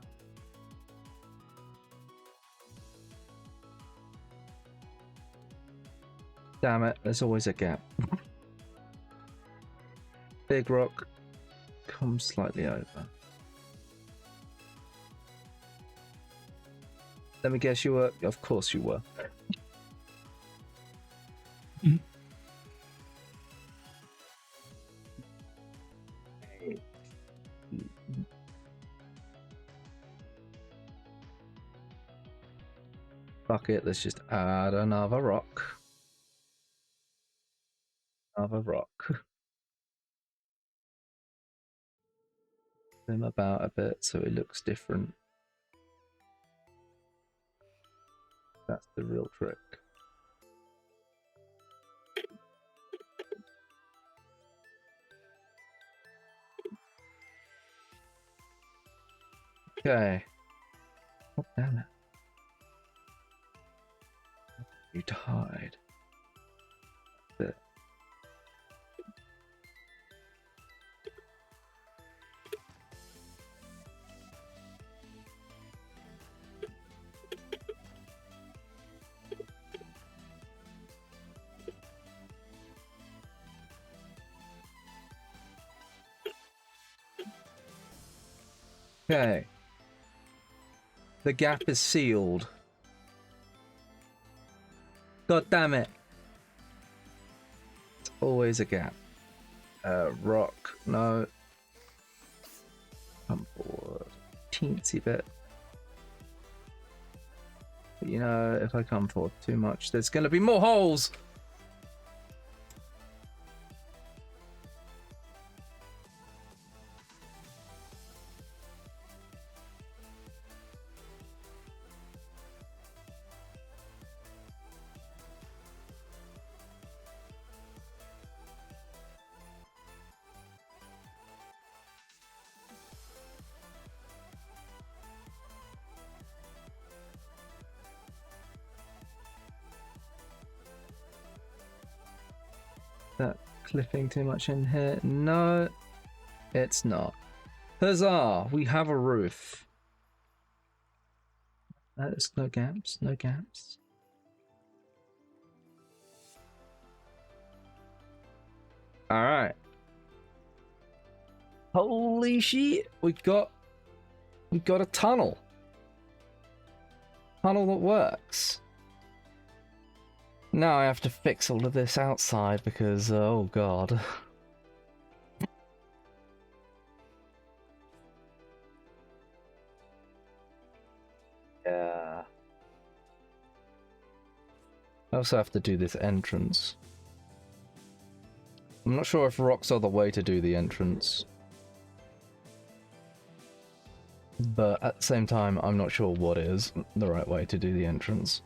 Damn it, there's always a gap. Big rock comes slightly over. Let me guess, you were. Of course you were. Fuck it, let's just add another rock. Another rock. Them about a bit so it looks different. That's the real trick. Okay. Oh, damn it. You to hide. Bit. Okay. The gap is sealed. God damn it. It's always a gap. Rock. No. Come forward. Teensy bit. But you know, if I come forward too much, there's going to be more holes. That clipping too much in here? No, it's not. Huzzah! We have a roof. There's no gaps, no gaps. Alright. Holy shit! We got a tunnel. Tunnel that works. Now I have to fix all of this outside because, oh god. I also have to do this entrance. I'm not sure if rocks are the way to do the entrance. But at the same time, I'm not sure what is the right way to do the entrance.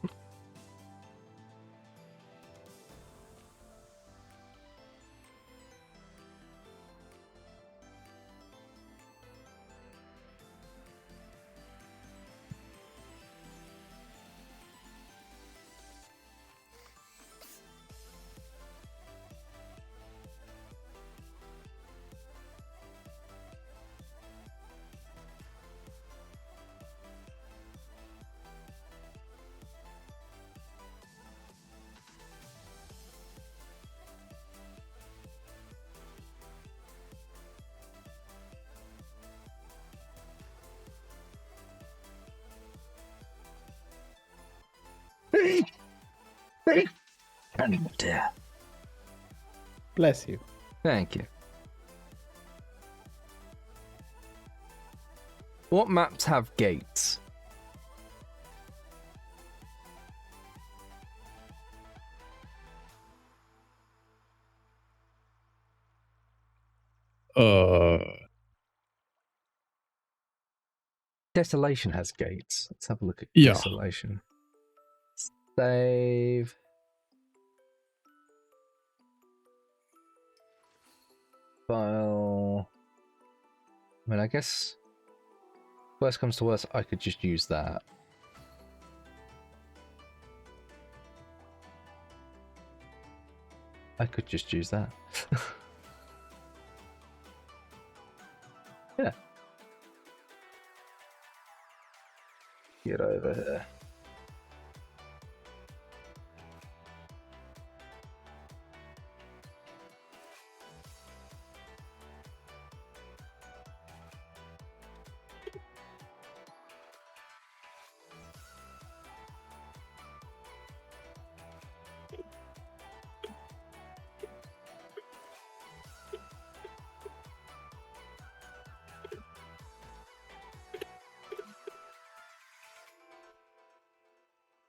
Bless you. Thank you. What maps have gates? Desolation has gates. Let's have a look at Desolation. Save. File. I mean, I guess worst comes to worst, I could just use that. I could just use that. Yeah. Get over here.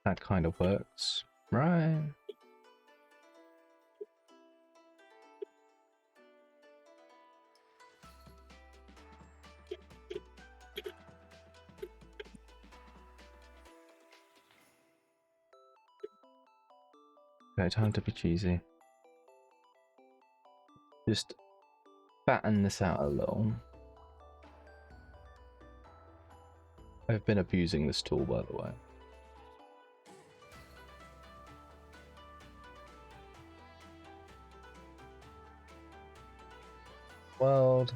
That kind of works, right? Okay, time to be cheesy. Just fatten this out a little. I've been abusing this tool, by the way. World.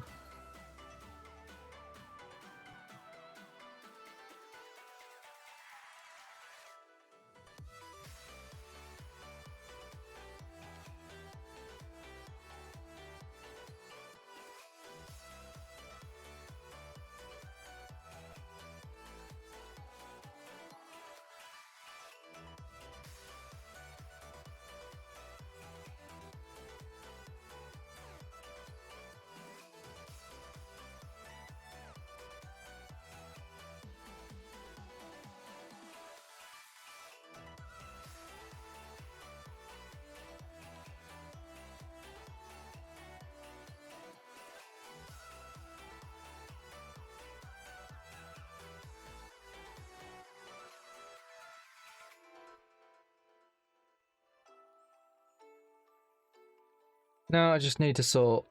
Now I just need to sort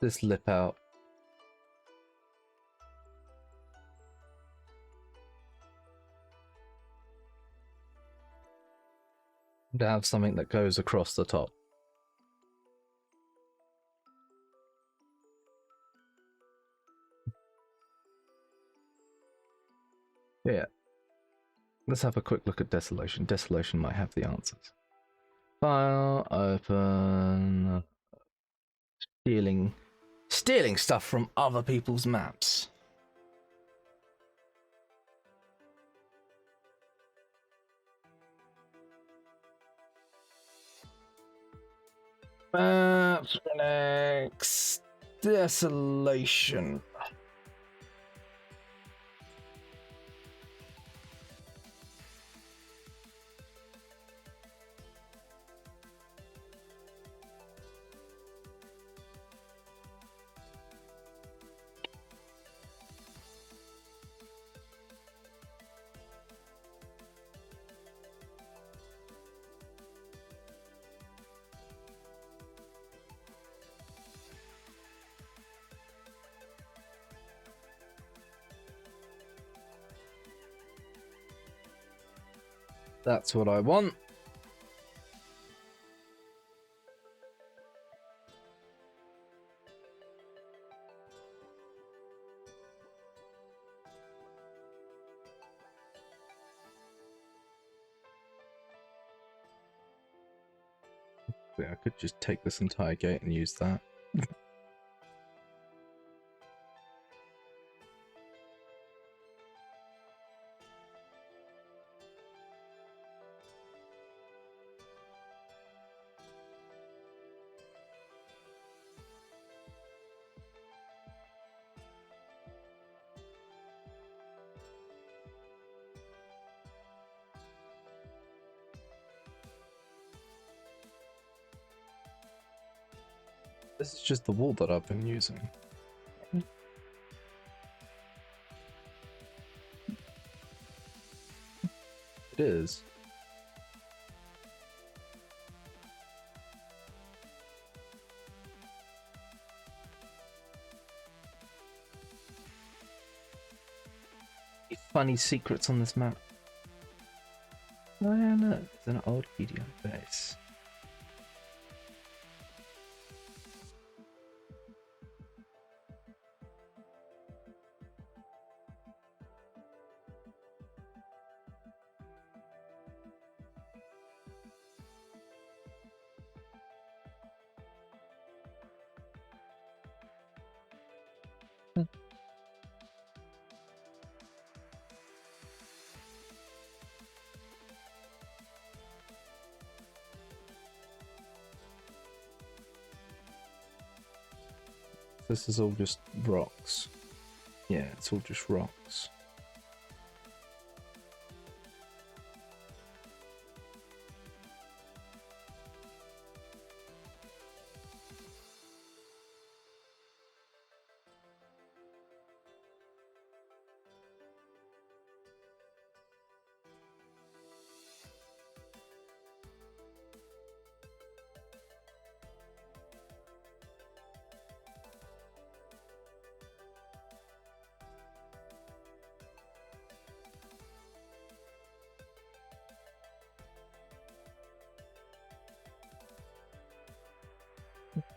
this lip out. To have something that goes across the top. Yeah. Let's have a quick look at Desolation. Desolation might have the answers. File, open. Stealing stuff from other people's maps. Maps, next. Desolation. That's what I want. I could just take this entire gate and use that. This is just the wall that I've been using. It is. Funny secrets on this map. Oh yeah, look, there's an old video base. This is all just rocks. Yeah, it's all just rocks.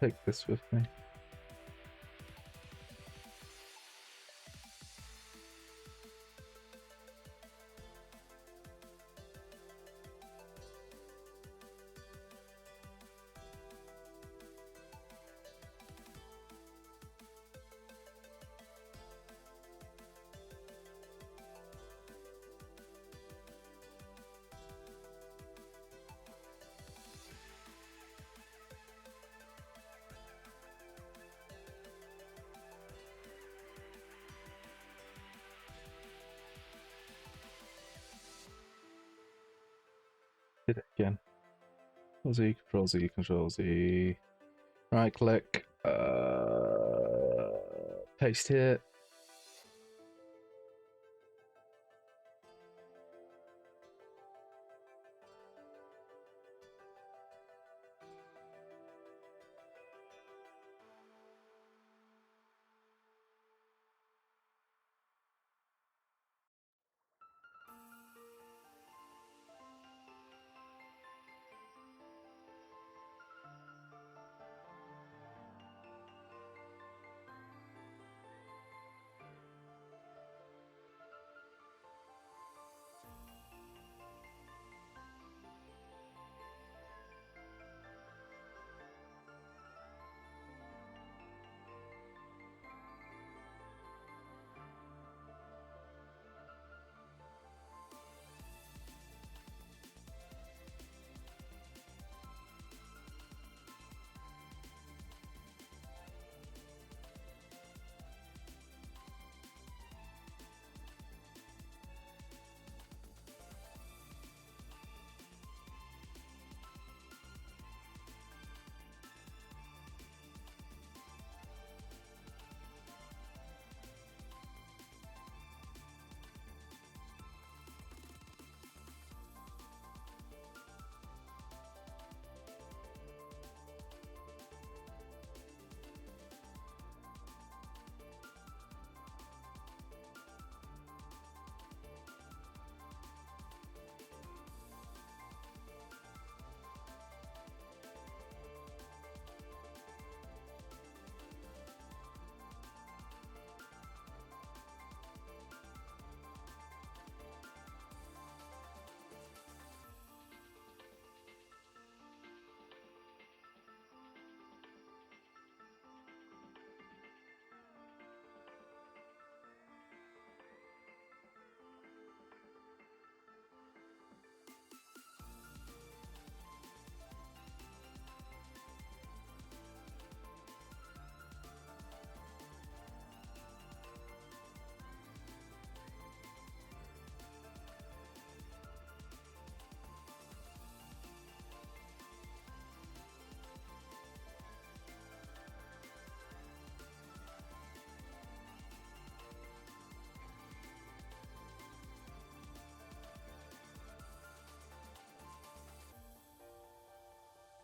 Take this with me. Did it again. Control Z, Control Z, Control Z. Right click. Paste here.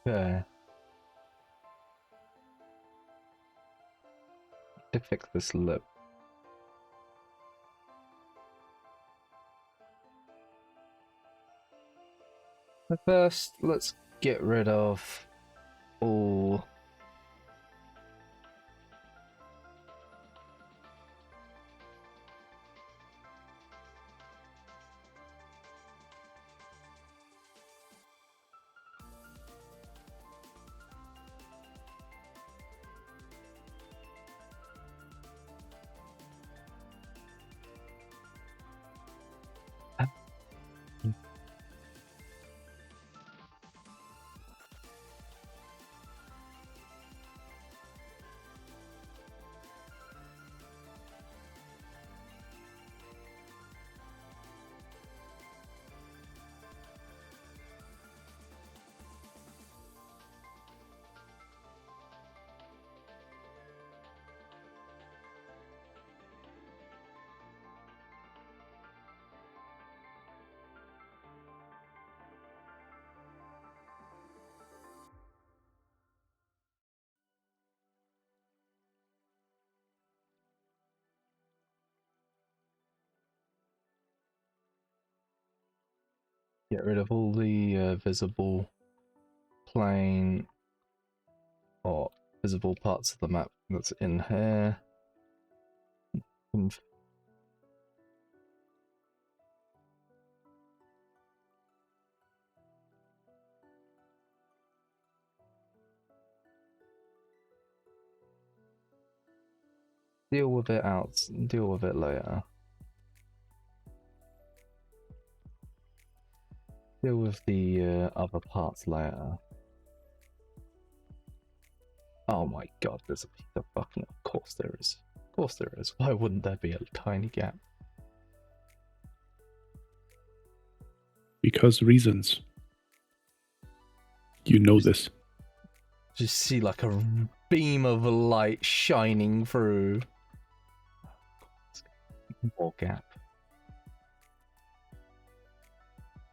Okay. To fix this lip. But first, let's get rid of all. Get rid of all the visible plane or visible parts of the map that's in here. Deal with it out. Deal with it later. Deal with the other parts later. Oh my god, there's a piece of fucking. Of course there is. Of course there is. Why wouldn't there be a tiny gap? Because reasons. You know this. Just see like a beam of light shining through. More gap.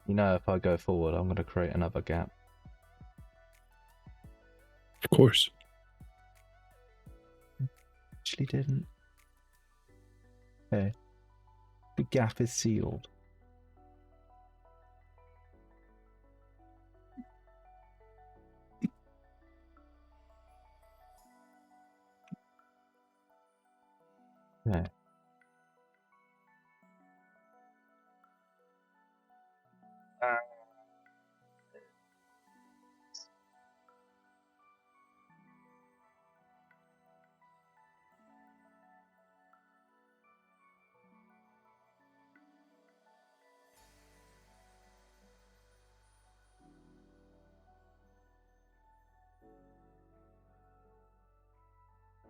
You know, if I go forward, I'm going to create another gap. Of course. Actually didn't. Okay. The gap is sealed. Okay.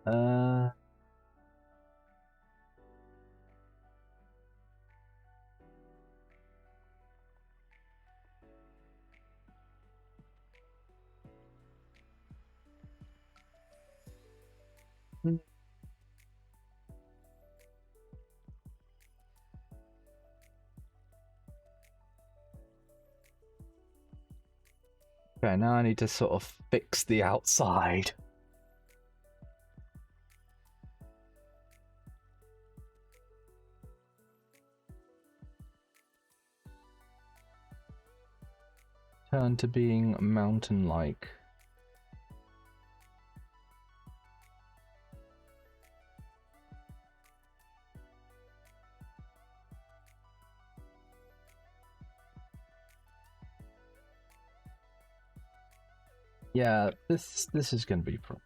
Uh, okay, now I need to sort of fix the outside. Turn to being mountain-like. Yeah, this is going to be a problem.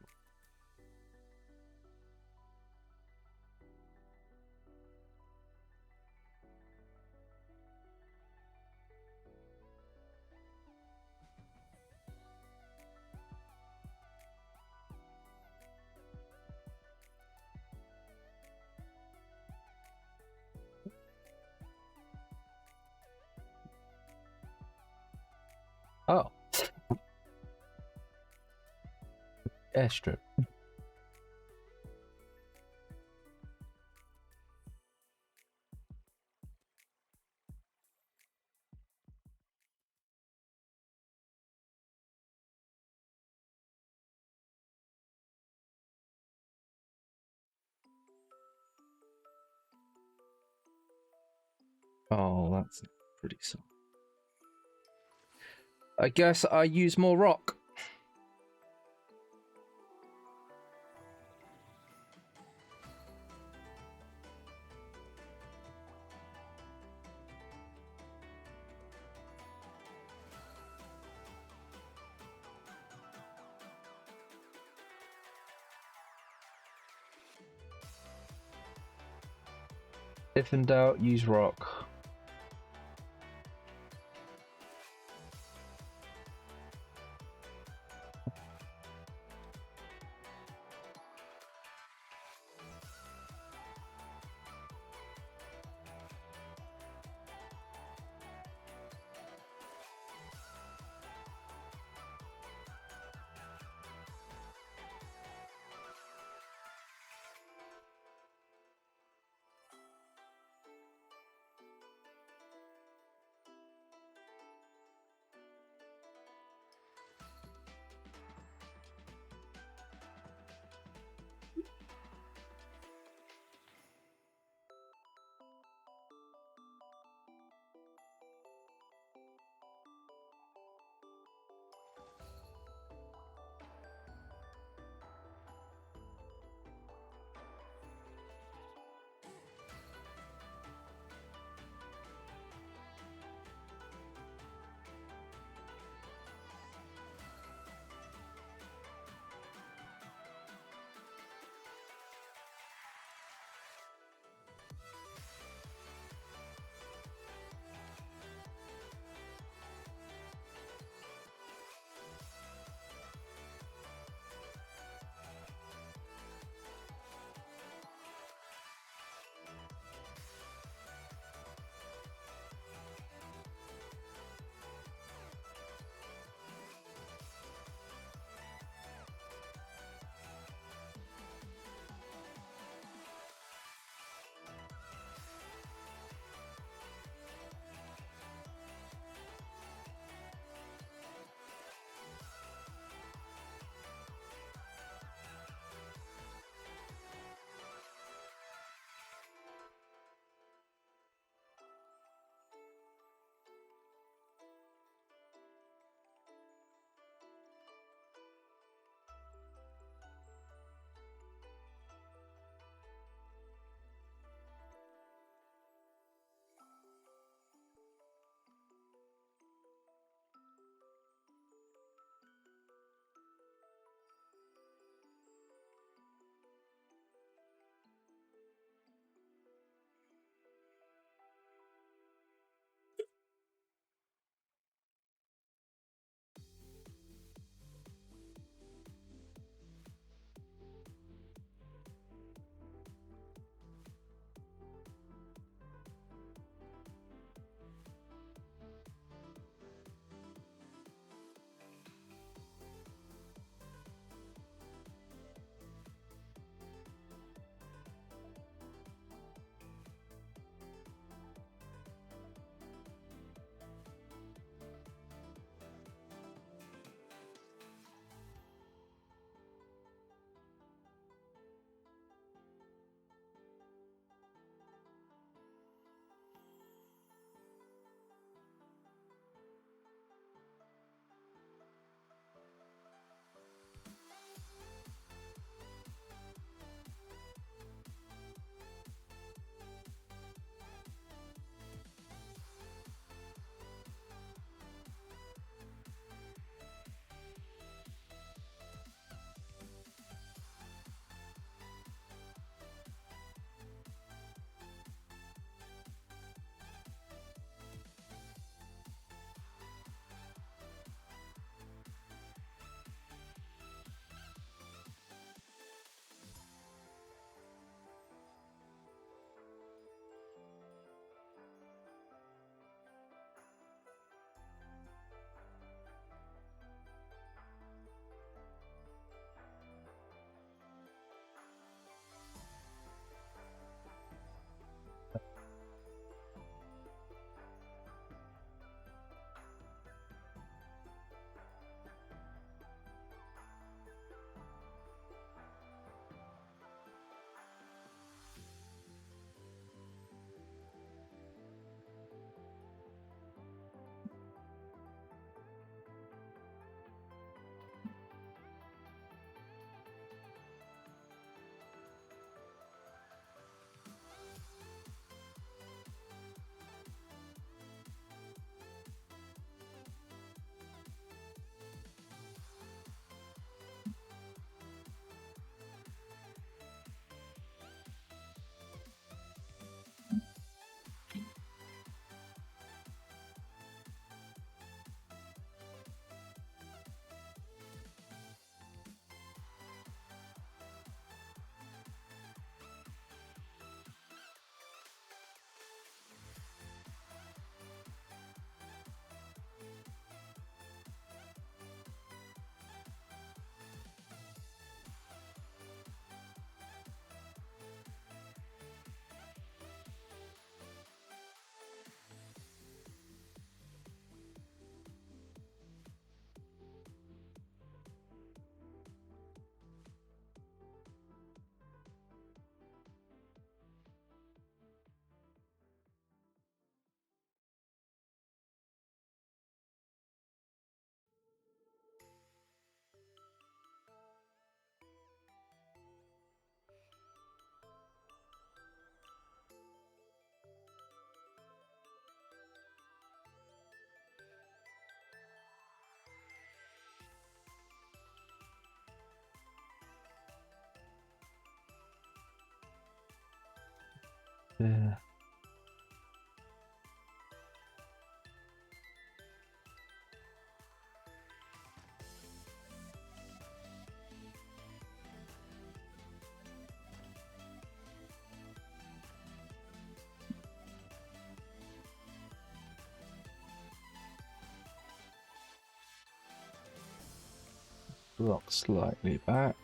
Oh. Airstrip. Oh, that's pretty soft. I guess I use more rock. If in doubt, use rock. Yeah. Rock slightly back.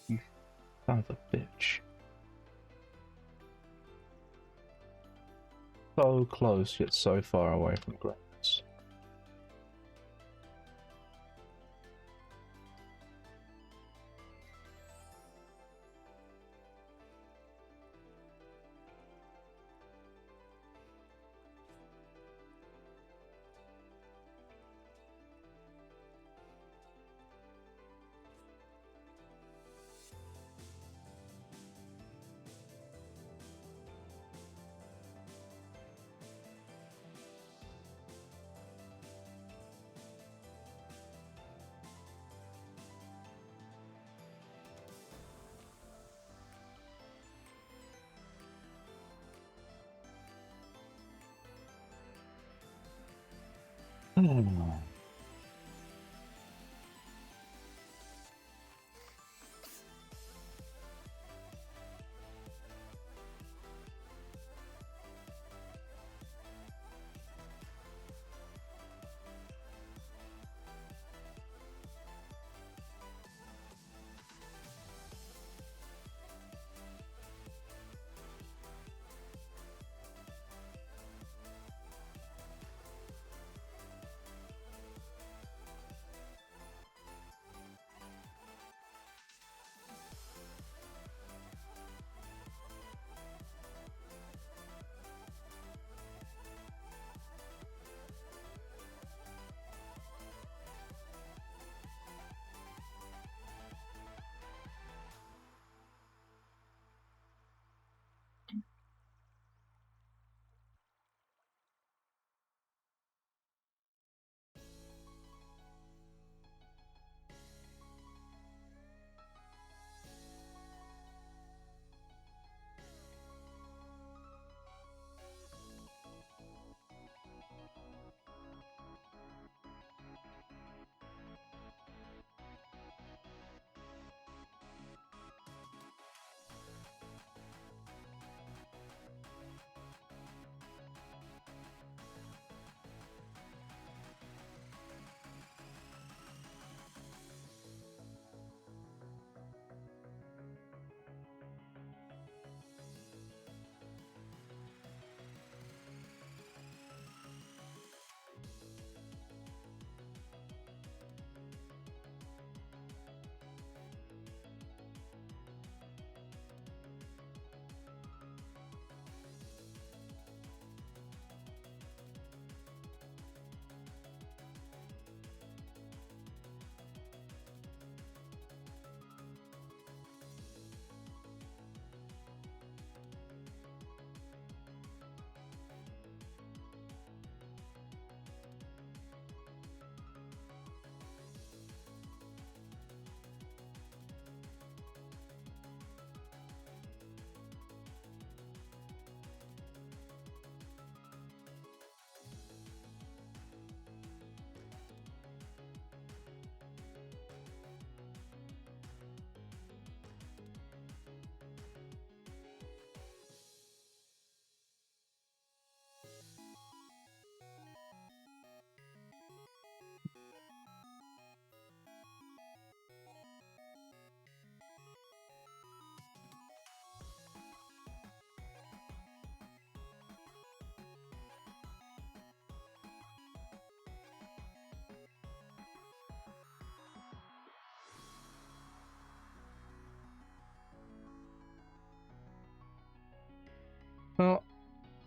You son of a bitch. So close, yet so far away from greatness.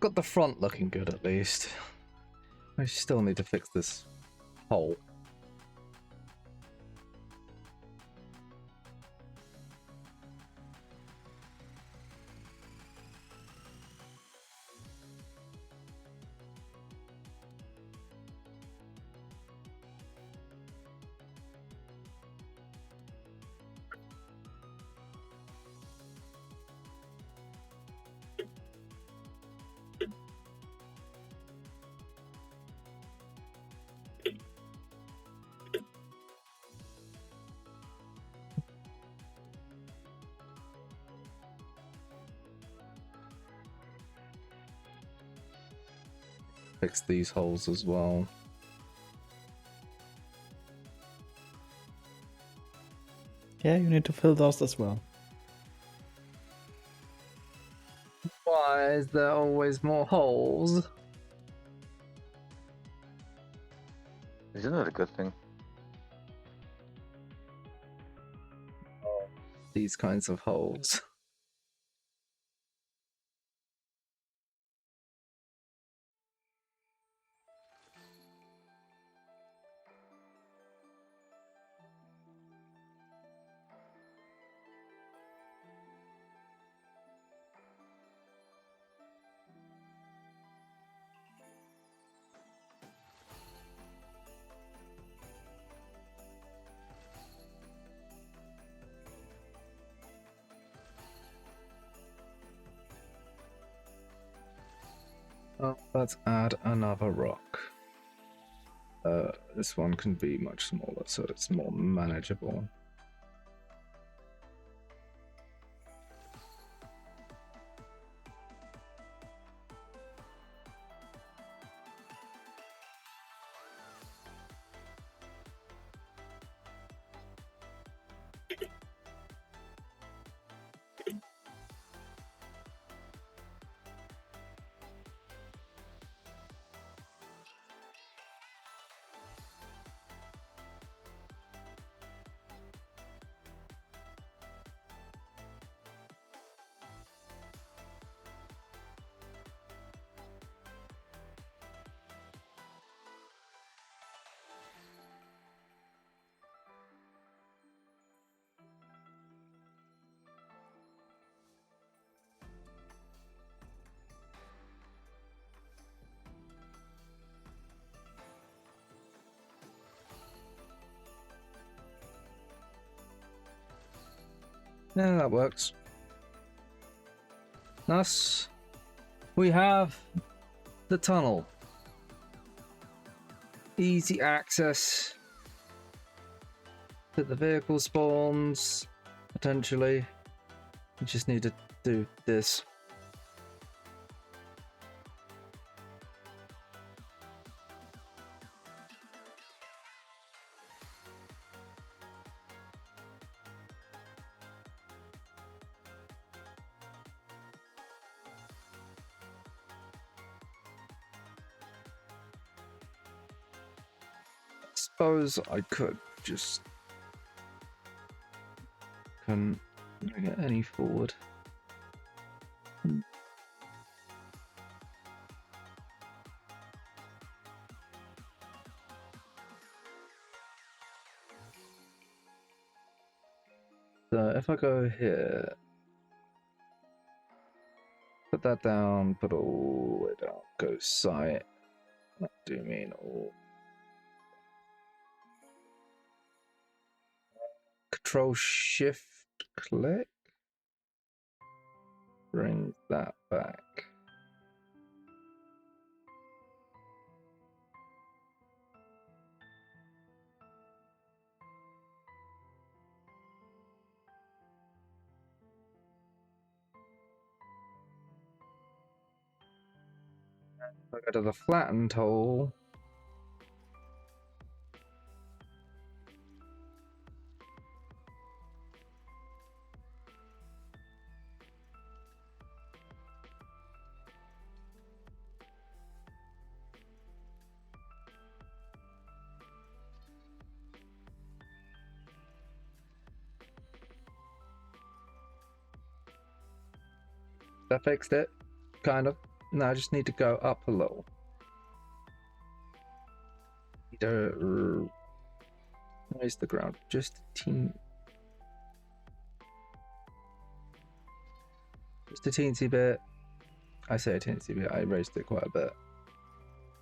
got the front looking good at least. I still need to fix this hole. Fix these holes as well. Yeah, you need to fill those as well. Why is there always more holes? Isn't that a good thing? These kinds of holes. Oh, let's add another rock. This one can be much smaller, so it's more manageable. Yeah, that works. Thus, we have the tunnel. Easy access to the vehicle spawns, potentially. We just need to do this. Suppose I could just can bring it any forward. So if I go here, put that down, put all the way down, go site. What do you mean all? Control Shift click. Bring that back. I go to the flattened hole. That fixed it, kind of. No, I just need to go up a little. Raise the ground just a teensy bit. I say a teensy bit, I raised it quite a bit.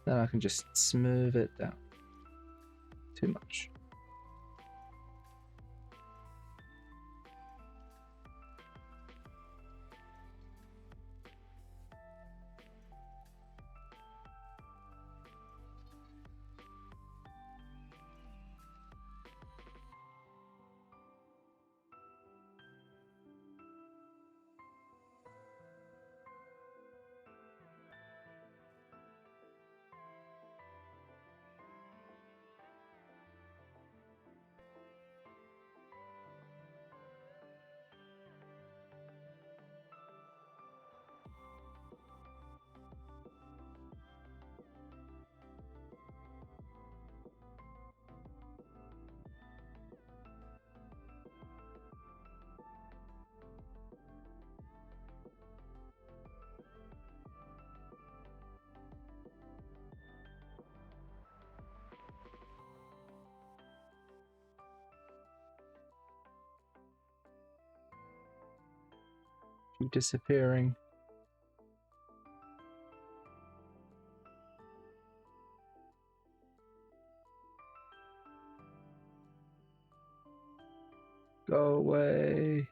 Then I can just smooth it down. Too much. You disappearing. Go away.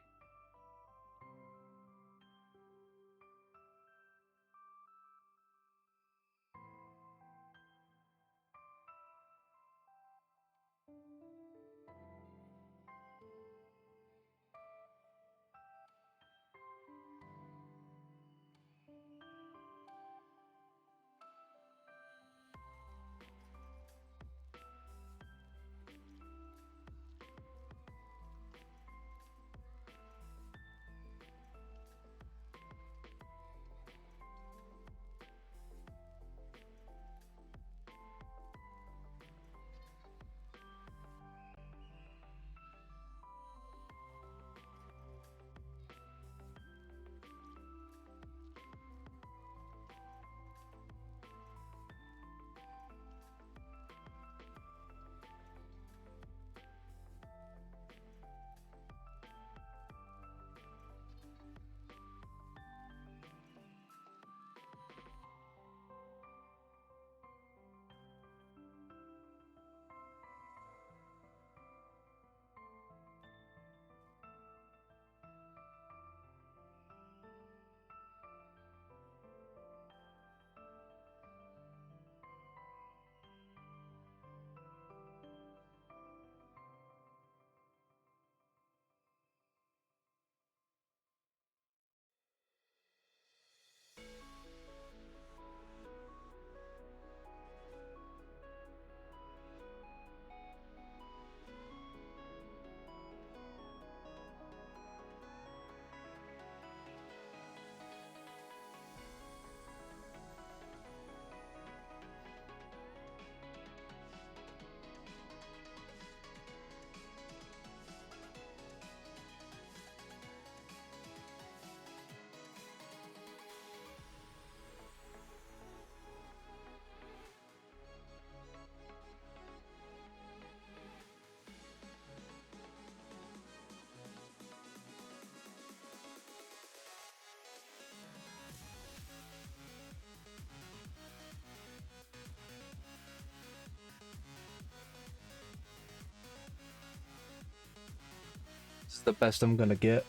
It's the best I'm gonna get.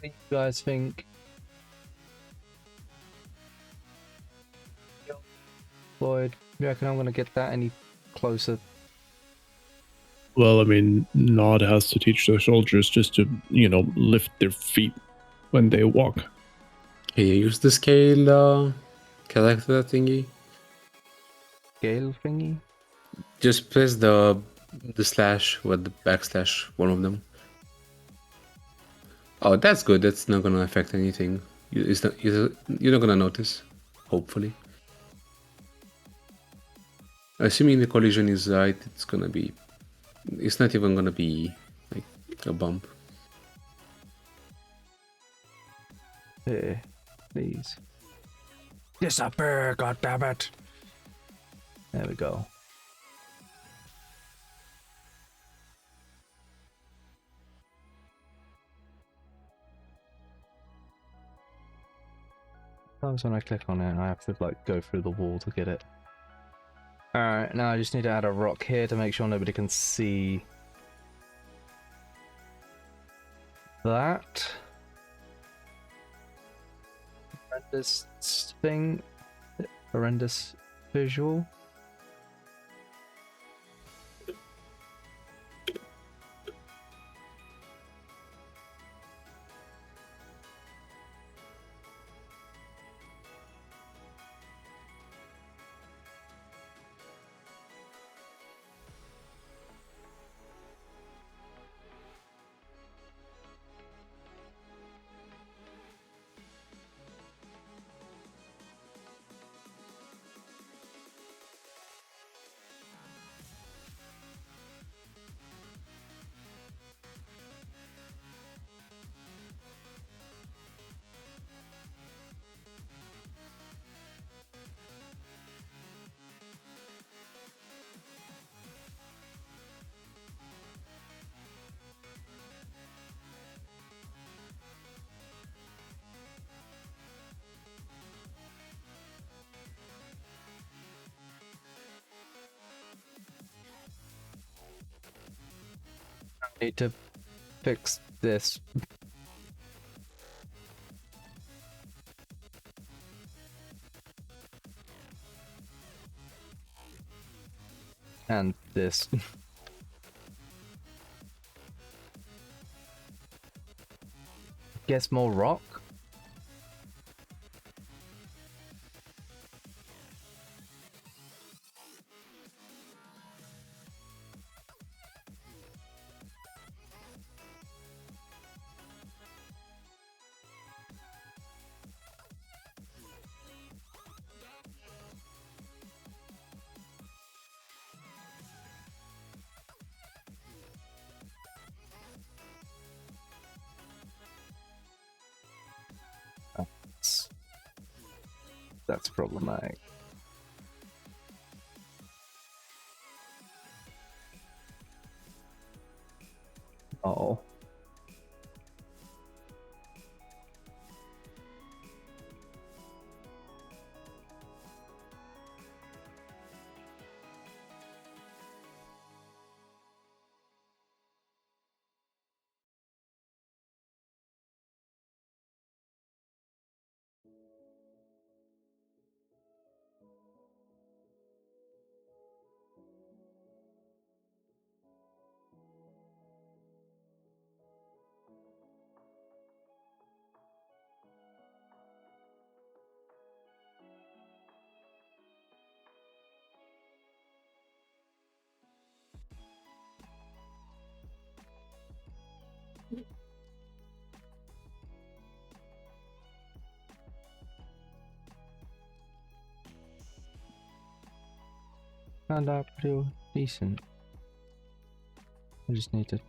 What do you guys think? Lloyd, you reckon I'm gonna get that any closer? Well, I mean, Nod has to teach the soldiers just to, lift their feet when they walk. Can you use the scale calculator thingy? Scale thingy? Just press the slash with the backslash, one of them. Oh, that's good. That's not gonna affect anything. You're not gonna notice, hopefully. Assuming the collision is right, it's gonna be It's not even gonna be like a bump. Here, please. Disappear, goddammit! There we go. Sometimes when I click on it, I have to like go through the wall to get it. Alright, now I just need to add a rock here to make sure nobody can see that. Horrendous thing. Horrendous visual. Need to fix this. And this. Guess more rock? That's problematic. Oh. Found out pretty decent. I just need to.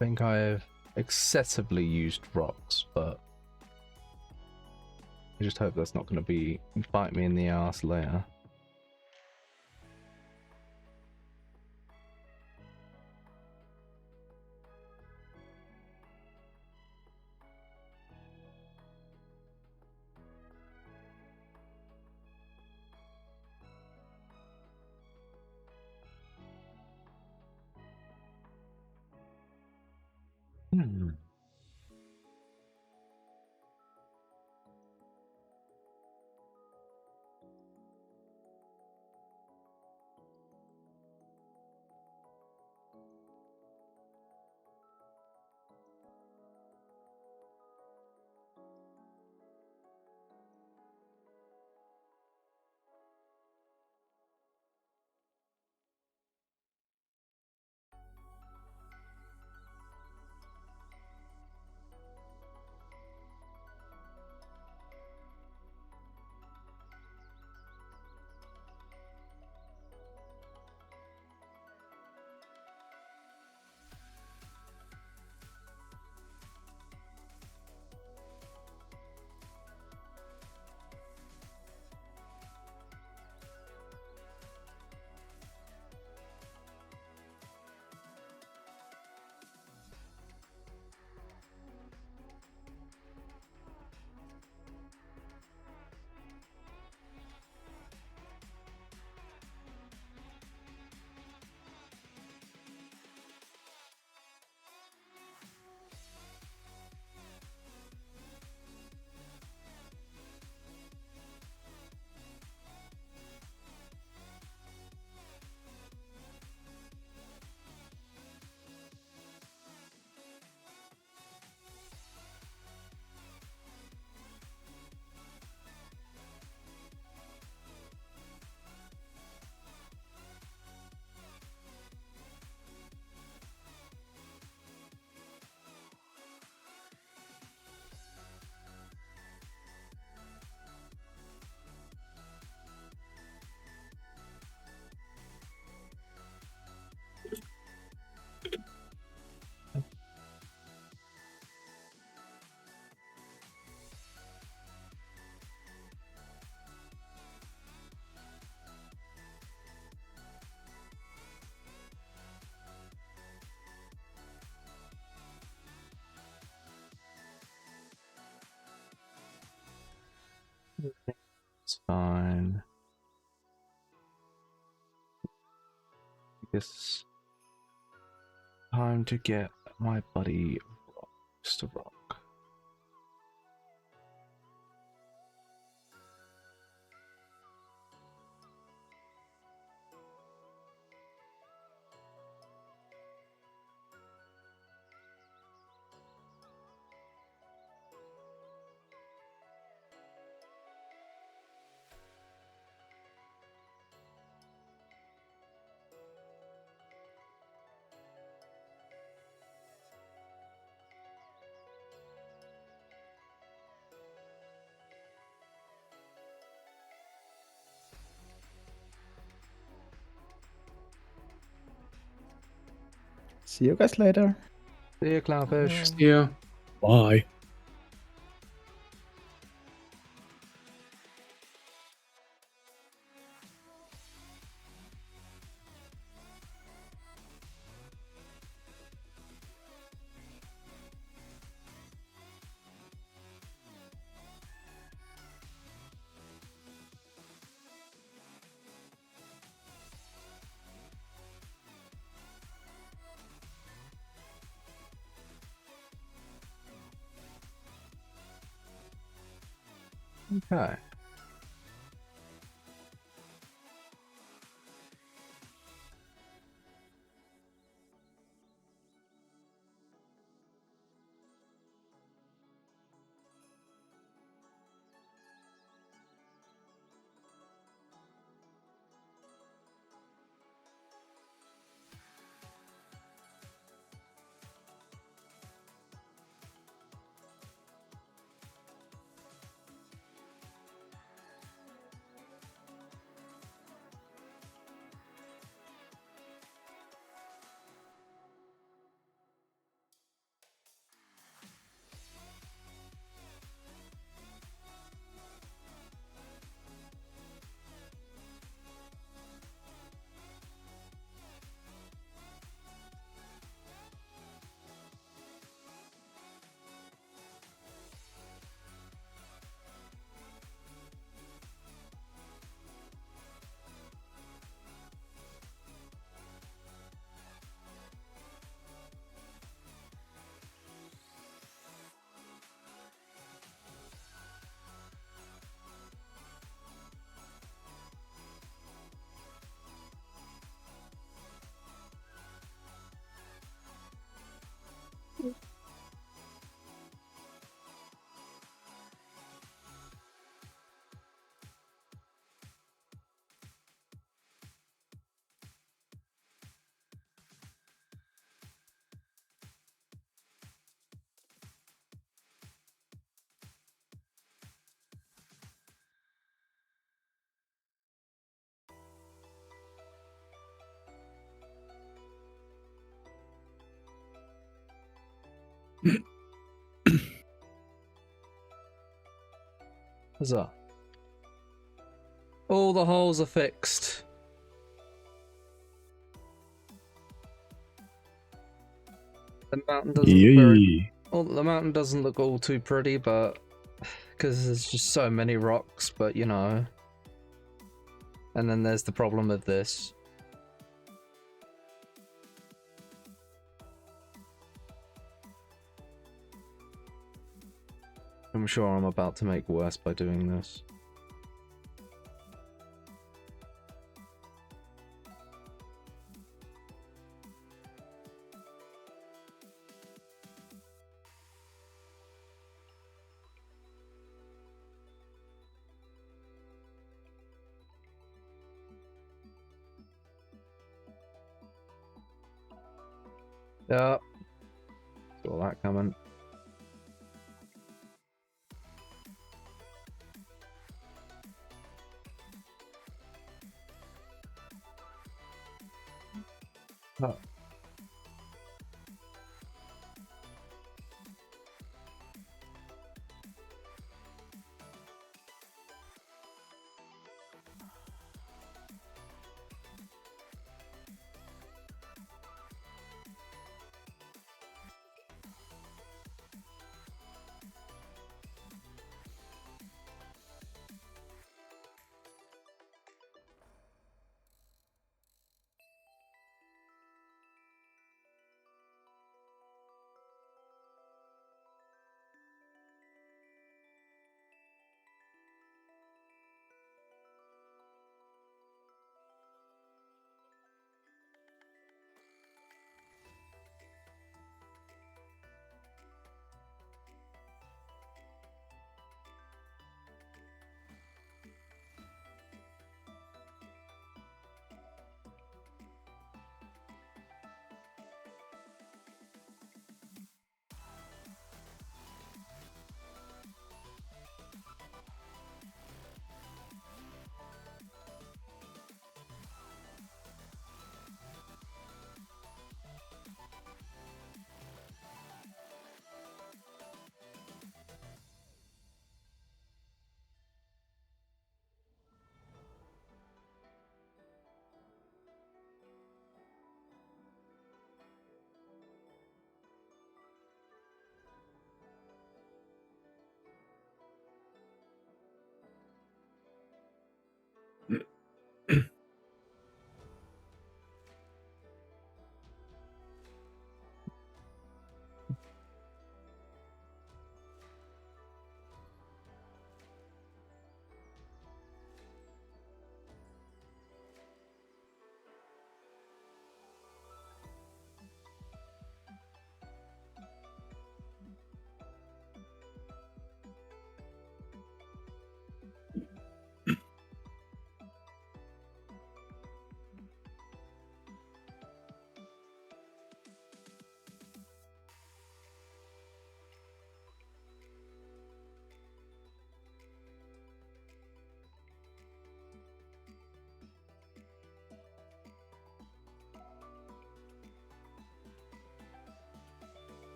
think I've excessively used rocks, but I just hope that's not going to bite me in the ass later. It's fine. I guess time to get my buddy Rocks to rock. See you guys later. See you, Clownfish. Yeah. Bye. Okay. Huzzah. All the holes are fixed. The mountain doesn't look very... Well, the mountain doesn't look all too pretty, but because there's just so many rocks, but you know. And then there's the problem of this. I'm sure I'm about to make worse by doing this. Yeah. Saw that coming. Oh.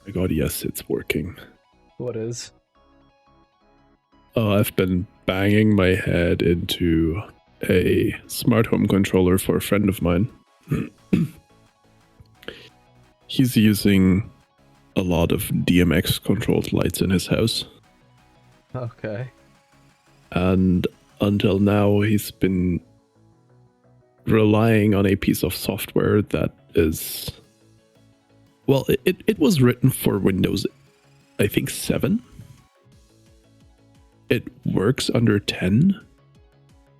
My god, yes, it's working. What is? I've been banging my head into a smart home controller for a friend of mine, He's using a lot of DMX controlled lights in his house. Okay. And until now, he's been relying on a piece of software that is... Well, it was written for Windows, I think 7. It works under 10.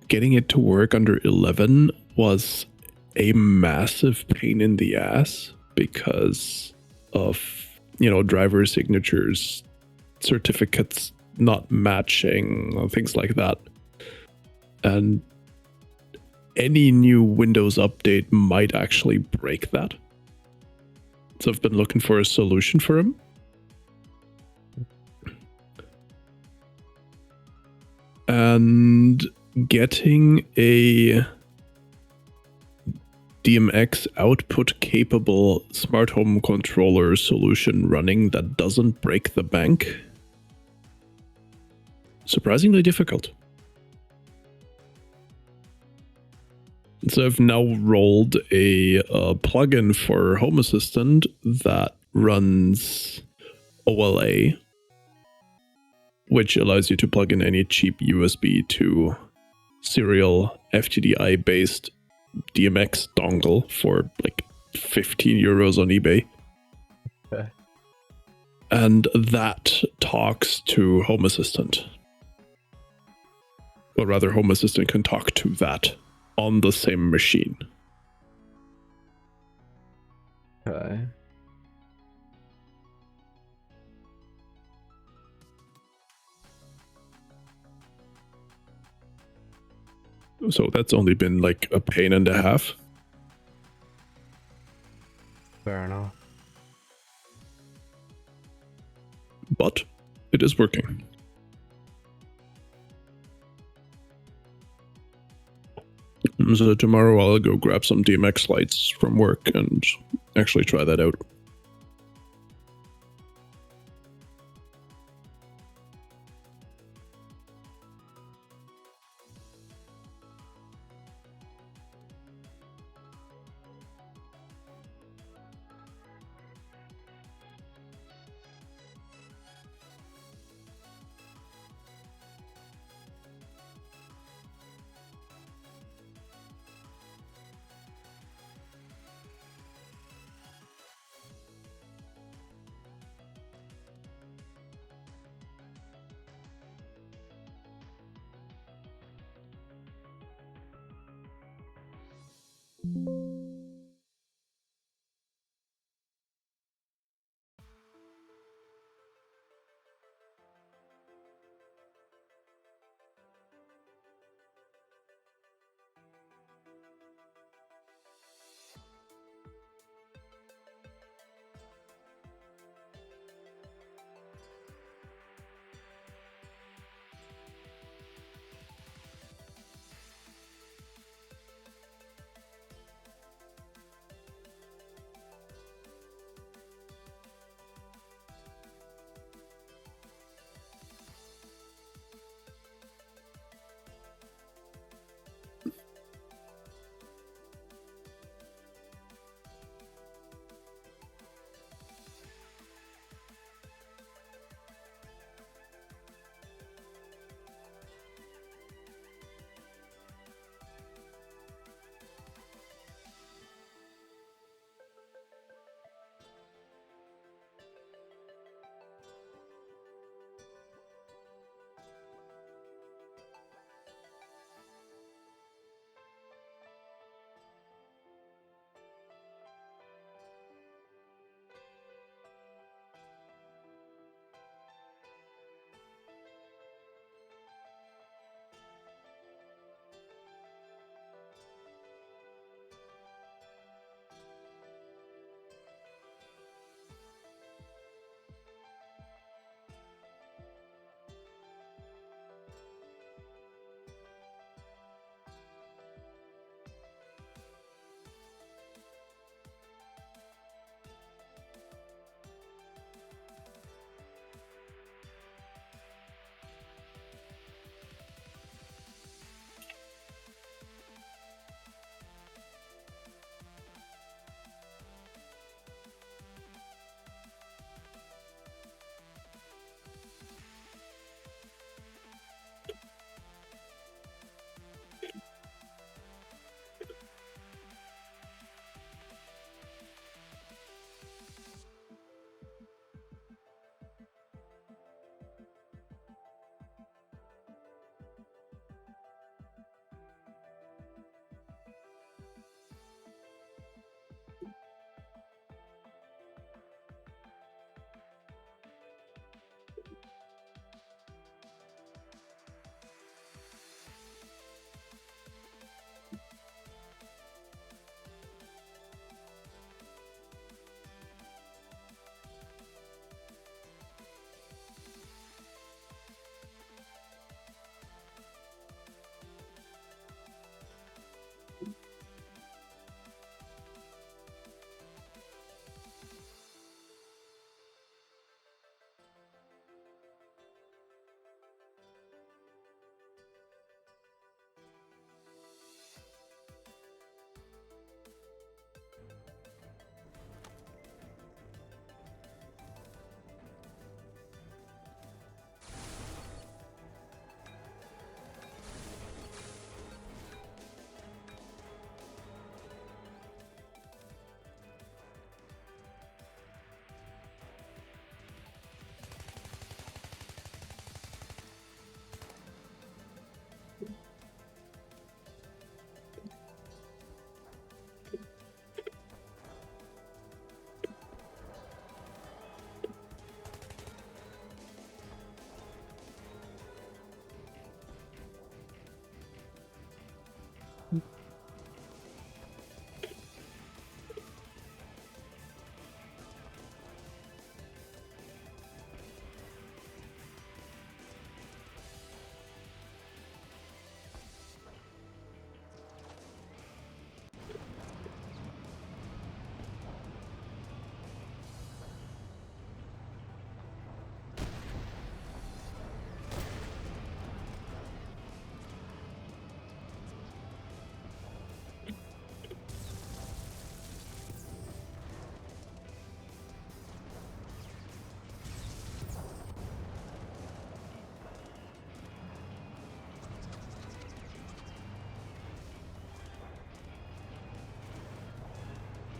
Getting it to work under 11 was a massive pain in the ass because of, driver signatures, certificates not matching, things like that. And any new Windows update might actually break that. So I've been looking for a solution for him. And getting a DMX output capable smart home controller solution running that doesn't break the bank, surprisingly difficult. So I've now rolled a plugin for Home Assistant that runs OLA, which allows you to plug in any cheap USB to serial FTDI based DMX dongle for like 15 euros on eBay. Okay. And that talks to Home Assistant. Or rather, Home Assistant can talk to that on the same machine. Okay. So that's only been like a pain and a half. Fair enough. But it is working. So tomorrow I'll go grab some DMX lights from work and actually try that out.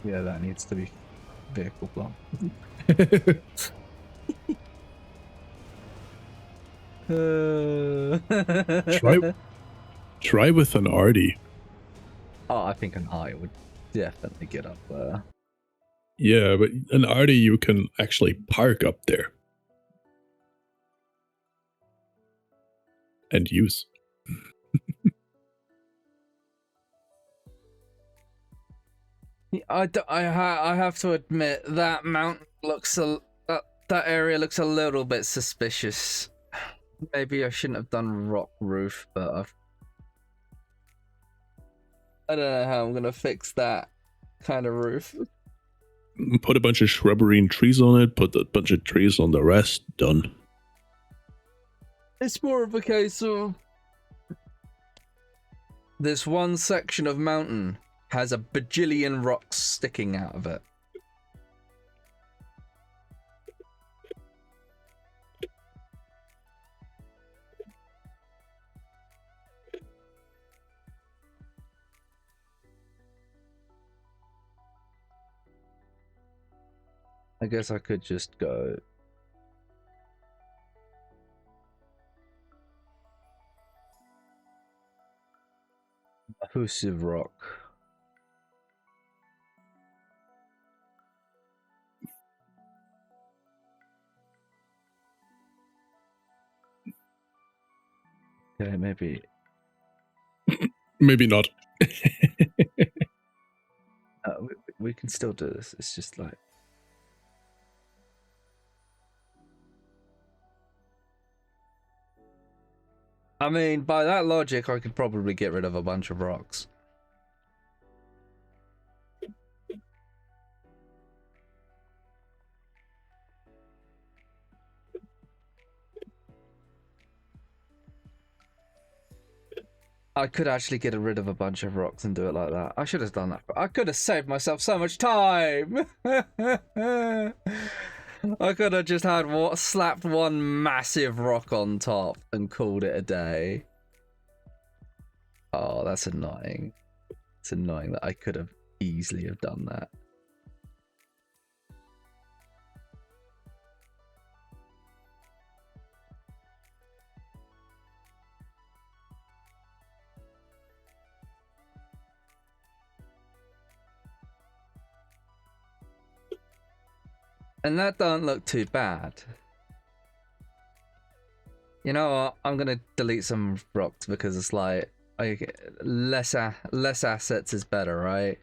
Yeah, that needs to be vehicle block. Try with an Artie. Oh, I think an Artie would definitely get up there. Yeah, but an Artie you can actually park up there. And use. I have to admit that mountain looks that area looks a little bit suspicious. Maybe I shouldn't have done rock roof, but I don't know how I'm gonna fix that kind of roof. Put a bunch of shrubbery and trees on it, put a bunch of trees on the rest, done. It's more of a case of this one section of mountain has a bajillion rocks sticking out of it. I guess I could just go Mahusive Rock. Okay, maybe. Maybe not. We can still do this. It's just like. I mean, by that logic, I could probably get rid of a bunch of rocks. I could actually get rid of a bunch of rocks and do it like that. I should have done that. I could have saved myself so much time. I could have just had slapped one massive rock on top and called it a day. Oh, that's annoying. It's annoying that I could have easily have done that. And that don't look too bad. You know what? I'm gonna delete some rocks because it's like less assets is better, right?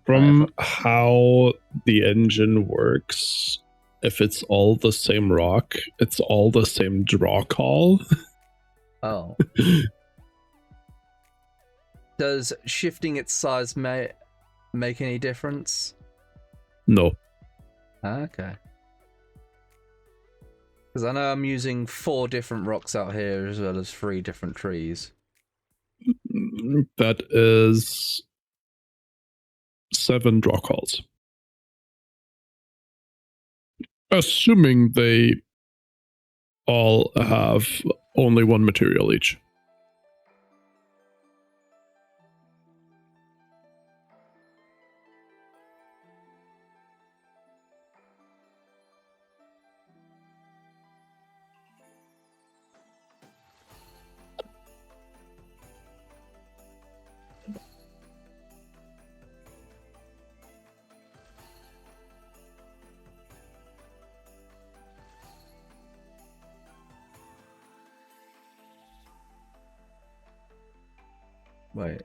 From how the engine works, if it's all the same rock, it's all the same draw call. Oh. Does shifting its size make any difference? No. Okay. Because I know I'm using 4 different rocks out here as well as 3 different trees. That is 7 draw calls. Assuming they all have only 1 material each. Wait.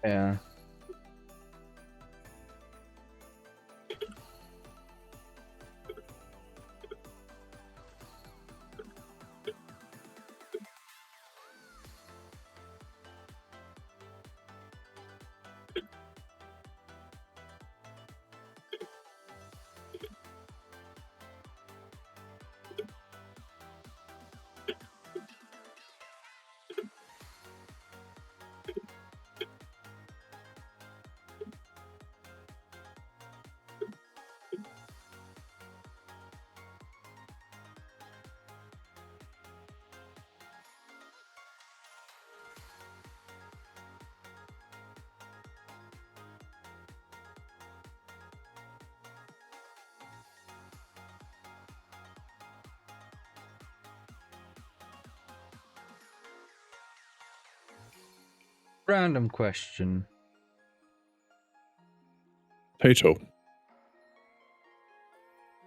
Yeah. Random question. Potato.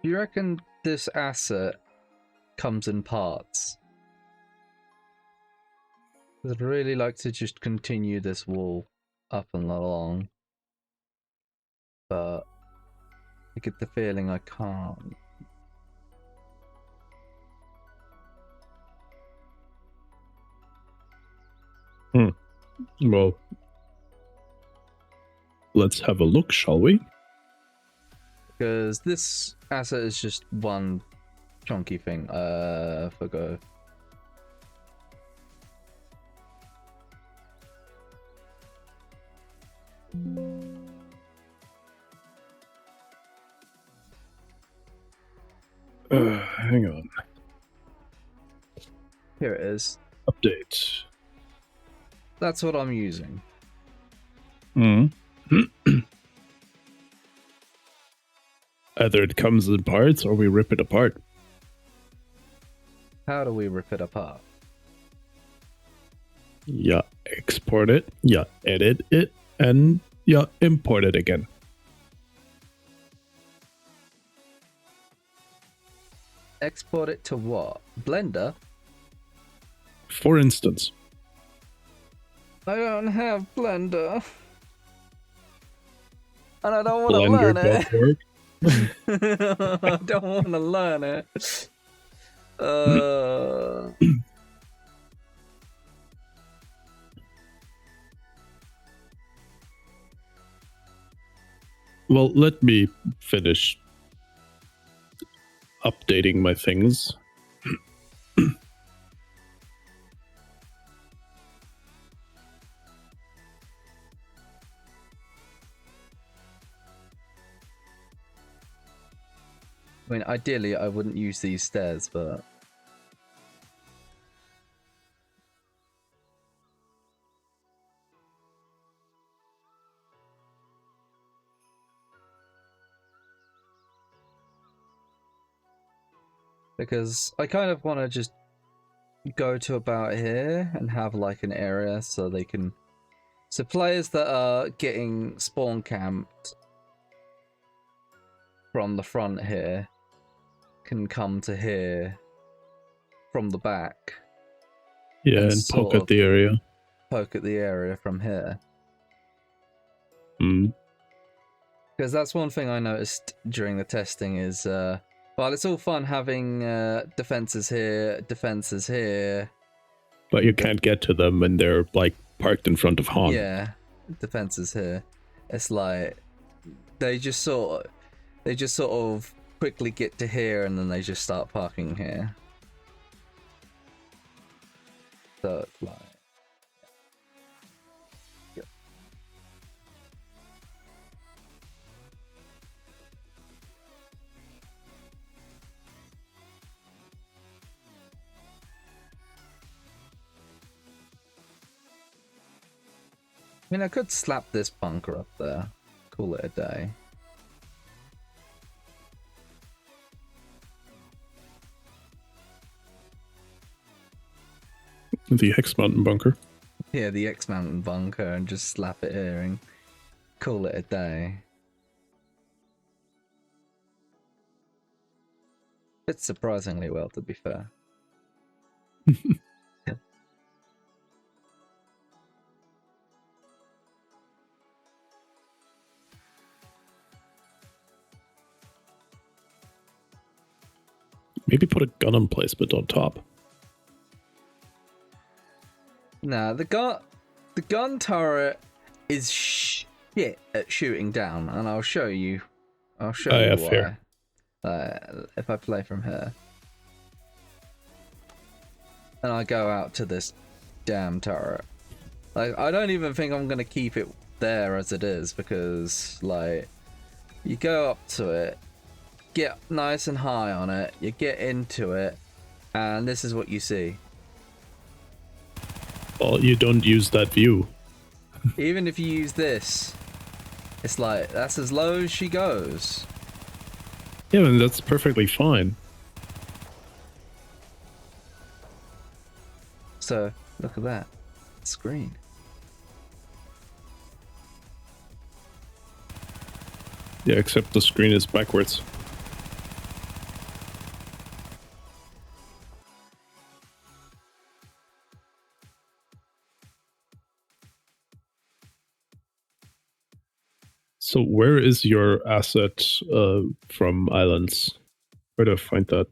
Do you reckon this asset comes in parts? I'd really like to just continue this wall up and along, but I get the feeling I can't. Well, let's have a look, shall we? Because this asset is just one chunky thing. Forgo. Hang on. Here it is. Update. That's what I'm using. Either it comes in parts or we rip it apart. How do we rip it apart? Yeah, export it, yeah, edit it, and yeah, import it again. Export it to what? Blender? For instance. I don't have Blender. And I don't want to learn it. Blender.org. I don't want to learn it. Well, let me finish updating my things. I mean, ideally, I wouldn't use these stairs, but... because I kind of want to just go to about here and have like an area so they can... So players that are getting spawn camped from the front here can come to here from the back. Yeah, and poke at the area. Poke at the area from here. Mm. Because that's one thing I noticed during the testing is, while it's all fun having defenses here, but you can't get to them when they're like parked in front of Han. Yeah, defenses here. It's like they just sort of quickly get to here and then they just start parking here. So it's like, yeah. I mean, I could slap this bunker up there, call it a day. The X Mountain bunker. Yeah, the X Mountain bunker, and just slap it here and call it a day. Fits surprisingly well, to be fair. Maybe put a gun emplacement on top. Nah, the gun turret is shit at shooting down, and I'll show you. I'll show you why. Fair. If I play from here, and I go out to this damn turret, like I don't even think I'm gonna keep it there as it is, because like you go up to it, get nice and high on it, you get into it, and this is what you see. Well, you don't use that view. Even if you use this, it's like that's as low as she goes. Yeah, and that's perfectly fine. So look at that screen. Yeah, except the screen is backwards. So where is your asset from Islands? Where do I find that?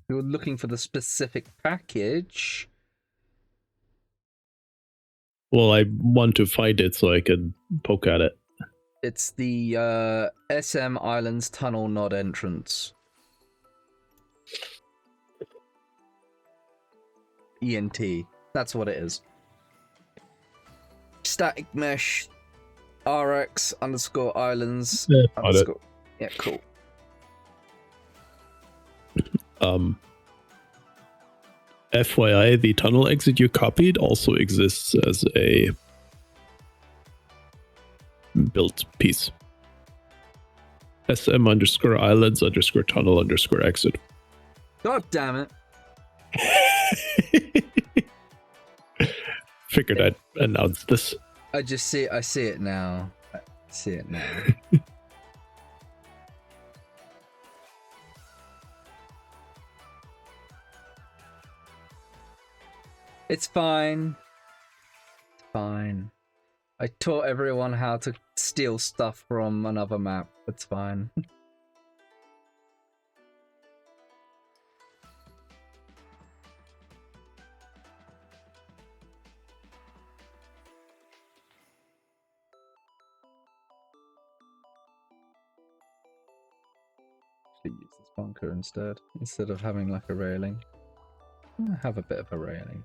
You're looking for the specific package. Well, I want to find it so I can poke at it. It's the SM Islands tunnel nod entrance. ENT. That's what it is. Static mesh RX underscore islands underscore. Yeah, cool. FYI, the tunnel exit you copied also exists as a built piece. SM underscore islands underscore tunnel underscore exit. God damn it. Figured I'd announce this. I see it now. I see it now. It's fine. It's fine. I taught everyone how to steal stuff from another map. It's fine. Use this bunker instead of having like a railing. I have a bit of a railing.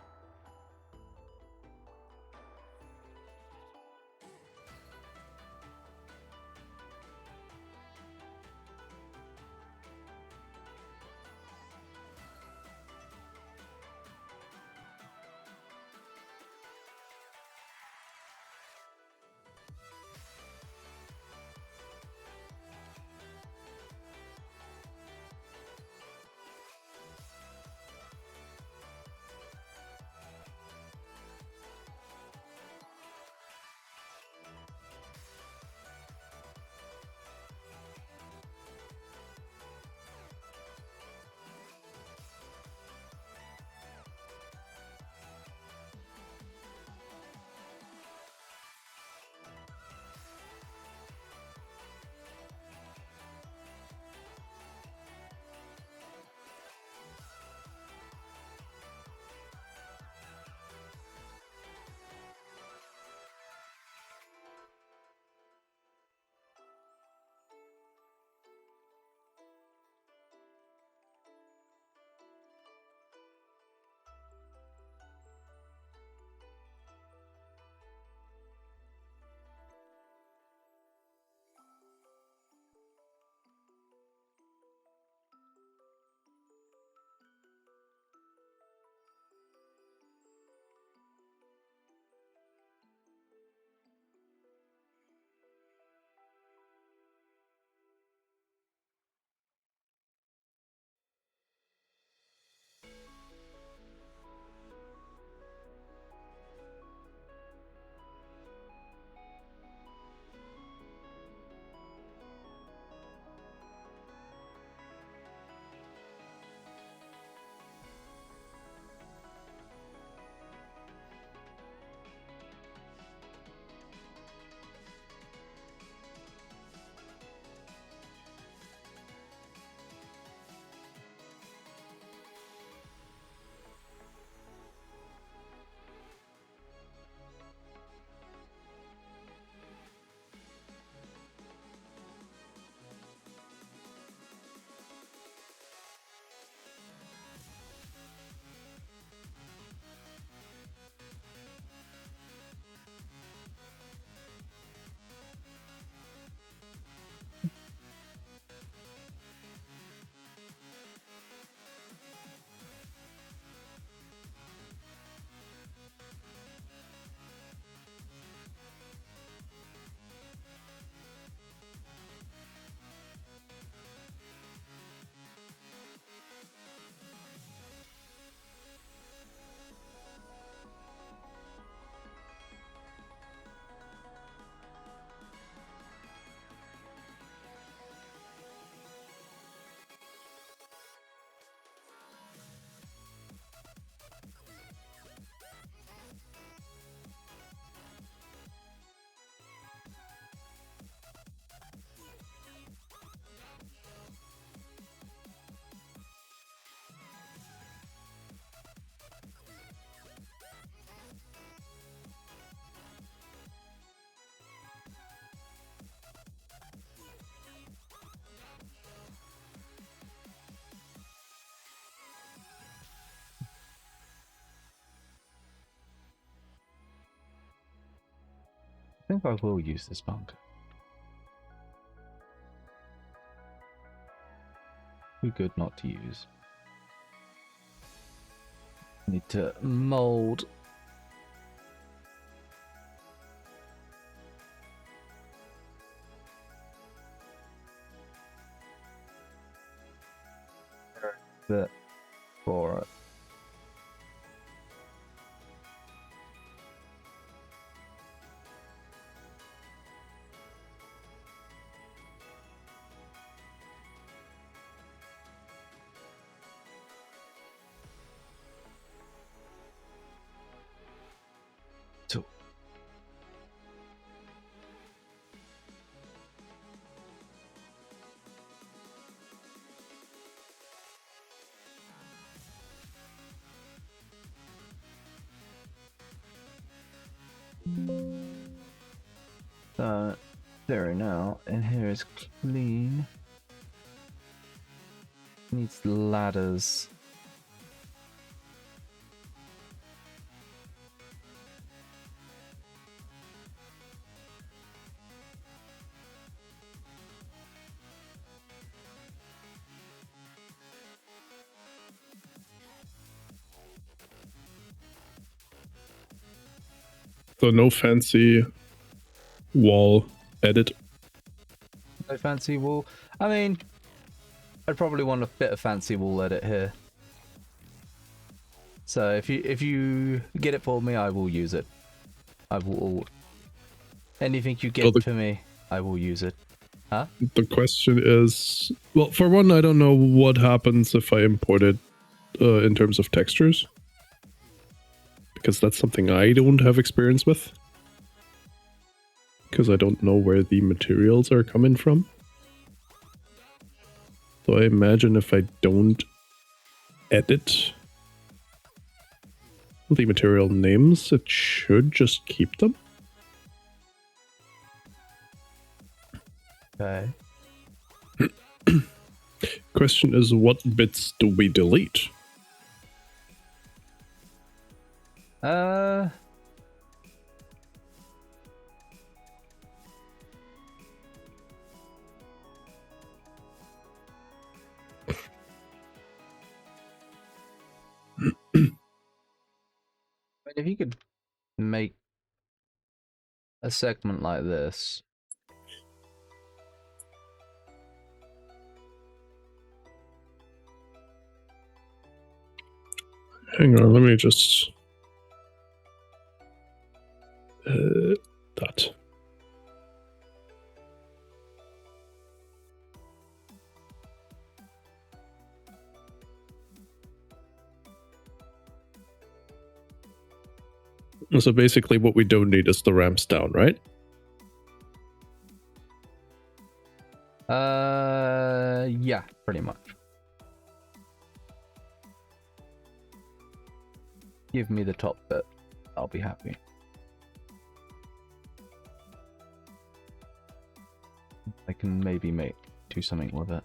think I will use this bunker. Too good not to use. Need to mold. Bit for it. There now, and here is clean. Needs ladders. So no fancy wall edit. No fancy wall. I mean, I'd probably want a bit of fancy wall edit here. So if you get it for me, I will use it. I will. Anything you get for me, I will use it. Huh? The question is, well, for one, I don't know what happens if I import it in terms of textures, because that's something I don't have experience with. Because I don't know where the materials are coming from. So I imagine if I don't edit the material names, it should just keep them. Okay. Question is, what bits do we delete? If you could make a segment like this. Hang on, let me just... that. So basically what we don't need is the ramps down, right? Yeah, pretty much. Give me the top bit. I'll be happy. I can maybe do something with it.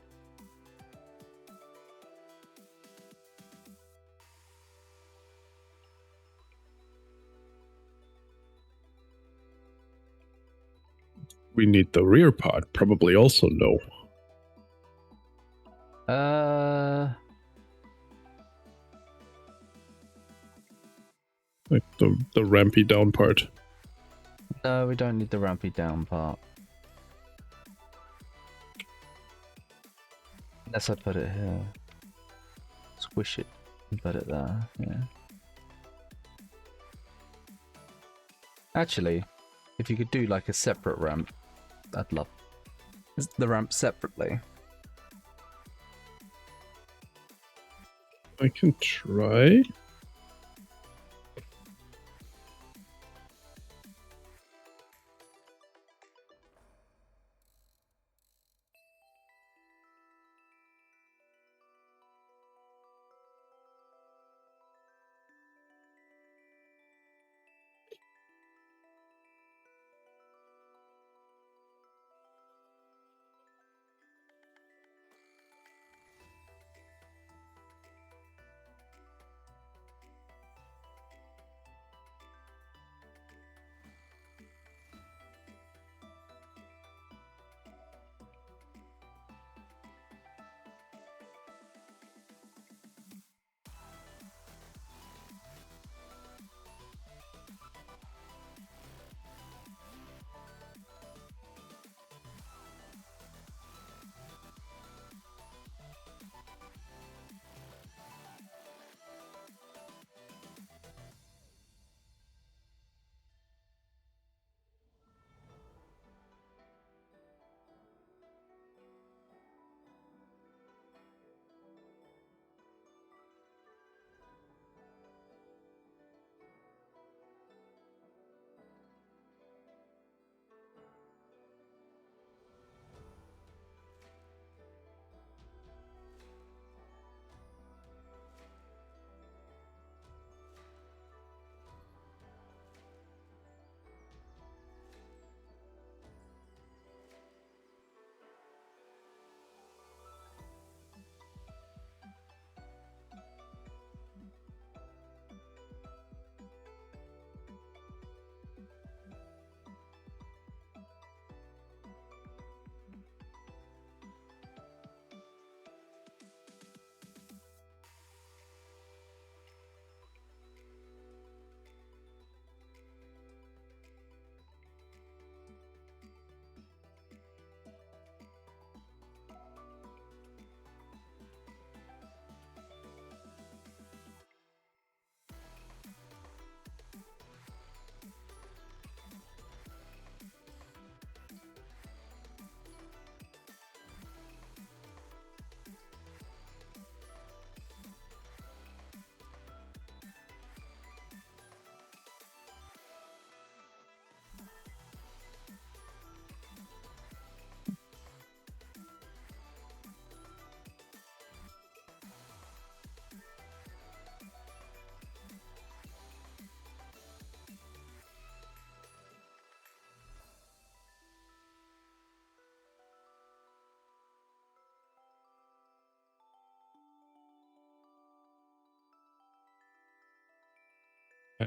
We need the rear part, probably also no. Like the rampy down part. No, we don't need the rampy down part. Unless I put it here. Squish it and put it there, yeah. Actually, if you could do like a separate ramp, I'd love the ramp separately. I can try.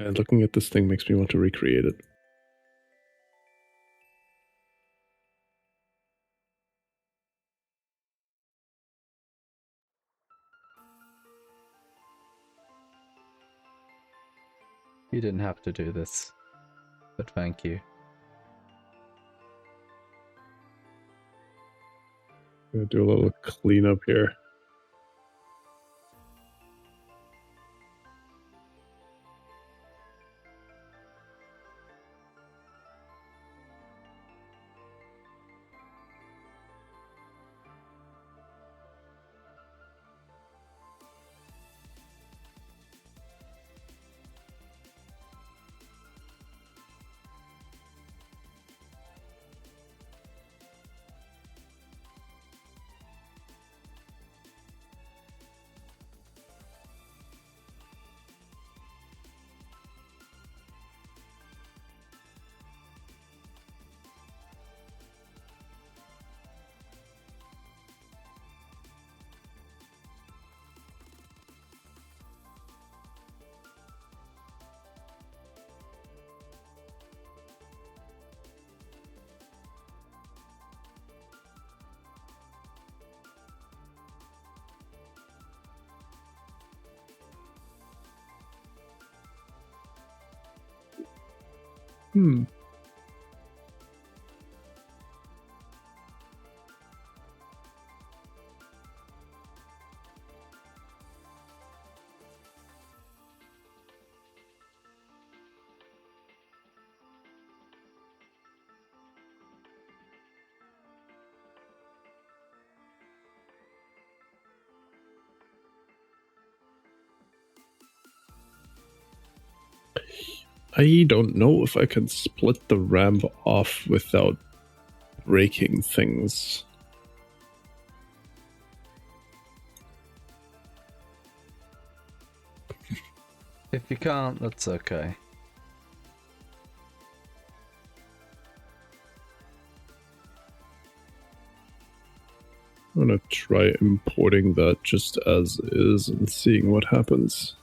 And looking at this thing makes me want to recreate it. You didn't have to do this, but thank you. I'm gonna do a little cleanup here. Hmm. I don't know if I can split the ramp off without breaking things. If you can't, that's okay. I'm gonna try importing that just as is and seeing what happens.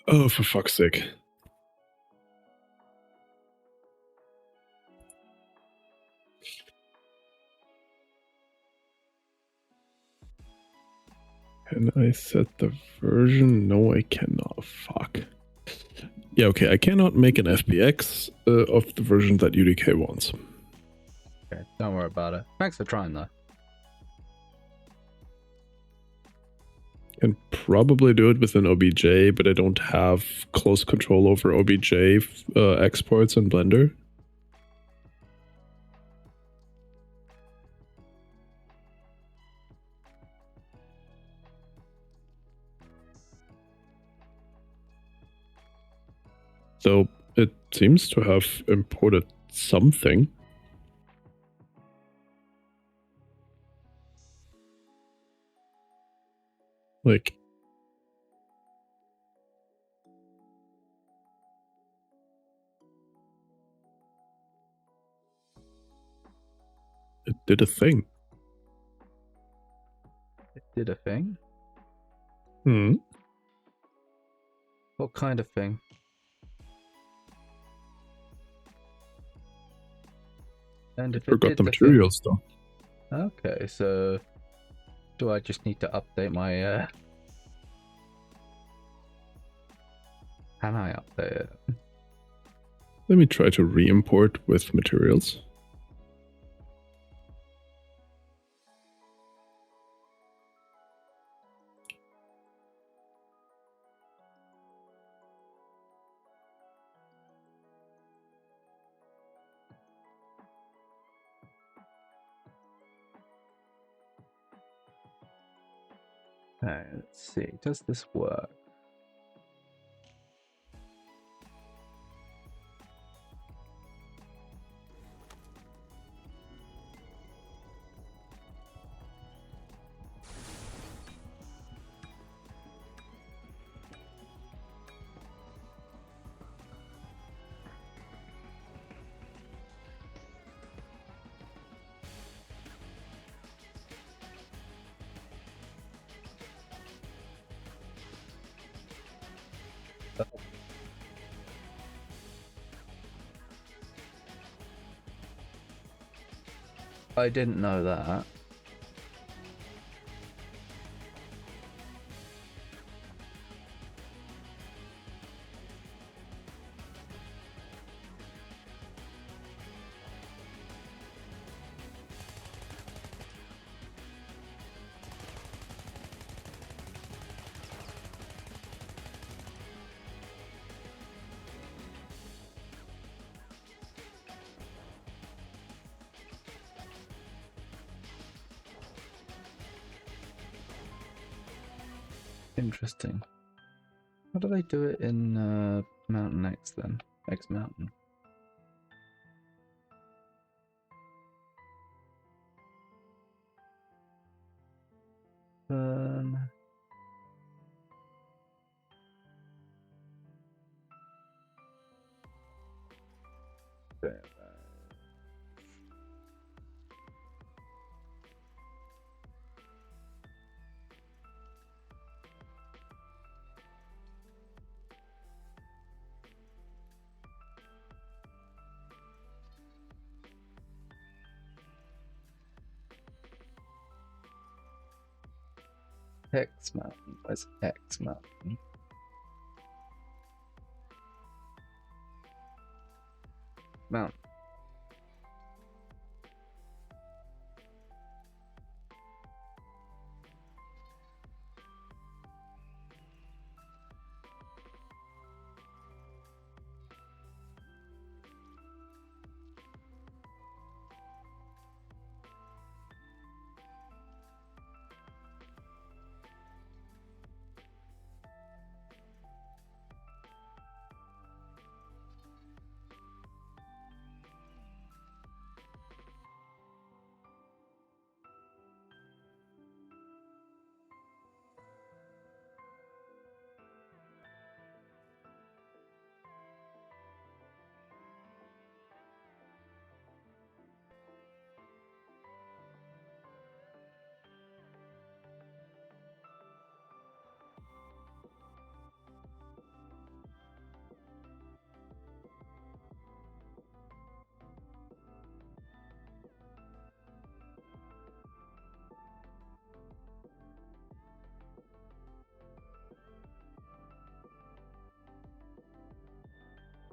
Oh, for fuck's sake. Can I set the version? No, I cannot. Fuck. Yeah, okay, I cannot make an FBX of the version that UDK wants. Okay, don't worry about it. Thanks for trying, though. Can probably do it within OBJ, but I don't have close control over OBJ exports in Blender. So it seems to have imported something. Like, did a thing. It did a thing? Hmm. What kind of thing? And if it Forgot did the thing- materials though. Okay, so do I just need to update my Can I update it? Let me try to re-import with materials. Okay, let's see. Does this work? I didn't know that. Interesting. How do they do it in Mountain X then? X Mountain. There. X Mountain. Where's X Mountain? Mountain.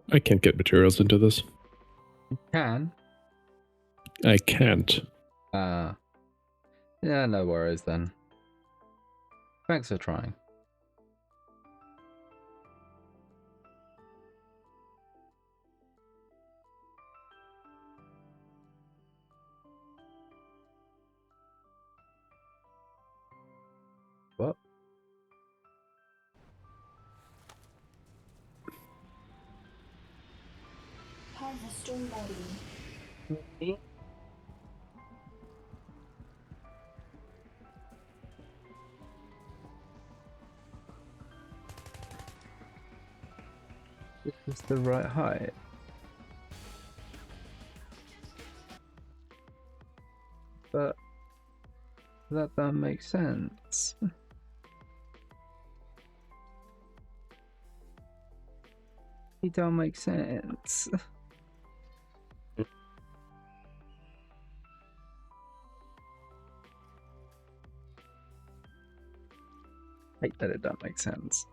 I can't get materials into this. You can. I can't. Yeah, no worries then. Thanks for trying. What? Harvesting body. This is the right height. That don't make sense. It don't make sense. Hate that it don't make sense.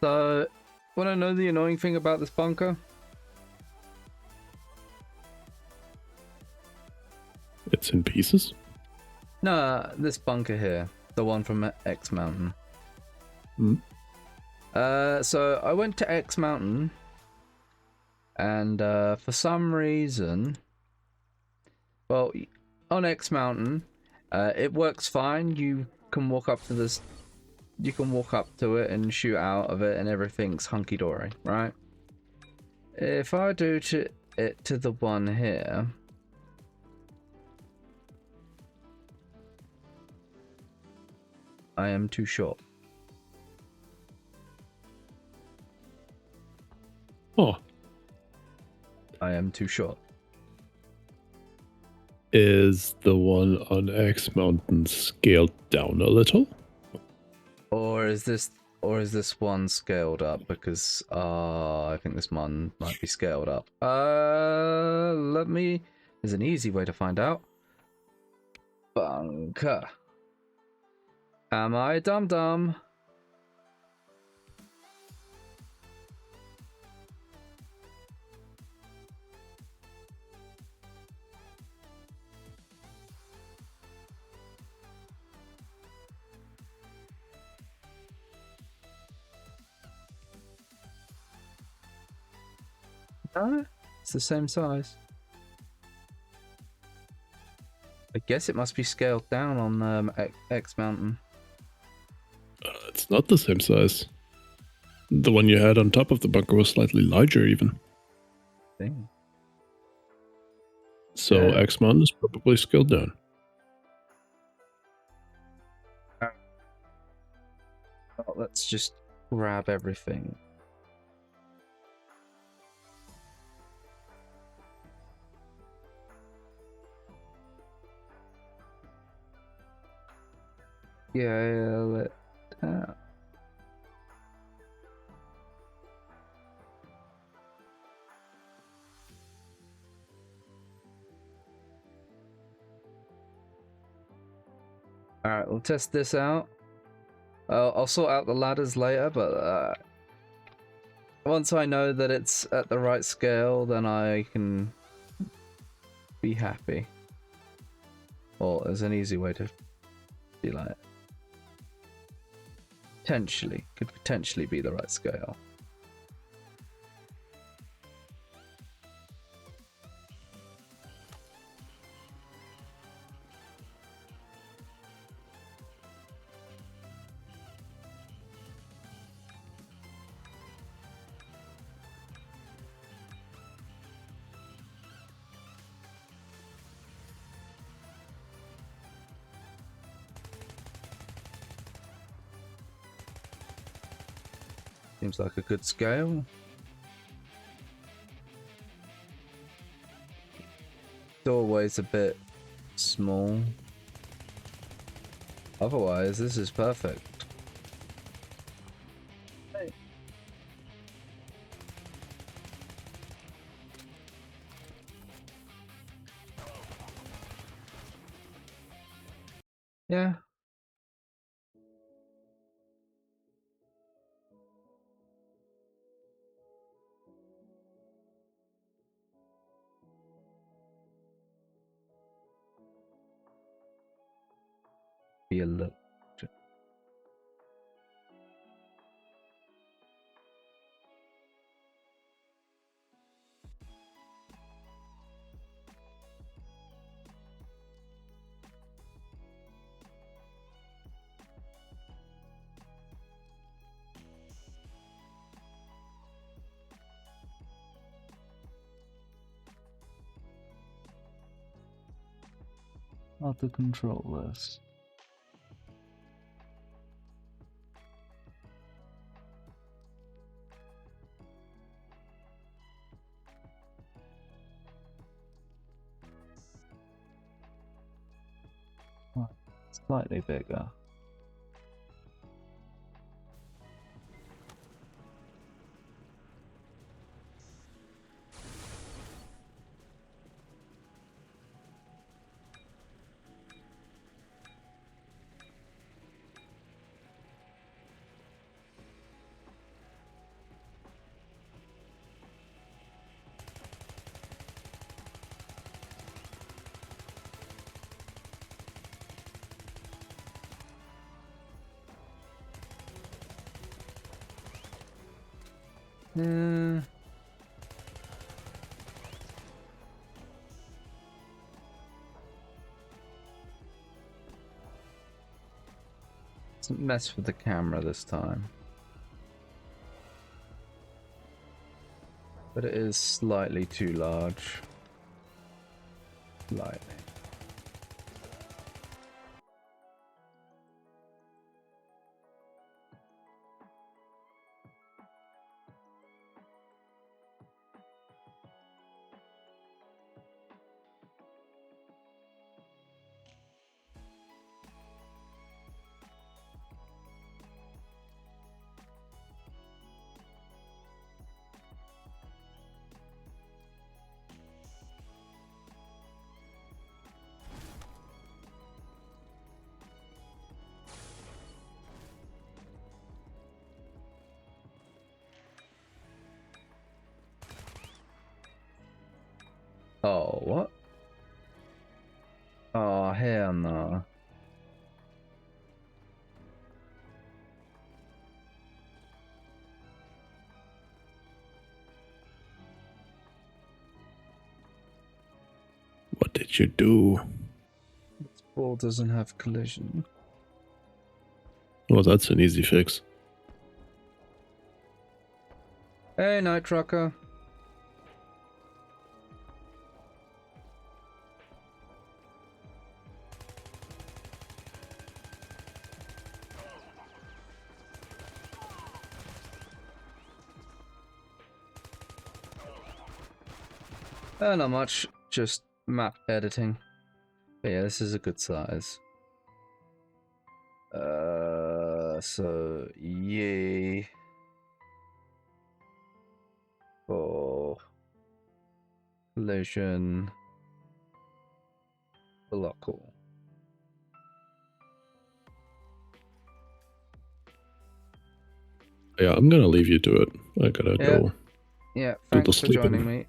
So, want to know the annoying thing about this bunker? It's in pieces? No, this bunker here. The one from X Mountain. Hmm. So I went to X Mountain, and for some reason, well, on X Mountain, it works fine. You can walk up to this, you can walk up to it and shoot out of it, and everything's hunky dory, right? If I do to it to the one here. I am too short. Oh. I am too short. Is the one on X Mountain scaled down a little? Or is this one scaled up? Because I think this one might be scaled up. There's an easy way to find out. Bunker. Am I dumb? No, it's the same size. I guess it must be scaled down on X Mountain. It's not the same size. The one you had on top of the bunker was slightly larger even. Thing. So Yeah. X Mountain is probably scaled down. Oh, let's just grab everything. Yeah, Alright, we'll test this out. I'll sort out the ladders later, but once I know that it's at the right scale, then I can be happy. Or there's an easy way to be like, could potentially be the right scale. Seems like a good scale. Doorway's a bit small. Otherwise, this is perfect. Yeah. Be a look. How to control this. Slightly bigger. Yeah. Doesn't mess with the camera this time. But it is slightly too large. Slightly. Oh, what? Oh, hell no. What did you do? This ball doesn't have collision. Well, that's an easy fix. Hey, Night Trucker. Not much, just map editing. But yeah, this is a good size. So yay for collision local. Yeah, I'm gonna leave you to it. I gotta go. Yeah, do the thanks for sleeping. joining me.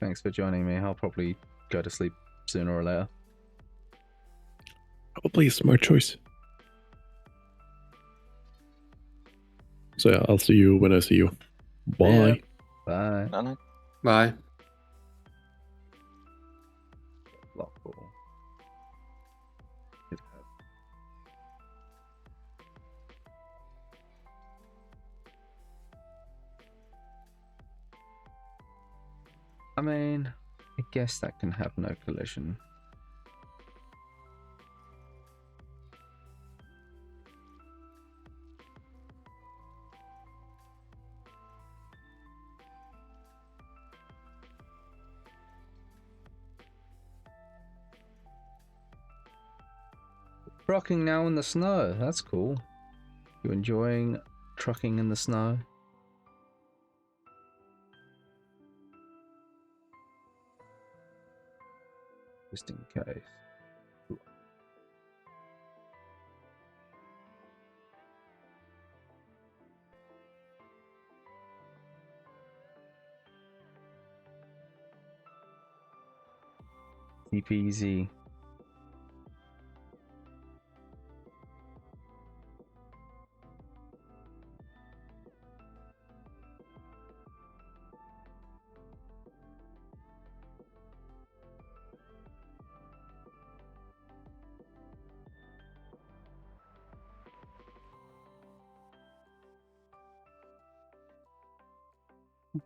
Thanks for joining me. I'll probably go to sleep sooner or later. Probably a smart choice. So yeah, I'll see you when I see you. Bye. Yeah. Bye. No, no. Bye. Local. I mean, I guess that can have no collision. Trucking now in the snow. That's cool. You enjoying trucking in the snow? Just in case. Keep easy.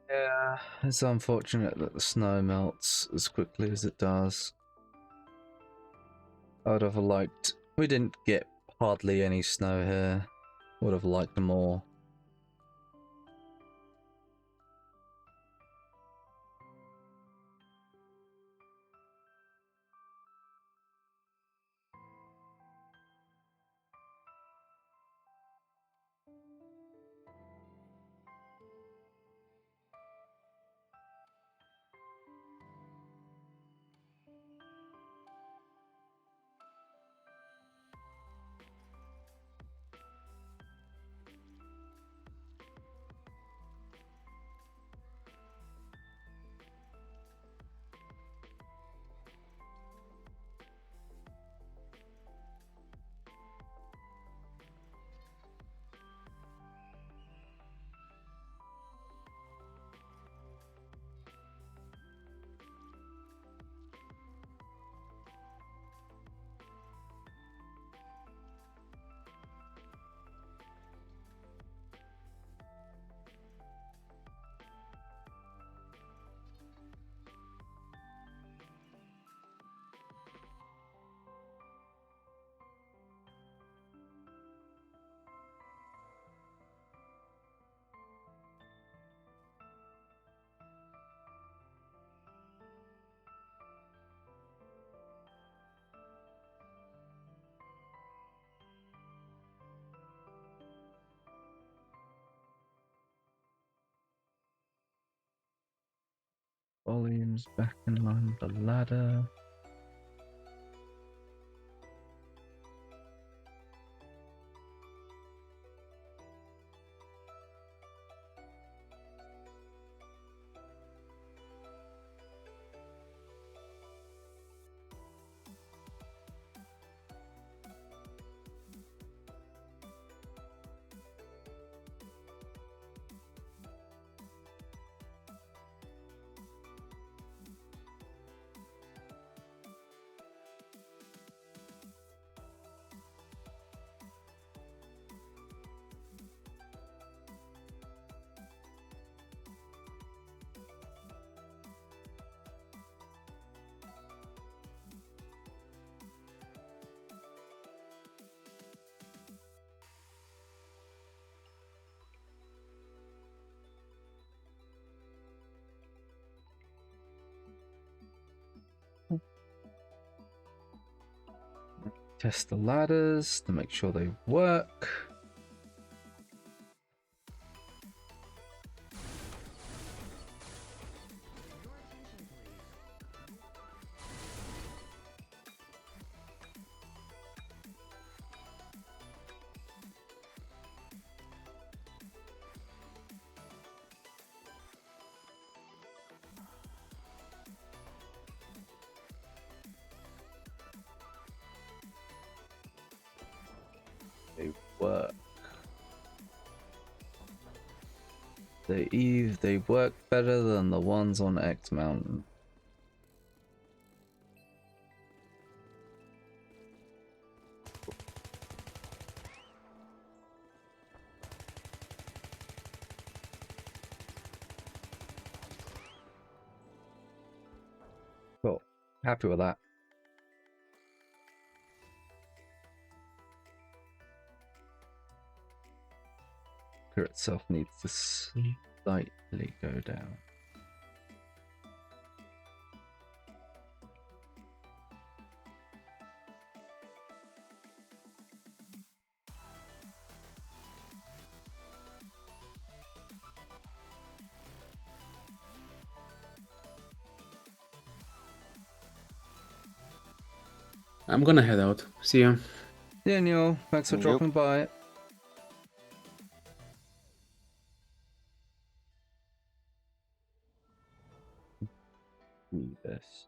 Yeah, it's unfortunate that the snow melts as quickly as it does. I would have liked... We didn't get hardly any snow here. Would have liked more. volumes back in line with the ladder. Test the ladders to make sure they work. They work. They work better than the ones on X Mountain. Cool. Happy with that. Itself needs to slightly go down. I'm gonna head out. See ya. Daniel, thanks for Yep. dropping by. Do this.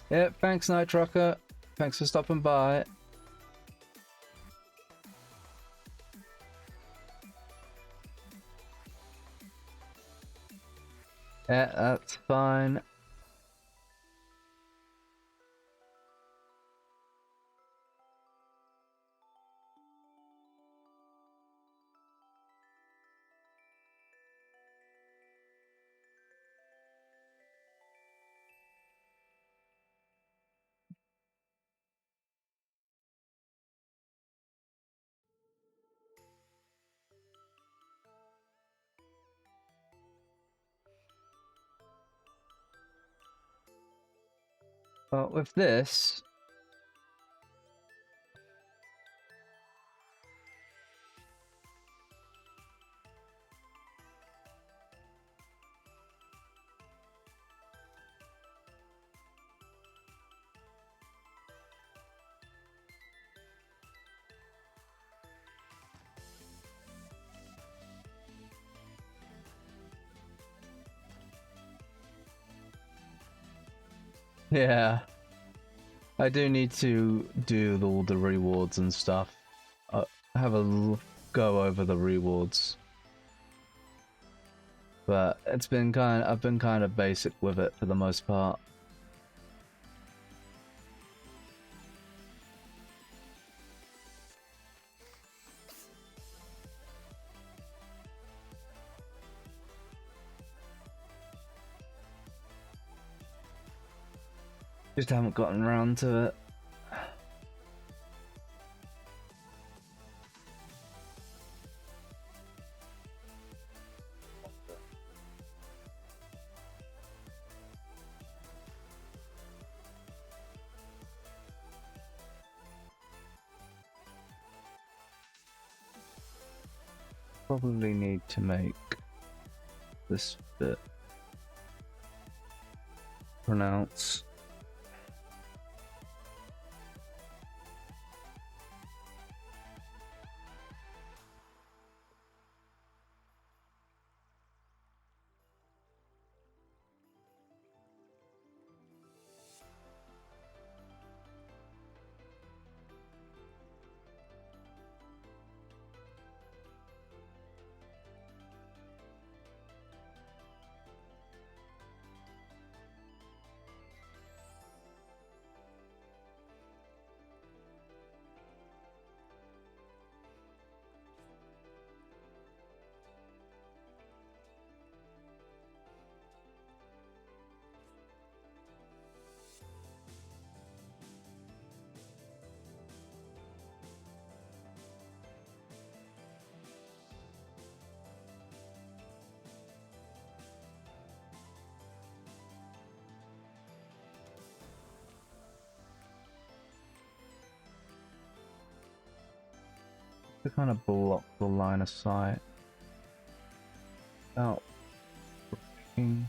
Yeah, thanks, Night Trucker. Thanks for stopping by. Yeah, that's fine. But with this, yeah, I do need to do all the rewards and stuff. Have a go over the rewards. But I've been kind of basic with it for the most part. Just haven't gotten around to it. Probably need to make this bit pronounce. To kind of block the line of sight without breaking.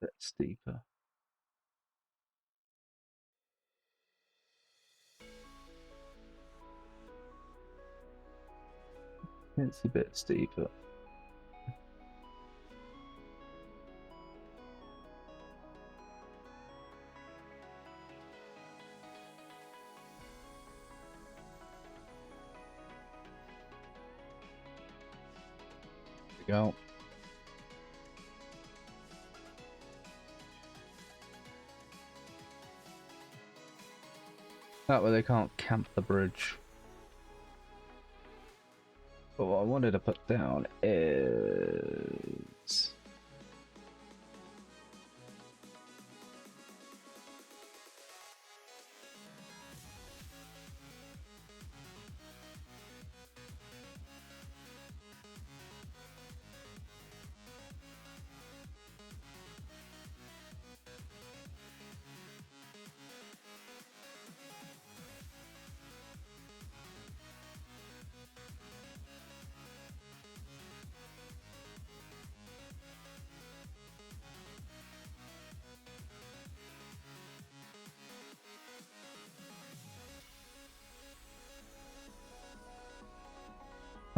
Bit steeper. It's a bit steeper. There we go. That way they can't camp the bridge. But what I wanted to put down is...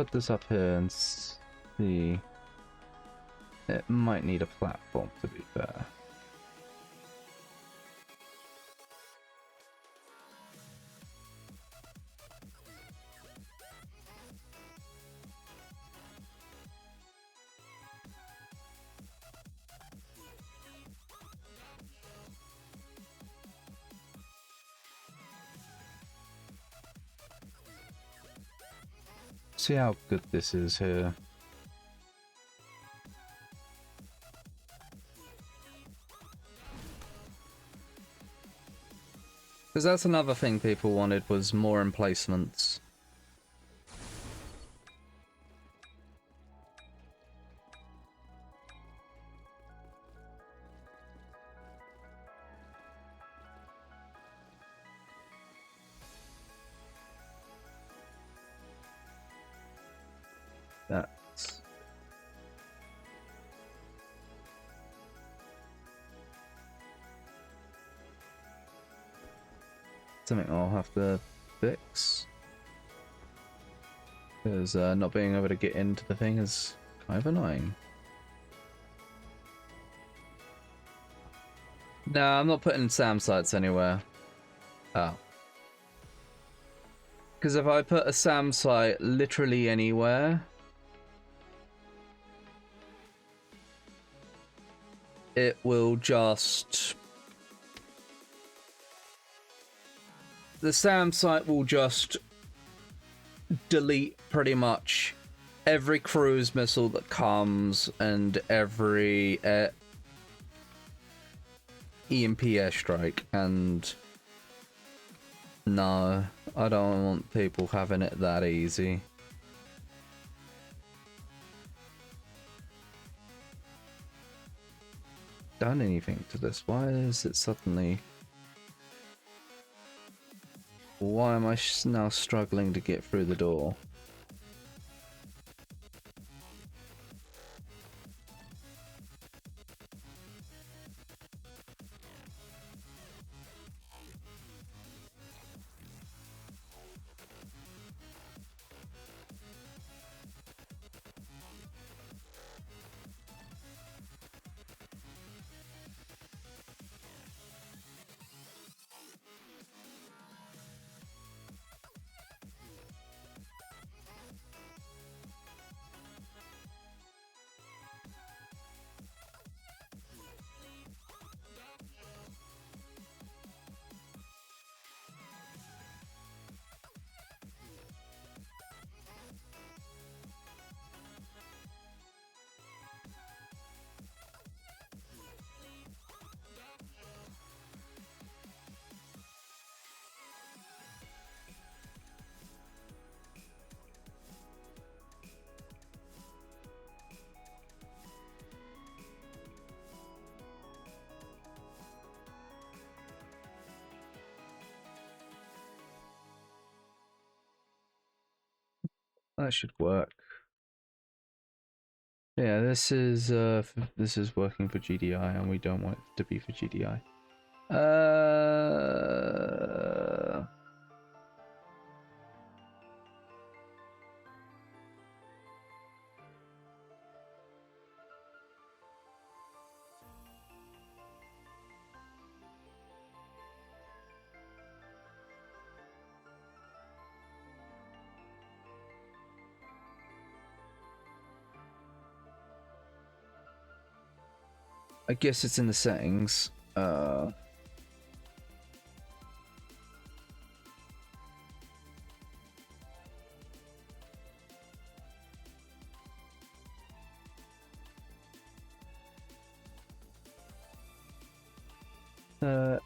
put this up here and see. It might need a platform, to be fair. See how good this is here. Because that's another thing people wanted, was more emplacements. That's... something I'll have to fix. Because not being able to get into the thing is kind of annoying. No, I'm not putting SAM sites anywhere. Oh. Because if I put a SAM site literally anywhere, it will just... the SAM site will just delete pretty much every cruise missile that comes and every EMP airstrike, and no, I don't want people having it that easy. Done anything to this? Why is it suddenly... why am I now struggling to get through the door? That should work. Yeah, this is working for GDI, and we don't want it to be for GDI. I guess it's in the settings.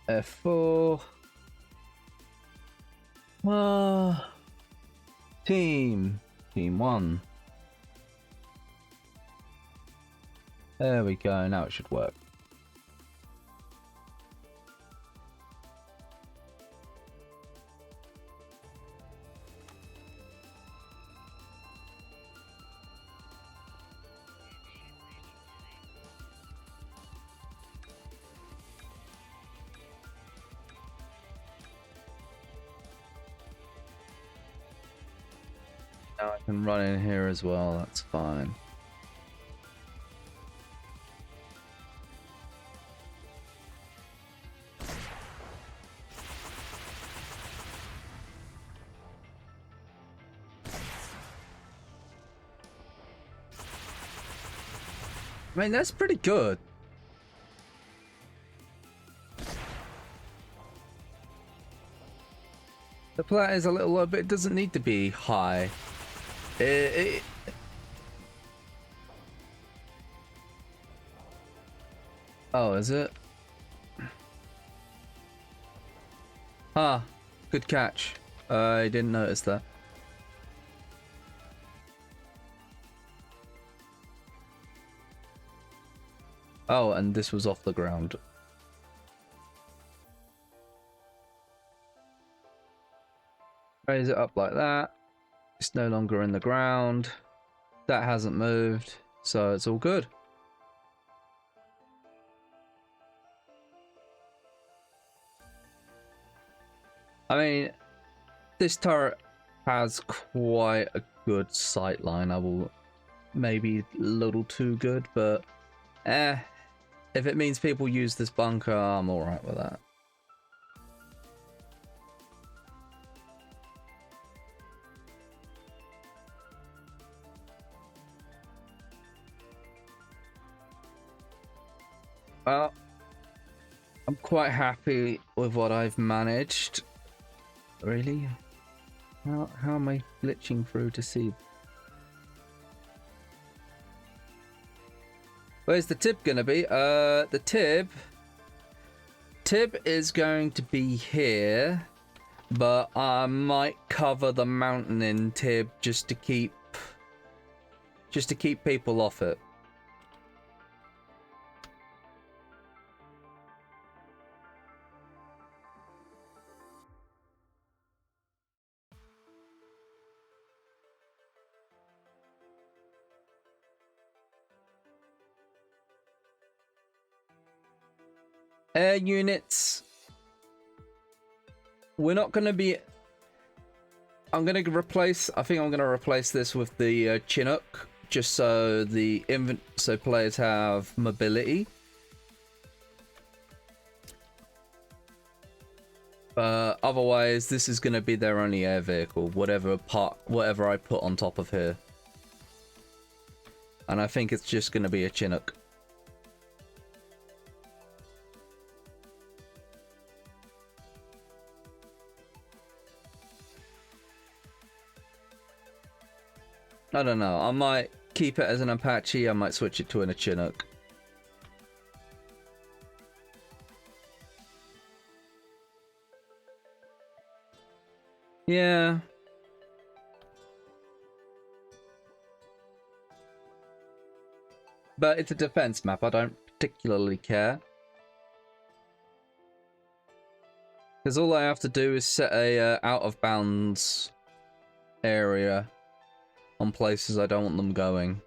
F4. Team 1. There we go, now it should work. Now I can run in here as well, that's fine. I mean, that's pretty good. The plat is a little low, but it doesn't need to be high. Oh, is it? Ah, good catch. I didn't notice that. Oh, and this was off the ground. Raise it up like that. It's no longer in the ground. That hasn't moved, so it's all good. I mean, this turret has quite a good sight line. I will maybe a little too good, but if it means people use this bunker, I'm alright with that. Well, I'm quite happy with what I've managed. Really? How am I glitching through to see? Where's the tib gonna be? The tib is going to be here, but I might cover the mountain in tib just to keep people off it. Air units. We're not going to be... I think I'm going to replace this with the Chinook, just so so players have mobility. Otherwise, this is going to be their only air vehicle, whatever I put on top of here. And I think it's just going to be a Chinook. I don't know. I might keep it as an Apache. I might switch it to a Chinook. Yeah. But it's a defense map. I don't particularly care. Because all I have to do is set a out of bounds area on places I don't want them going,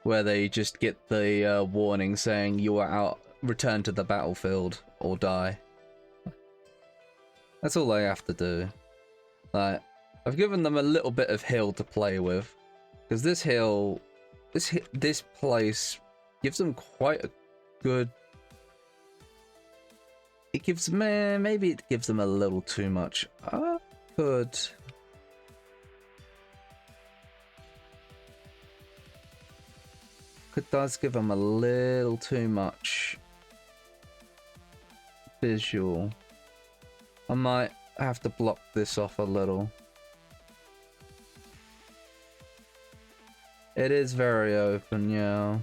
where they just get the warning saying you are out, return to the battlefield or die. That's all I have to do. Like, I've given them a little bit of hill to play with, because this hill, this place gives them quite a good. It gives maybe it gives them a little too much. Could. It does give them a little too much visual. I might have to block this off a little. It is very open, yeah.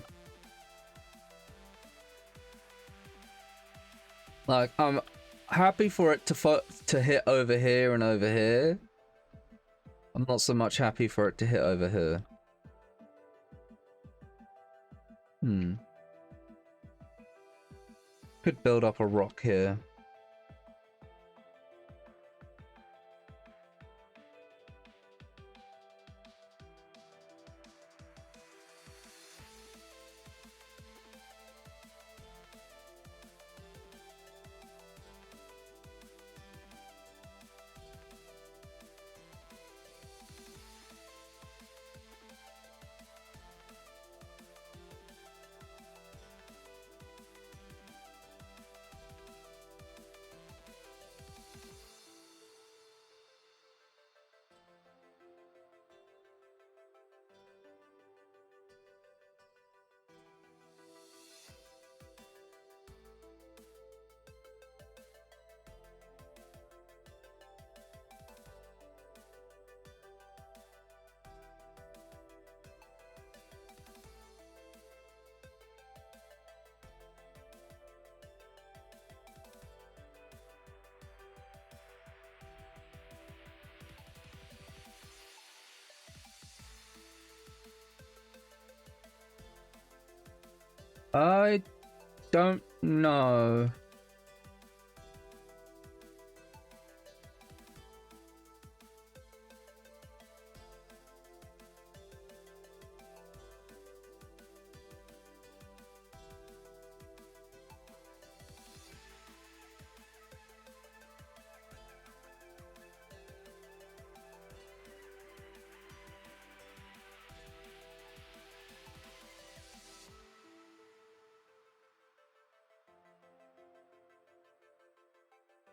Like, I'm happy for it to hit over here and over here. I'm not so much happy for it to hit over here. Could build up a rock here. I don't know.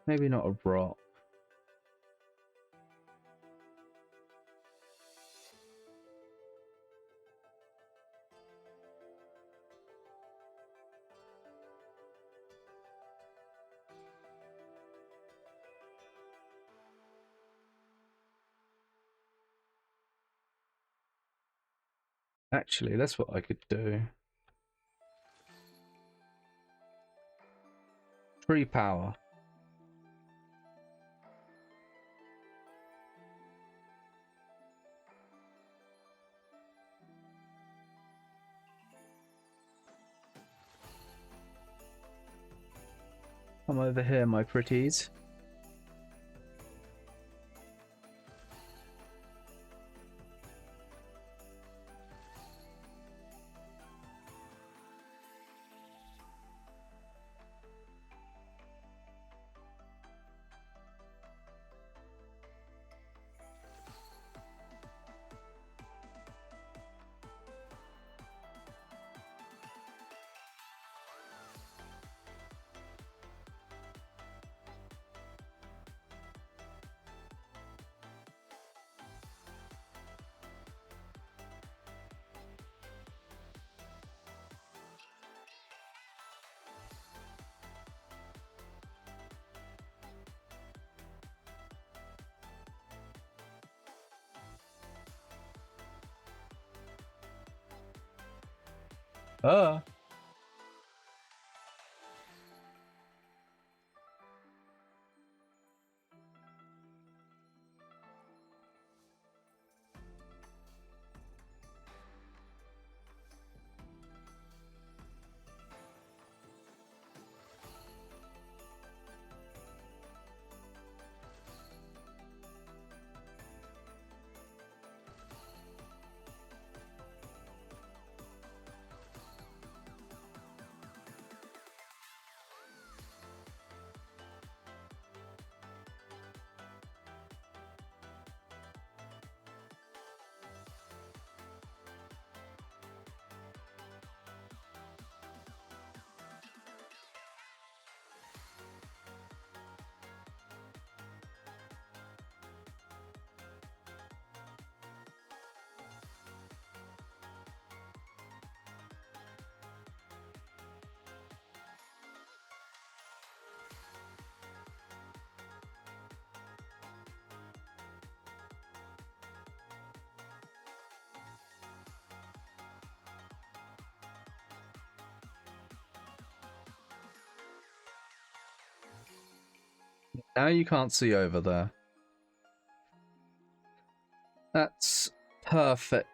Maybe not a rock. Actually, that's what I could do. Tree power. Come over here, my pretties. Ah. Now you can't see over there. That's perfect.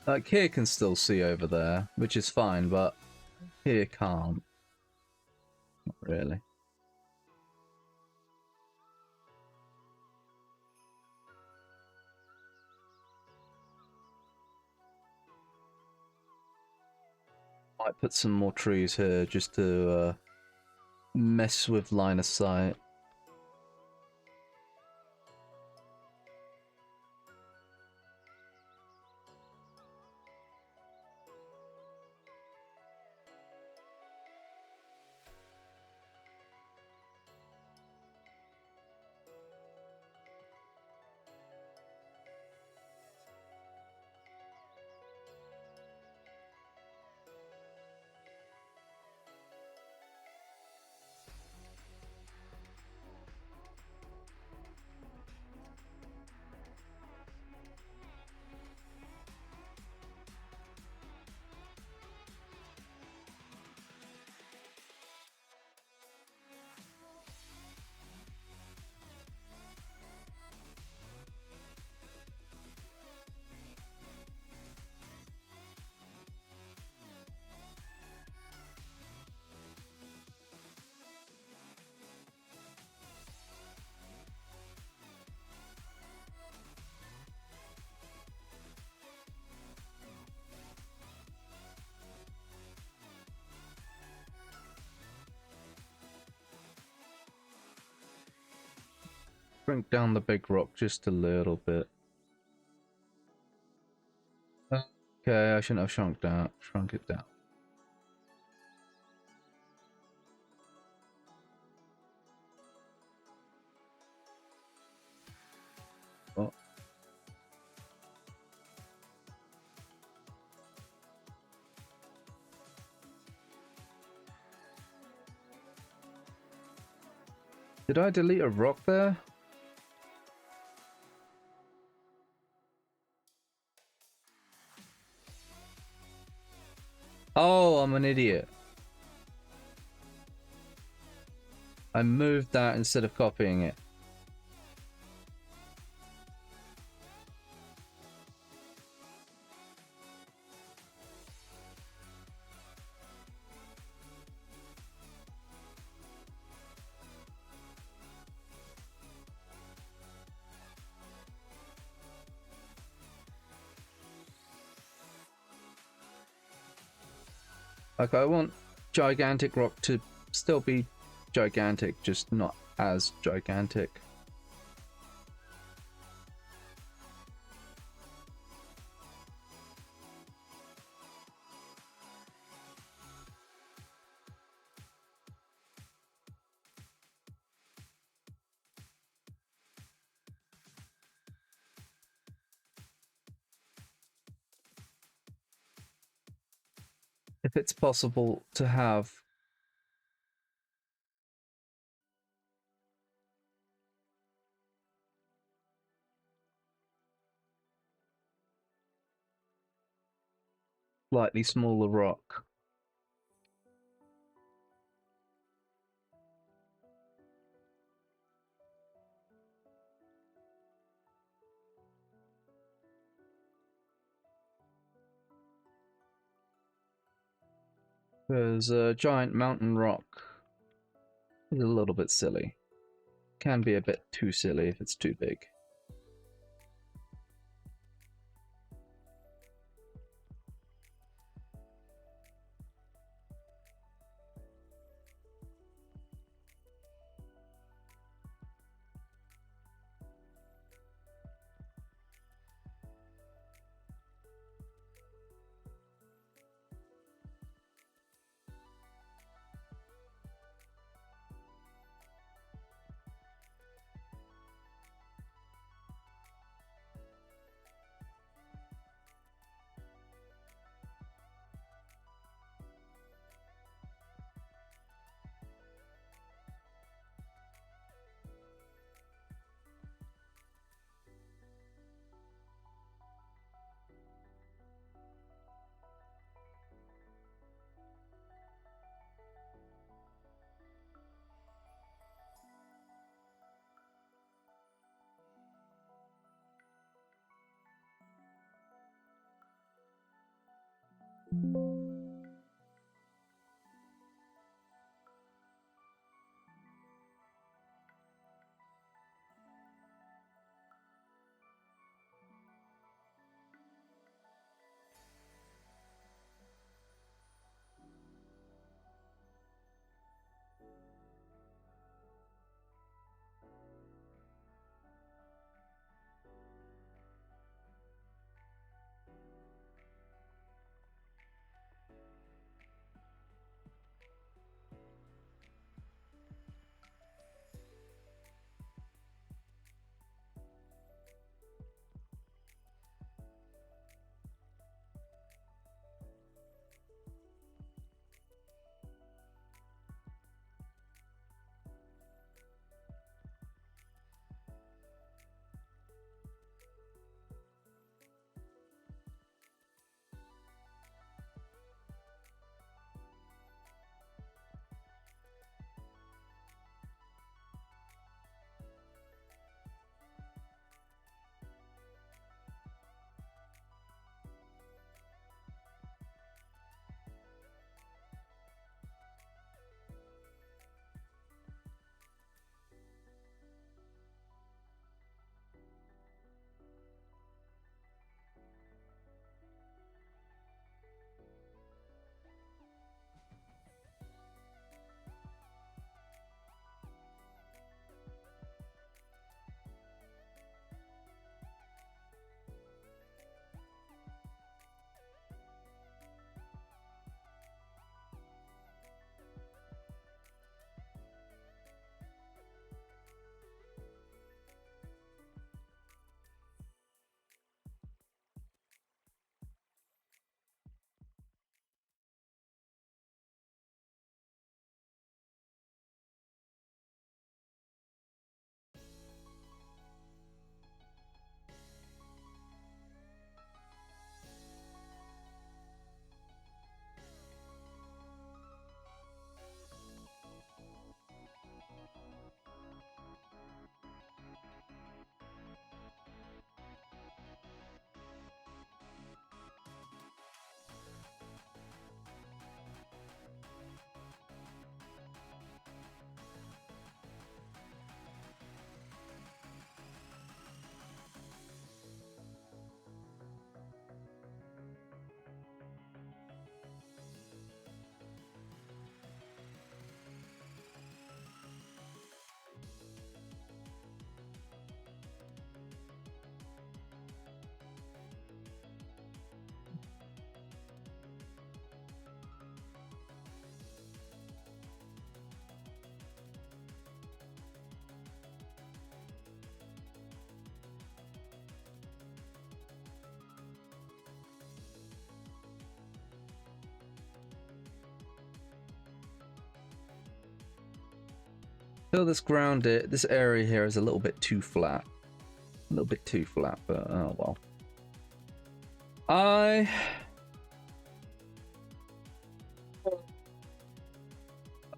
Like, here can still see over there, which is fine, but here can't. Not really. Might put some more trees here just to mess with line of sight. Shrink down the big rock just a little bit. Okay, I shouldn't have shrunk it down. Oh. Did I delete a rock there? Oh, I'm an idiot. I moved that instead of copying it. Like, I want gigantic rock to still be gigantic, just not as gigantic. If it's possible to have slightly smaller rock. There's a giant mountain rock. It's a little bit silly. Can be a bit too silly if it's too big. Feel this this area here is a little bit too flat. A little bit too flat, but oh well. I've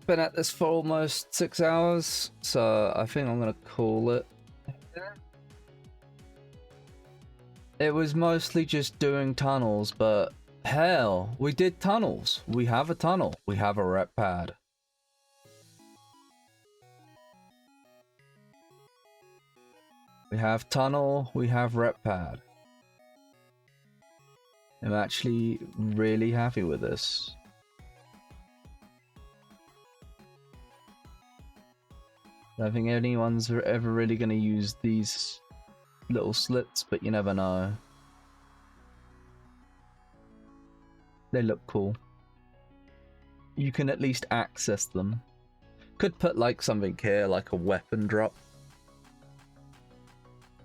been at this for almost 6 hours, so I think I'm gonna call it. It was mostly just doing tunnels, but hell, we did tunnels. We have a tunnel. We have a rep pad. We have tunnel, we have rep pad. I'm actually really happy with this. I don't think anyone's ever really going to use these little slits, but you never know. They look cool. You can at least access them. Could put like something here, like a weapon drop.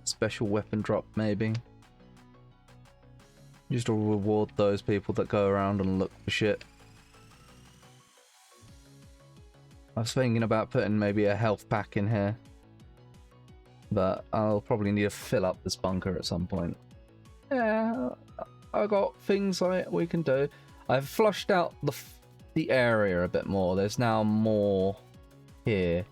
Special weapon drop, maybe. Just to reward those people that go around and look for shit. I was thinking about putting maybe a health pack in here. But I'll probably need to fill up this bunker at some point. Yeah, I got things like we can do. I've flushed out the area a bit more. There's now more here.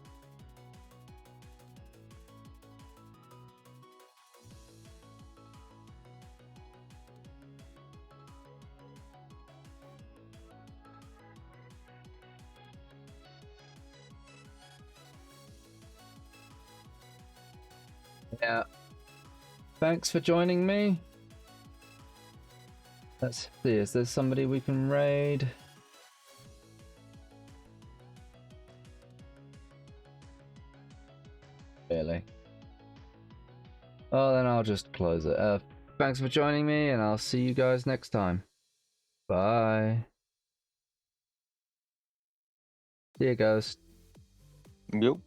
Yeah. Thanks for joining me. Let's see, is there somebody we can raid? Really? Oh, then I'll just close it. Thanks for joining me, and I'll see you guys next time. Bye. See you, Ghost. Yup.